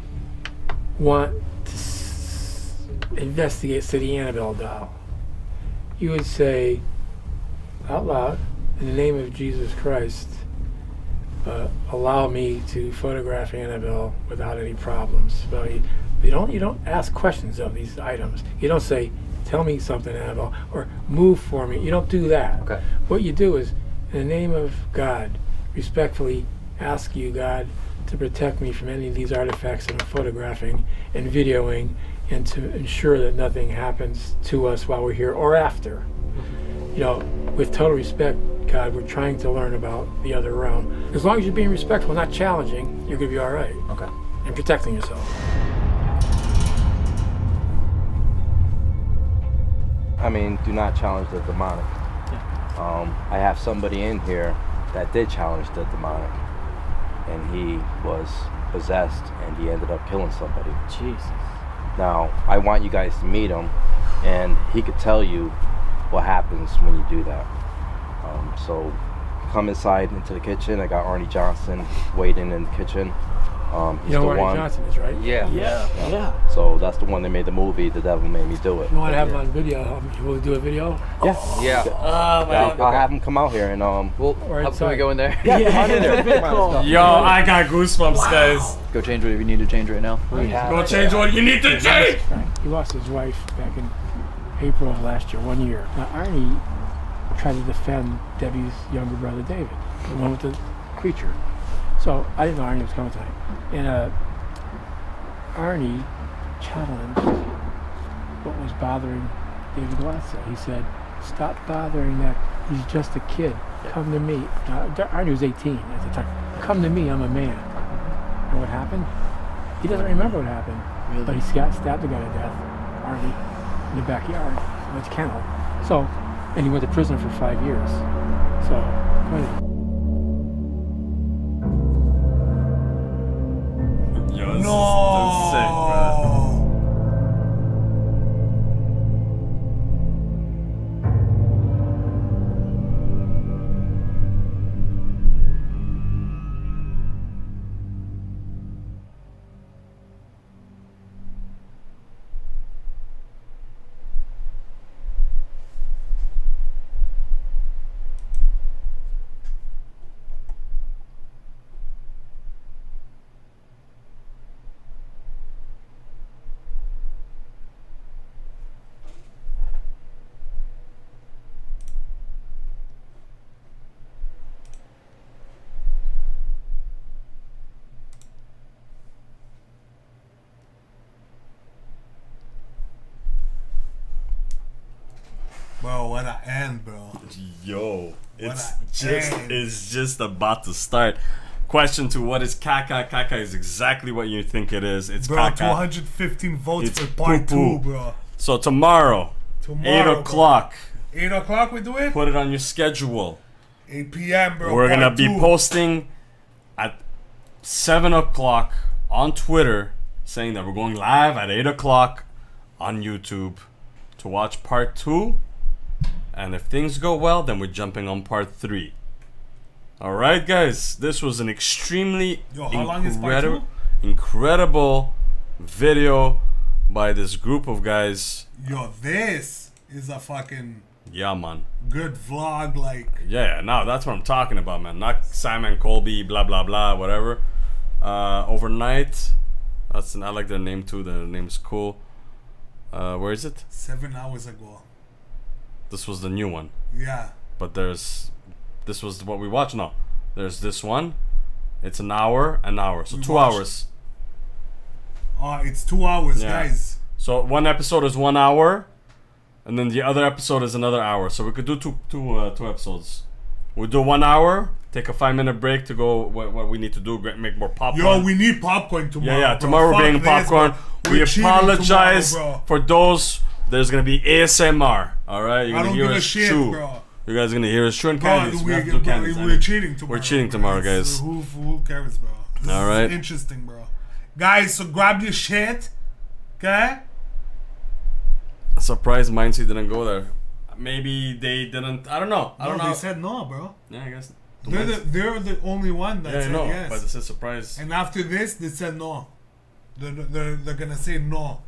want to investigate, say, the Annabelle doll, you would say out loud, in the name of Jesus Christ, allow me to photograph Annabelle without any problems. So you don't ask questions of these items. You don't say, tell me something, Annabelle, or move for me. You don't do that. Okay. What you do is, in the name of God, respectfully ask you, God, to protect me from any of these artifacts that I'm photographing and videoing, and to ensure that nothing happens to us while we're here or after. With total respect, God, we're trying to learn about the other realm. As long as you're being respectful, not challenging, you're going to be all right. Okay. And protecting yourself. I mean, do not challenge the demonic. I have somebody in here that did challenge the demonic, and he was possessed, and he ended up killing somebody. Jesus. Now, I want you guys to meet him, and he could tell you what happens when you do that. So come inside into the kitchen. I got Arnie Johnson waiting in the kitchen. He's You know the where Arnie one. Johnson is, right? Yeah. So that's the one that made the movie. The Devil Made Me Do It. You want to have him on video? Will we do a video? Yeah. Yeah. I'll have him come out here and Well, can we go in there? Yeah, in there. Yo, I got goosebumps, guys. Go change what you need to change right now. Go change what you need to change. He lost his wife back in April of last year, 1 year. Now, Arnie tried to defend Debbie's younger brother, David, the one with the creature. So I didn't know Arnie was coming tonight. And Arnie challenged what was bothering David Glatzel. He said, stop bothering that. He's just a kid. Come to me. Arnie was 18 at the time. Come to me, I'm a man. And what happened? He doesn't remember what happened. Really? But he stabbed the guy to death, Arnie, in the backyard of his kennel. So, and he went to prison for 5 years. So, go ahead. Yo, this is sick, bro. Bro, what an end, bro. Yo, it's just about to start. Question 2, what is Caca? Caca is exactly what you think it is. It's bro, Caca. 215 votes It's for part poo-poo. 2, bro. So tomorrow 8 o'clock, 8 o'clock we do it? Put it on your schedule. 8 p.m., bro. We're gonna be posting at 7 o'clock on Twitter saying that we're going live at 8 o'clock on YouTube to watch part 2. And if things go well, then we're jumping on part 3. Alright, guys. This was an extremely incredible video by this group of guys. Yo, this is a fucking... Yeah, man. Good vlog, like... Yeah, no, that's what I'm talking about, man. Not Simon Colby, blah, blah, blah, whatever. Overnight. I like their name, too. Their name's cool. Where is it? 7 hours ago. This was the new one. Yeah. But this was what we watched. No. There's this one. It's an hour. So 2 hours. Oh, it's 2 hours, guys. So one episode is 1 hour. And then the other episode is another hour. So we could do two episodes. We'll do 1 hour. Take a 5-minute break to go what we need to do. Make more popcorn. Yo, we need popcorn tomorrow. Yeah. Tomorrow we're bringing popcorn. We apologize for those. There's gonna be ASMR. All right, you're gonna hear us chew. Bro. You guys are gonna hear us chewing candies. We're cheating tomorrow. We're cheating tomorrow, guys. Who cares, bro? This all right. is interesting, bro. Guys, so grab your shit. Okay. Surprised Mindset didn't go there. Maybe they didn't. I don't know. I don't know. They said no, bro. Yeah, I guess. They're the only one that said yes. But it's a surprise. And after this, they said no. They're gonna say no.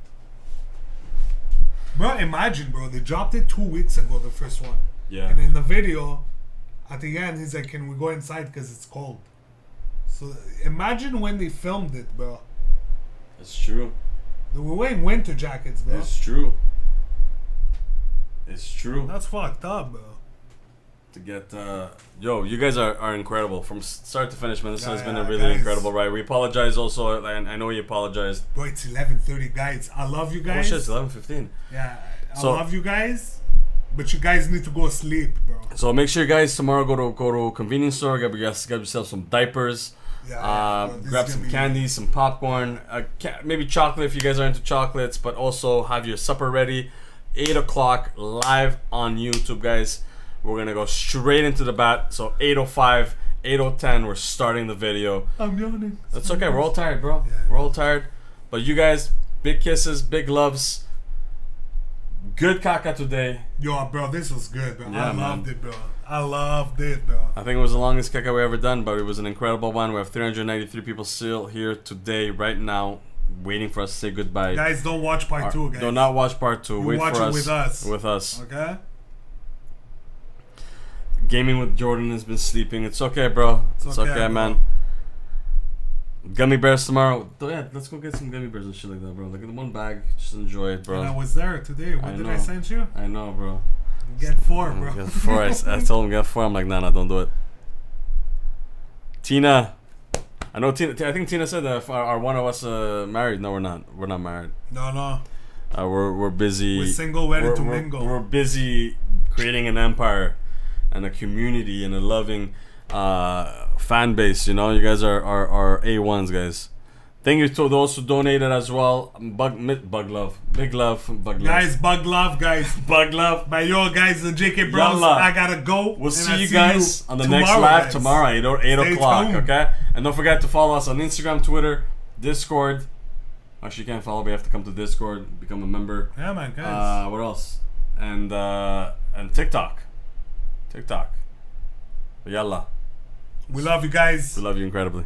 Bro, imagine, bro. They dropped it 2 weeks ago, the first one. Yeah. And in the video, at the end, he's like, "Can we go inside because it's cold?" So imagine when they filmed it, bro. It's true. They were wearing winter jackets, bro. It's true. It's true. That's fucked up, bro. To get, yo, you guys are incredible from start to finish, man. This has been a really incredible ride. We apologize also, and I know you apologized. Bro, it's 11:30, guys. I love you guys. Oh shit, it's 11:15. Yeah, I love you guys, but you guys need to go sleep, bro. So make sure you guys tomorrow go to a convenience store, get yourself some diapers, grab some candy, some popcorn, maybe chocolate if you guys are into chocolates, but also have your supper ready. 8 o'clock live on YouTube, guys. We're gonna go straight into the bat. So 8:05, 8:10, we're starting the video. I'm yawning. That's okay. We're all tired, bro. Yeah. We're all tired. But you guys, big kisses, big loves. Good caca today. Yo, bro, this was good, bro. Yeah, I loved it, bro. I loved it, bro. I think it was the longest caca we ever done, but it was an incredible one. We have 393 people still here today, right now, waiting for us to say goodbye. Guys, don't watch part 2, guys. Do not watch part 2. Wait watch for it us. with us. With us. Okay? Gaming with Jordan has been sleeping. It's okay, bro. It's okay, man. Gummy bears tomorrow. Oh, yeah, let's go get some gummy bears and shit like that, bro. Like in one bag. Just enjoy it, bro. And I was there today. What did I send you? I know, bro. Get 4, bro. Get 4. I told him get 4. I'm like, nah, don't do it. Tina. I know Tina. I think Tina said that are one of us married. No, we're not. We're not married. No. We're busy. We're single, ready to mingle. We're busy creating an empire and a community and a loving fan base. You know, you guys are A1s, guys. Thank you to those who donated as well. Bug love, big love, bug love. Guys, bug love, guys. Bug love. By yo, guys, the JK Bros. Yalla. I gotta go. We'll see you guys on the next live tomorrow, 8 o'clock. Tuned. Okay, and don't forget to follow us on Instagram, Twitter, Discord. Actually, you can't follow, but you have to come to Discord, become a member. Yeah, man, guys. What else? And TikTok. Yalla. We love you guys. We love you incredibly.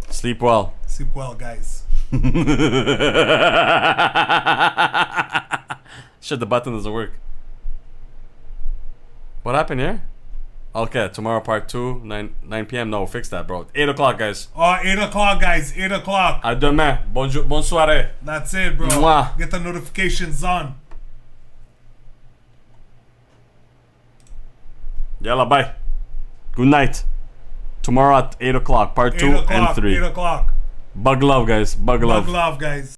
Sleep well. Sleep well, guys. Shit, the button doesn't work. What happened here? Okay, tomorrow part 2, 9 p.m. No, fix that, bro. 8 o'clock, guys. Oh, 8 o'clock, guys. 8 o'clock. À demain. Bonne soirée. That's it, bro. Mwah. Get the notifications on. Yalla, bye. Good night. Tomorrow at 8 o'clock, part 2 and 3. 8 o'clock. Bug love, guys. Bug love. Bug love, guys.